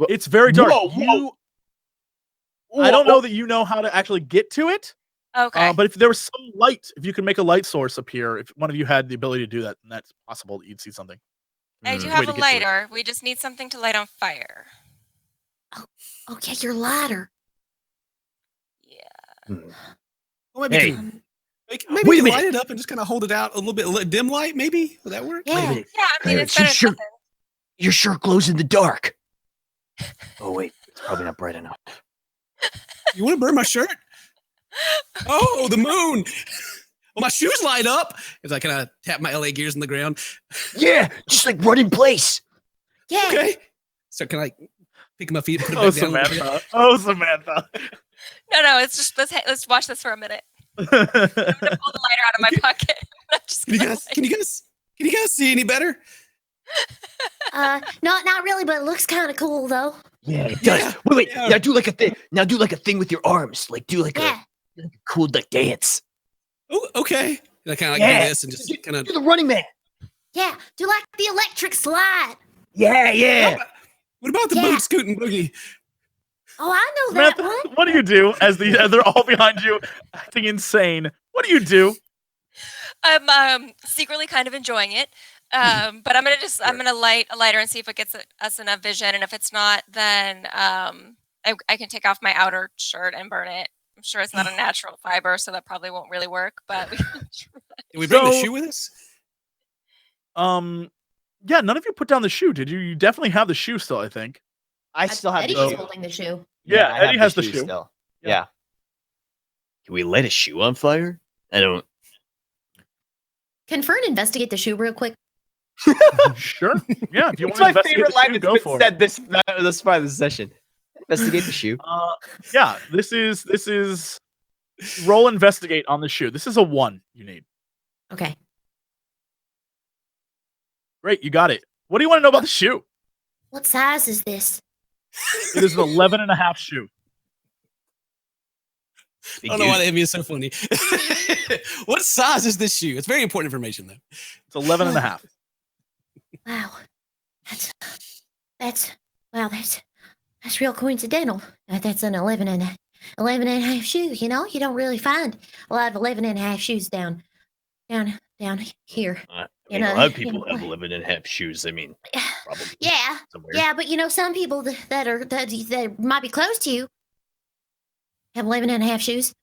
It's very dark. Whoa. I don't know that you know how to actually get to it. Okay. But if there was some light, if you could make a light source appear, if one of you had the ability to do that, then that's possible that you'd see something. I do Way have to a get to it. lighter. We just need something to light on fire. Okay, your ladder. Yeah. Oh, maybe Hey. maybe Wait a you can minute. light it up and just kind of hold it out a little bit dim light. Maybe would that work? Yeah. Wait a minute. Yeah, I mean, it's Clarence, better you than sure? nothing. Your shirt glows in the dark. Oh wait, it's probably not bright enough. You want to burn my shirt? Oh, the moon. Well, my shoes light up as I kind of tap my LA gears on the ground. Yeah, just like run in place. Yeah. Okay. So can I pick my feet? Put it Oh, back down a little bit? Samantha. Oh, Samantha. No, it's just let's watch this for a minute. I'm gonna pull the lighter out of my pocket. I'm just Can you gonna guys? Can you guys see any better? Not really, but it looks kind of cool though. Yeah, it does. Yeah, Wait. yeah. Now do like a thing. Now do like a thing with your arms. Like do like Yeah. a cool like dance. Oh, okay. And I kind of like Yeah. do this and just kind of. Do the Running Man. Yeah. Do like the electric slide. Yeah. What about the Yeah. boot scooting boogie? Oh, I know that Samantha, one. what do you do as they're all behind you acting insane? What do you do? I'm secretly kind of enjoying it. But I'm gonna light a lighter and see if it gets us enough vision. And if it's not, then I can take off my outer shirt and burn it. I'm sure it's not a natural fiber, so that probably won't really work. But we can try. Did we bring the So- shoe with us? Yeah, none of you put down the shoe, did you? You definitely have the shoe still, I think. I still have Eddie the is shoe. holding the shoe. Yeah, I have Eddie has the shoe. still. Yeah. Yeah. Can we light a shoe on fire? I don't. Can Fern investigate the shoe real quick? Sure. Yeah, if you want It's to my investigate favorite the line shoe, that's go been for said it. this far this session. Investigate the shoe. Yeah, this is roll investigate on the shoe. This is a 1 you need. Okay. Great, you got it. What do you want to know about the shoe? What size is this? It is an 11.5 shoe. I don't know why that is so funny. What size is this shoe? It's very important information, though. It's 11.5. Wow. That's real coincidental. That's an 11 and a half shoe. You know, you don't really find a lot of 11 and a half shoes down here. I mean, a lot of people have 11.5 shoes. I mean, probably. Yeah, somewhere. yeah, but you know, some people that might be close to you have 11 and a half shoes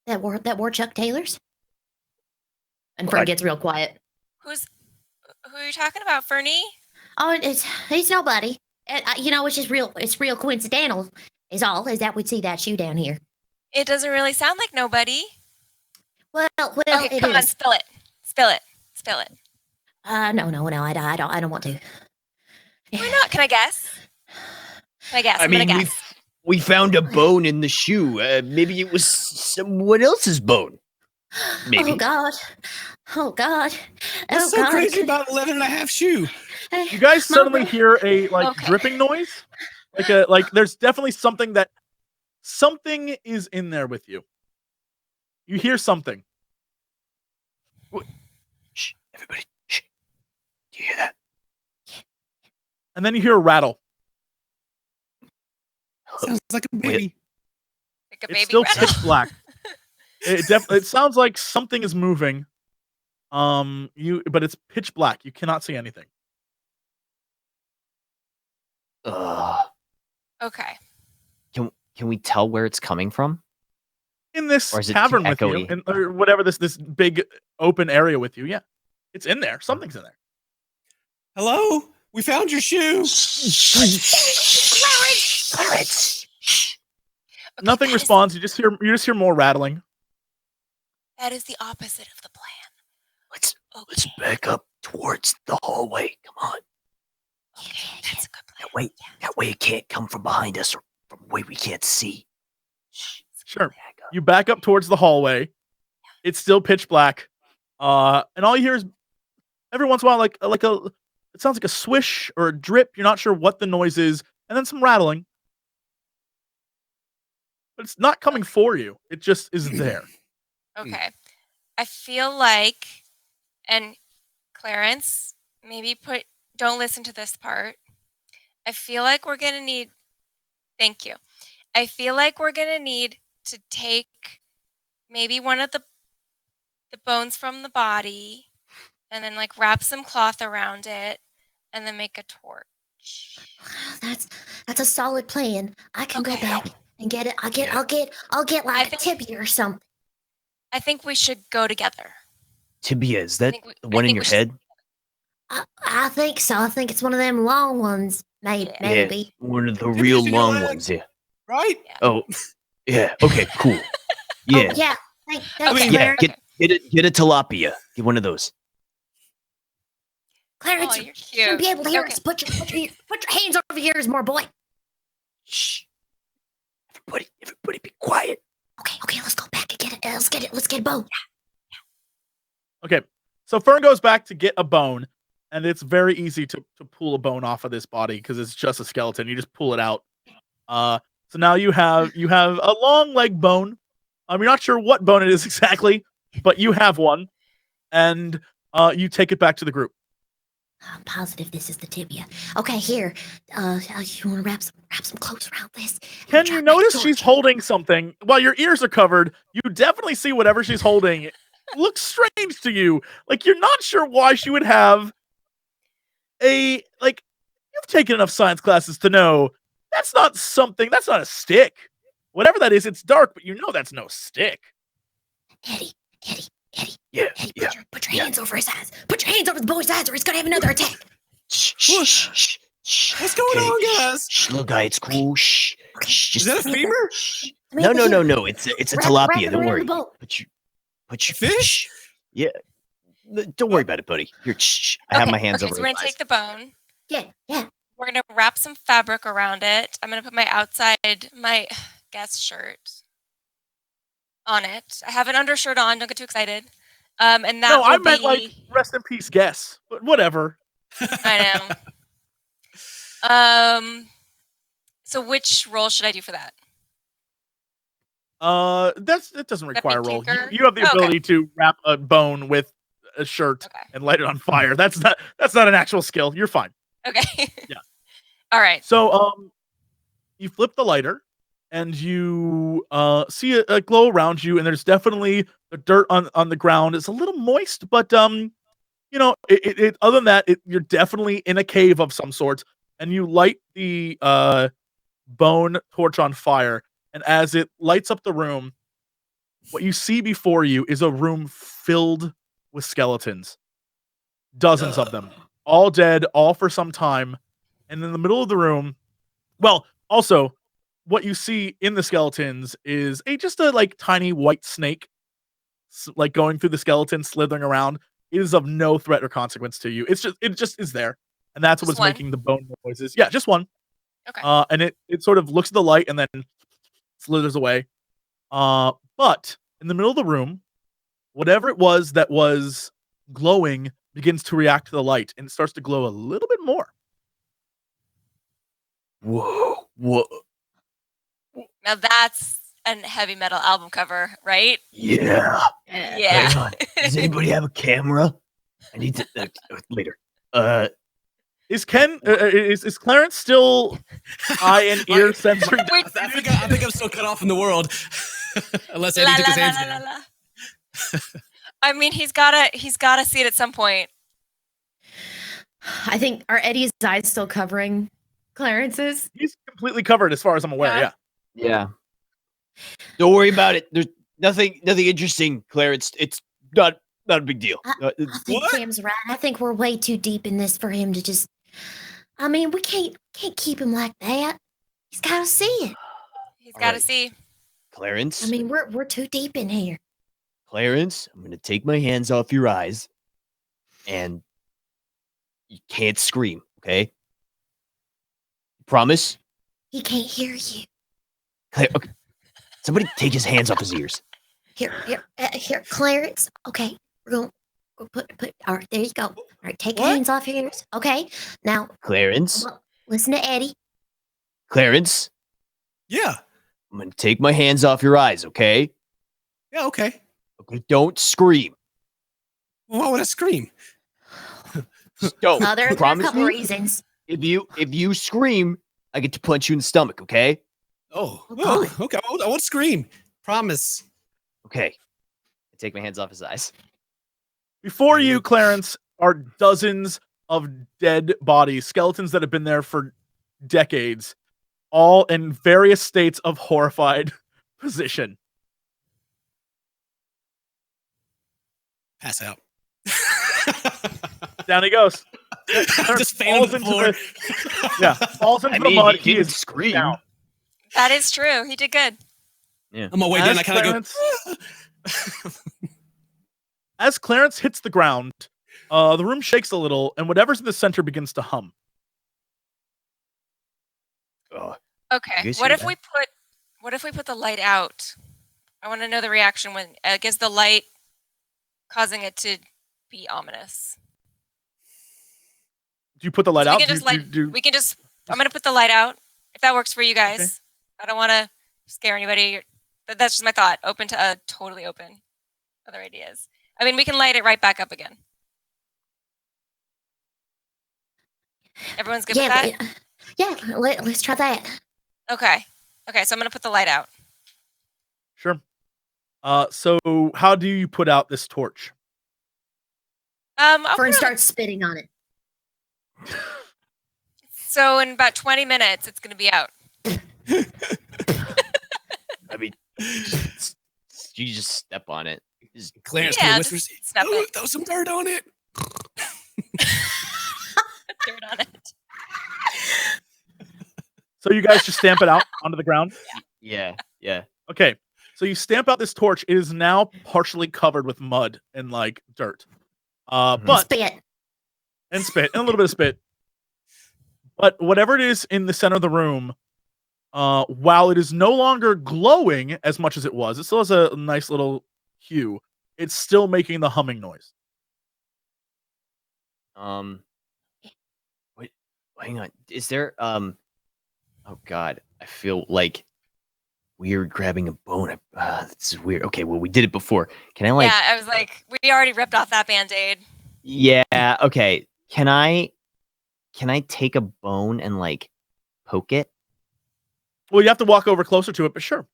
that wore Chuck Taylors. And Fern gets real quiet. Who are you talking about, Fernie? Oh, it's nobody. You know, it's real coincidental. Is that we'd see that shoe down here. It doesn't really sound like nobody. Well, Okay, it come is. on, spill it. No, I don't want to. Why not? Can I guess? I mean, we found a bone in the shoe. Maybe it was someone else's bone. Maybe. Oh God. What's so crazy about 11.5 shoe? You guys suddenly hear a dripping noise. There's definitely something is in there with you. You hear something. Shh, everybody. Shh. Do you hear that? And then you hear a rattle. Sounds like a baby. Like a It's baby still rattle. pitch black. It sounds like something is moving. But it's pitch black. You cannot see anything. Okay. Can we tell where it's coming from? In this Or is it tavern too with you, echoey? or whatever this big open area with you. Yeah, it's in there. Something's in there. Hello? We found your shoe. Clarence. Okay, Nothing that responds. You just hear more rattling. That is the opposite of the plan. Let's back up towards the hallway. Come on. Okay, that's a good plan. That way it can't come from behind us or from a way we can't see. Sure. You back up towards the hallway. It's still pitch black. And all you hear is every once in a while, it sounds like a swish or a drip. You're not sure what the noise is, and then some rattling. But it's not coming for you. It just is there. Okay. I feel like, and Clarence, maybe don't listen to this part. I feel like we're going to need, thank you. I feel like we're going to need to take maybe one of the bones from the body and then wrap some cloth around it and then make a torch. That's a solid plan. I can go back and get it. I'll get like a tibia or something. I think we should go together. Tibia, is that the one in your head? I think so. I think it's one of them long ones, maybe. Yeah, one of the real long ones, yeah. Right? Yeah. Oh, yeah. Okay, cool. Yeah. Oh, yeah. I mean, yeah. Get a tilapia. Get one of those. Clarence, you're you cute. shouldn't be able to hear us. Put your hands over your ears more, boy. Shh. Everybody, be quiet. Okay. Let's go back and get it. Let's get a bone. Okay. So Fern goes back to get a bone, and it's very easy to pull a bone off of this body because it's just a skeleton. You just pull it out. So now you have a long leg bone. You're not sure what bone it is exactly, but you have one, and you take it back to the group. I'm positive this is the tibia. Okay, here. You want to wrap some clothes around this? Ken, you notice she's holding something while your ears are covered. You definitely see whatever she's holding. It looks strange to you. You're not sure why she would have you've taken enough science classes to know that's not a stick. Whatever that is, it's dark, but you know that's no stick. Eddie. Yeah. Eddie, put your hands over his eyes. Put your hands over the boy's eyes or he's going to have another attack. Shh. What's going on, guys? Shh, little guy, it's cool. Shh. Is that a femur? No. It's a tilapia. Don't worry. Put your fish? Yeah. Don't worry about it, buddy. Here, shh. I have my hands over So his we're going to eyes. take the bone. Yeah. We're going to wrap some fabric around it. I'm going to put my guest shirt on it. I have an undershirt on. Don't get too excited. And that No, will I meant be- like rest in peace, guess. But whatever. I know. So which role should I do for that? That doesn't require a roll. tinker? You have the Oh, okay. ability to wrap a bone with a shirt Okay. and light it on fire. That's not an actual skill. You're fine. Okay. Yeah. All right. So you flip the lighter and you see a glow around you, and there's definitely the dirt on the ground. It's a little moist, but you know, it other than that, you're definitely in a cave of some sort, and you light the bone torch on fire, and as it lights up the room, what you see before you is a room filled with skeletons. Dozens of them, all dead, all for some time. And in the middle of the room, well, also, what you see in the skeletons is just a like tiny white snake, like going through the skeleton, slithering around. It is of no threat or consequence to you. It just is there, and that's Just what's one? making the bone noises. Yeah, just one. Okay. And it sort of looks at the light and then slithers away. But in the middle of the room, whatever it was that was glowing begins to react to the light, and it starts to glow a little bit more. Whoa. Now that's a heavy metal album cover, right? Yeah. Yeah. Hang on. Does anybody have a camera? I need to later. Is is Clarence still eye and ear censored? Wait. I think I'm still cut off from the world. Unless Eddie took his hands down. I mean, he's gotta see it at some point. I think, are Eddie's eyes still covering Clarence's? He's completely covered as far as I'm aware. Yeah. Yeah. Yeah. Don't worry about it. There's nothing interesting, Clarence. It's not a big deal. I think Sam's right. I think we're way too deep in this for him to just. I mean, we can't keep him like that. He's got to see it. He's gotta right. see. Clarence. I mean, we're too deep in here. Clarence, I'm gonna take my hands off your eyes, and you can't scream, okay? Promise? He can't hear you. Okay. Somebody take his hands off his ears. Here, Clarence. Okay, we're going to put. All right, there you go. All right, take your What? hands off your ears. Okay, now Clarence, listen to Eddie. Clarence, Yeah. I'm gonna take my hands off your eyes, okay? Yeah, okay. Okay, don't scream. Well, why would I scream? Just don't. There are a Promise couple me? reasons. If you scream, I get to punch you in the stomach, okay? Oh, Oh, oh God. okay. I won't scream. Promise. Okay. I take my hands off his eyes. Before you, Clarence, are dozens of dead bodies, skeletons that have been there for decades, all in various states of horrified position. Pass out. Down he goes. Just fan on the floor. Falls into I the mean, mud. he He didn't is scream. down. That is true. He did good. On my way down, I kind of Clarence- go. As Clarence hits the ground, the room shakes a little, and whatever's in the center begins to hum. Oh, Okay. guess What you're if we put the light out? I want to know the reaction when is the light causing it to be ominous. Do you put the light So out? we can just we can just. I'm gonna put the light out if that works for you guys. Okay. I don't want to scare anybody. That's just my thought. Open to totally open. Other ideas. I mean, we can light it right back up again. Everyone's good with that? Let's try that. Okay. Okay, so I'm gonna put the light out. Sure. So how do you put out this torch? I'll Fern put it- starts spitting on it. So in about 20 minutes, it's gonna be out. I mean, you just step on it. Clarence Yeah, whispers, just snap "Oh, it. throw some dirt on it." Dirt on it. So you guys just stamp it out onto the ground? Yeah. Okay. So you stamp out this torch. It is now partially covered with mud and like dirt. But Spit. and spit and a little bit of spit. But whatever it is in the center of the room, while it is no longer glowing as much as it was, it still has a nice little hue. it's still making the humming noise. Wait, hang on. Is there oh god, I feel like weird grabbing a bone. This is weird. Okay, well we did it before. Can I like Yeah, I was like, we already ripped off that Band-Aid. Yeah, okay. Can I take a bone and like poke it? Well, you have to walk over closer to it, but sure.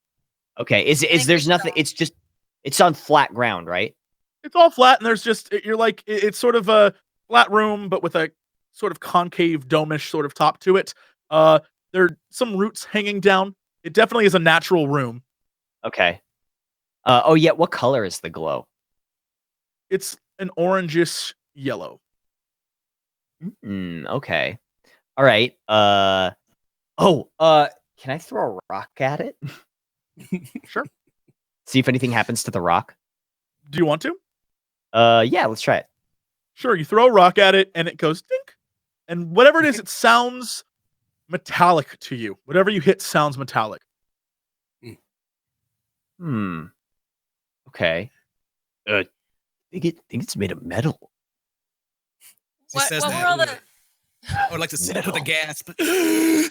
Okay. Is there's nothing, it's on flat ground, right? It's all flat, and there's just you're like it's sort of a flat room, but with a sort of concave domish sort of top to it. There are some roots hanging down. It definitely is a natural room. Okay. Oh yeah, what color is the glow? It's an orangish yellow. Okay. All right. Can I throw a rock at it? Sure. See if anything happens to the rock. Do you want to? Yeah, let's try it. Sure. You throw a rock at it, and it goes dink. And whatever it is, it sounds metallic to you. Whatever you hit sounds metallic. Okay. I think it's made of metal. What were all the... I would like to sit up with a gasp.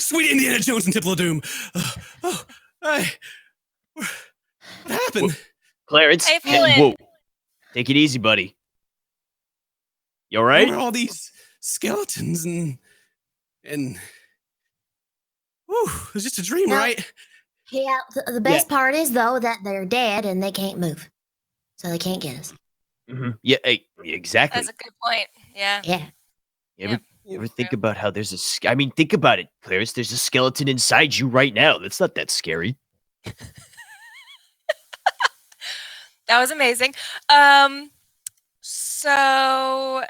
Sweet Indiana Jones and Temple of Doom. What happened? Clarence, How you feeling? whoa. Take it easy, buddy. You all right? What are all these skeletons and whew, it was just a dream, No. right? Yeah, the best part is, though, that they're dead and they can't move. So they can't get us. Yeah, exactly. That's a good point. Yeah. Yeah. You ever think about how there's I mean, think about it, Clarence. There's a skeleton inside you right now. That's not that scary. That was amazing. So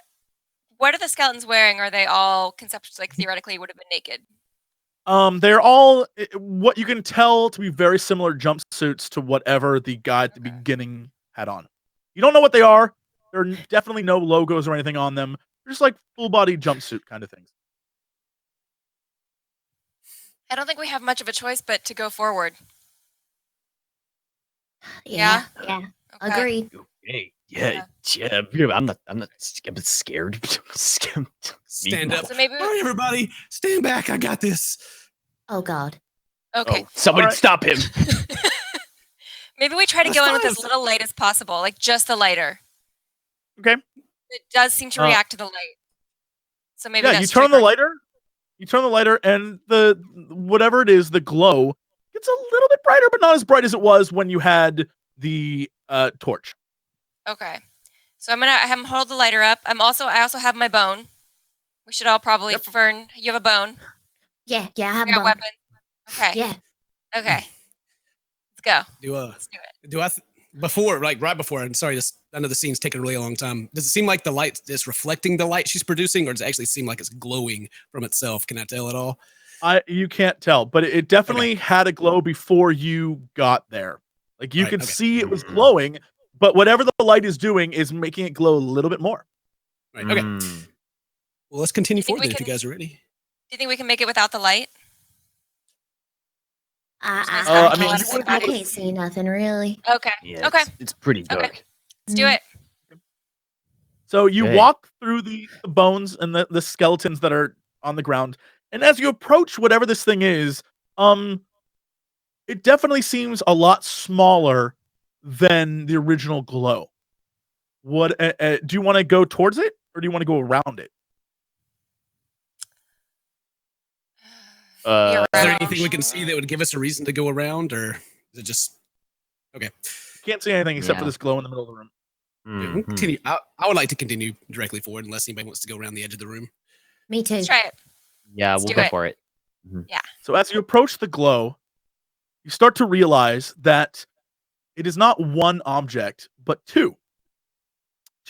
what are the skeletons wearing? Are they all conceptually, like theoretically, would have been naked? They're all what you can tell to be very similar jumpsuits to whatever the guy at the beginning had on. You don't know what they are. There are definitely no logos or anything on them. They're just like full body jumpsuit kind of things. I don't think we have much of a choice but to go forward. Yeah. Okay. Agreed. Okay. Yeah. I'm not scared. Stand up. So maybe All right, everybody, stand back. I got this. Oh, God. okay. Somebody All right. stop him. Maybe we try to That's go in with fine. as little light as possible, like just the lighter. Okay. It does seem to react to the light. So maybe Yeah, that's you turn the triggering. lighter. You turn the lighter, and the whatever it is, the glow gets a little bit brighter, but not as bright as it was when you had the torch. Okay. So I'm gonna have him hold the lighter up. I also have my bone. We should all probably Fern. You have a bone. Yeah, I have You got a bone. weapon. Okay. Yeah. Okay. Let's go. Right before, and sorry, I know the scene's taking a really long time. Does it seem like the light is reflecting the light she's producing, or does it actually seem like it's glowing from itself? Can I tell at all? You can't tell, but it definitely had a glow before you got there. Like you could see it was glowing, but whatever the light is doing is making it glow a little bit more. Right. Okay. Well, let's continue forward then, if you can- guys are ready. Do you think we can make it without the light? I I mean, can't, you wouldn't be I able to- can't see nothing really. Okay. Yeah, Okay. it's pretty dark. Okay. Let's do it. So you Okay. walk through the bones and the skeletons that are on the ground, and as you approach whatever this thing is, it definitely seems a lot smaller than the original glow. What do you want to go towards it, or do you want to go around it? Is there Around. anything we can see that would give us a reason to go around, or is it just okay? Can't see anything except for Yeah. this glow in the middle of the room. Yeah, we'll continue. I would like to continue directly forward, unless anybody wants to go around the edge of the room. Me too. Let's try it. Yeah, Let's we'll do go it. for it. So as you approach the glow, you start to realize that it is not one object, but two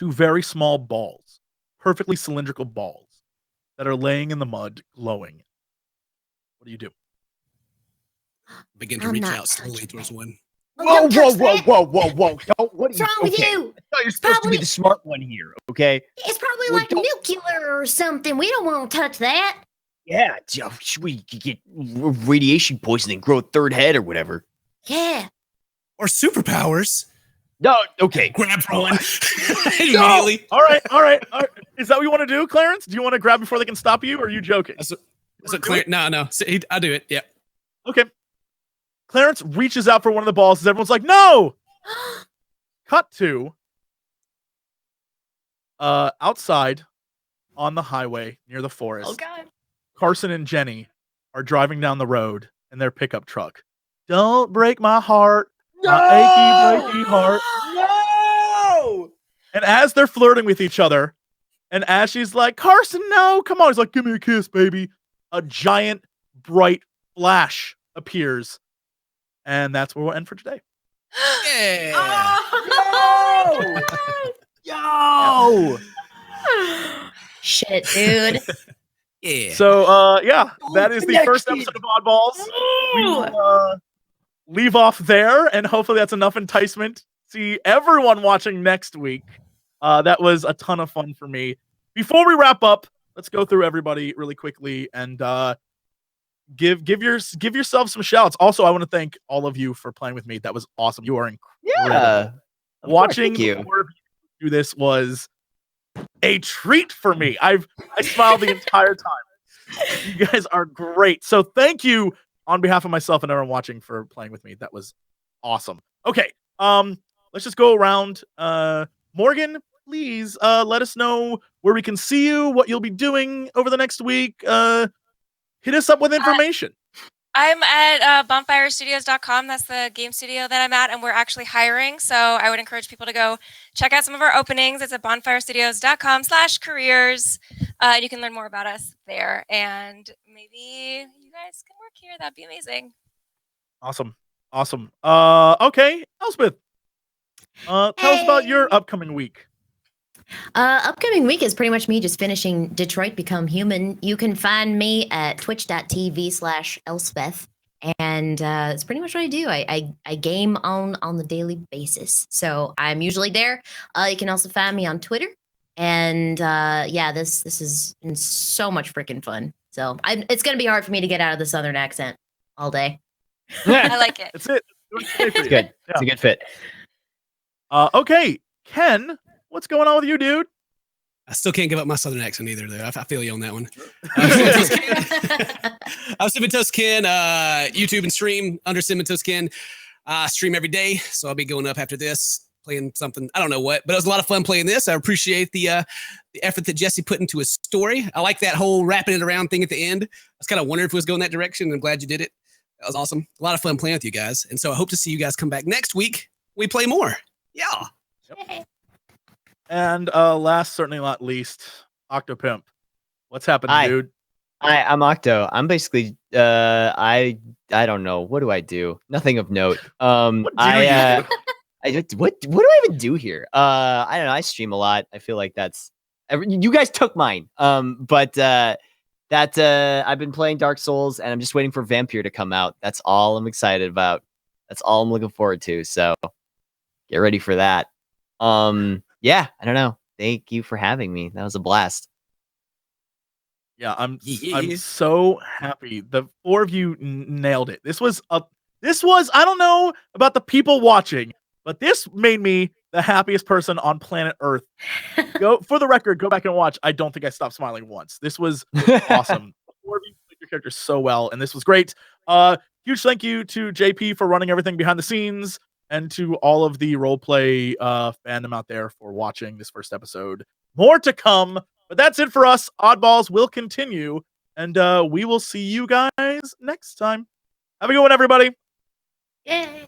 very small balls, perfectly cylindrical balls that are laying in the mud, glowing. What do you do? Begin to I'm reach not out slowly touching towards that. one. Oh, don't touch that. Whoa. Don't, What's wrong with you? No, you're supposed to Probably- be the smart one here, okay? It's probably Well, like don't- nuclear or something. We don't want to touch that. Yeah, we could get radiation poisoning, grow a third head or whatever. Yeah. Or superpowers. No, okay. Grab for one No! immediately. All right. Is that what you want to do, Clarence? Do you want to grab before they can stop you, or are you joking? That's what Clarence. No. I do it. Yeah. Okay. Clarence reaches out for one of the balls, and everyone's like, "No!" Cut to outside on the highway near the forest. Oh God. Carson and Jenny are driving down the road in their pickup truck. Don't break my heart, my achy, breaky heart. No! And as they're flirting with each other, and as she's like, Carson, no, come on. He's like, give me a kiss, baby. A giant, bright flash appears. And that's where we'll end for today. Yeah. Oh, Yo! shit, dude. Yeah. So, that is the first episode of Oddballs. We will leave off there, and hopefully that's enough enticement. See everyone watching next week. That was a ton of fun for me. Before we wrap up, let's go through everybody really quickly and give yourself some shouts. Also, I want to thank all of you for playing with me. That was awesome. You are incredible. Yeah. Watching Thank you. the four of you do this was a treat for me. I smiled the entire time. You guys are great. So thank you on behalf of myself and everyone watching for playing with me. That was awesome. Okay. Let's just go around. Morgan, please let us know where we can see you, what you'll be doing over the next week. Hit us up with information. I'm at bonfirestudios.com. That's the game studio that I'm at, and we're actually hiring. So I would encourage people to go check out some of our openings. It's at bonfirestudios.com/careers. And you can learn more about us there. And maybe you guys can work here. That'd be amazing. Awesome. Okay, Elspeth. Tell us about your upcoming week. Upcoming week is pretty much me just finishing Detroit Become Human. You can find me at twitch.tv/Elspeth. And it's pretty much what I do. I game on the daily basis. So I'm usually there. You can also find me on Twitter. And this has been so much freaking fun. So it's going to be hard for me to get out of the Southern accent all day. I like it. That's it. It's good. It's a good fit. Okay, Ken, what's going on with you, dude? I still can't give up my Southern accent either, though. I feel you on that one. I'm CinnamonToastKen, YouTube and stream under CinnamonToastKen. Stream every day, so I'll be going up after this, playing something. I don't know what, but it was a lot of fun playing this. I appreciate the effort that Jesse put into his story. I like that whole wrapping it around thing at the end. I was kind of wondering if it was going that direction, and I'm glad you did it. That was awesome. A lot of fun playing with you guys. And so I hope to see you guys come back next week. We play more. Yeah. Yep. And last, certainly not least, Octopimp. What's happening, Hi. dude? I'm Octo. I'm basically I don't know. What do I do? Nothing of note. What do you what do I even do here? I don't know. I stream a lot. I feel like you guys took mine. But I've been playing Dark Souls and I'm just waiting for Vampire to come out. That's all I'm excited about. That's all I'm looking forward to. So get ready for that. Yeah, I don't know. Thank you for having me. That was a blast. Yeah, I'm so happy. The four of you nailed it. This was I don't know about the people watching, but this made me the happiest person on planet Earth. For the record, go back and watch. I don't think I stopped smiling once. This was awesome. The four of you played your characters so well, and this was great. Huge thank you to JP for running everything behind the scenes, and to all of the roleplay fandom out there for watching this first episode. More to come, but that's it for us. Oddballs will continue, and we will see you guys next time. Have a good one, everybody. Yay.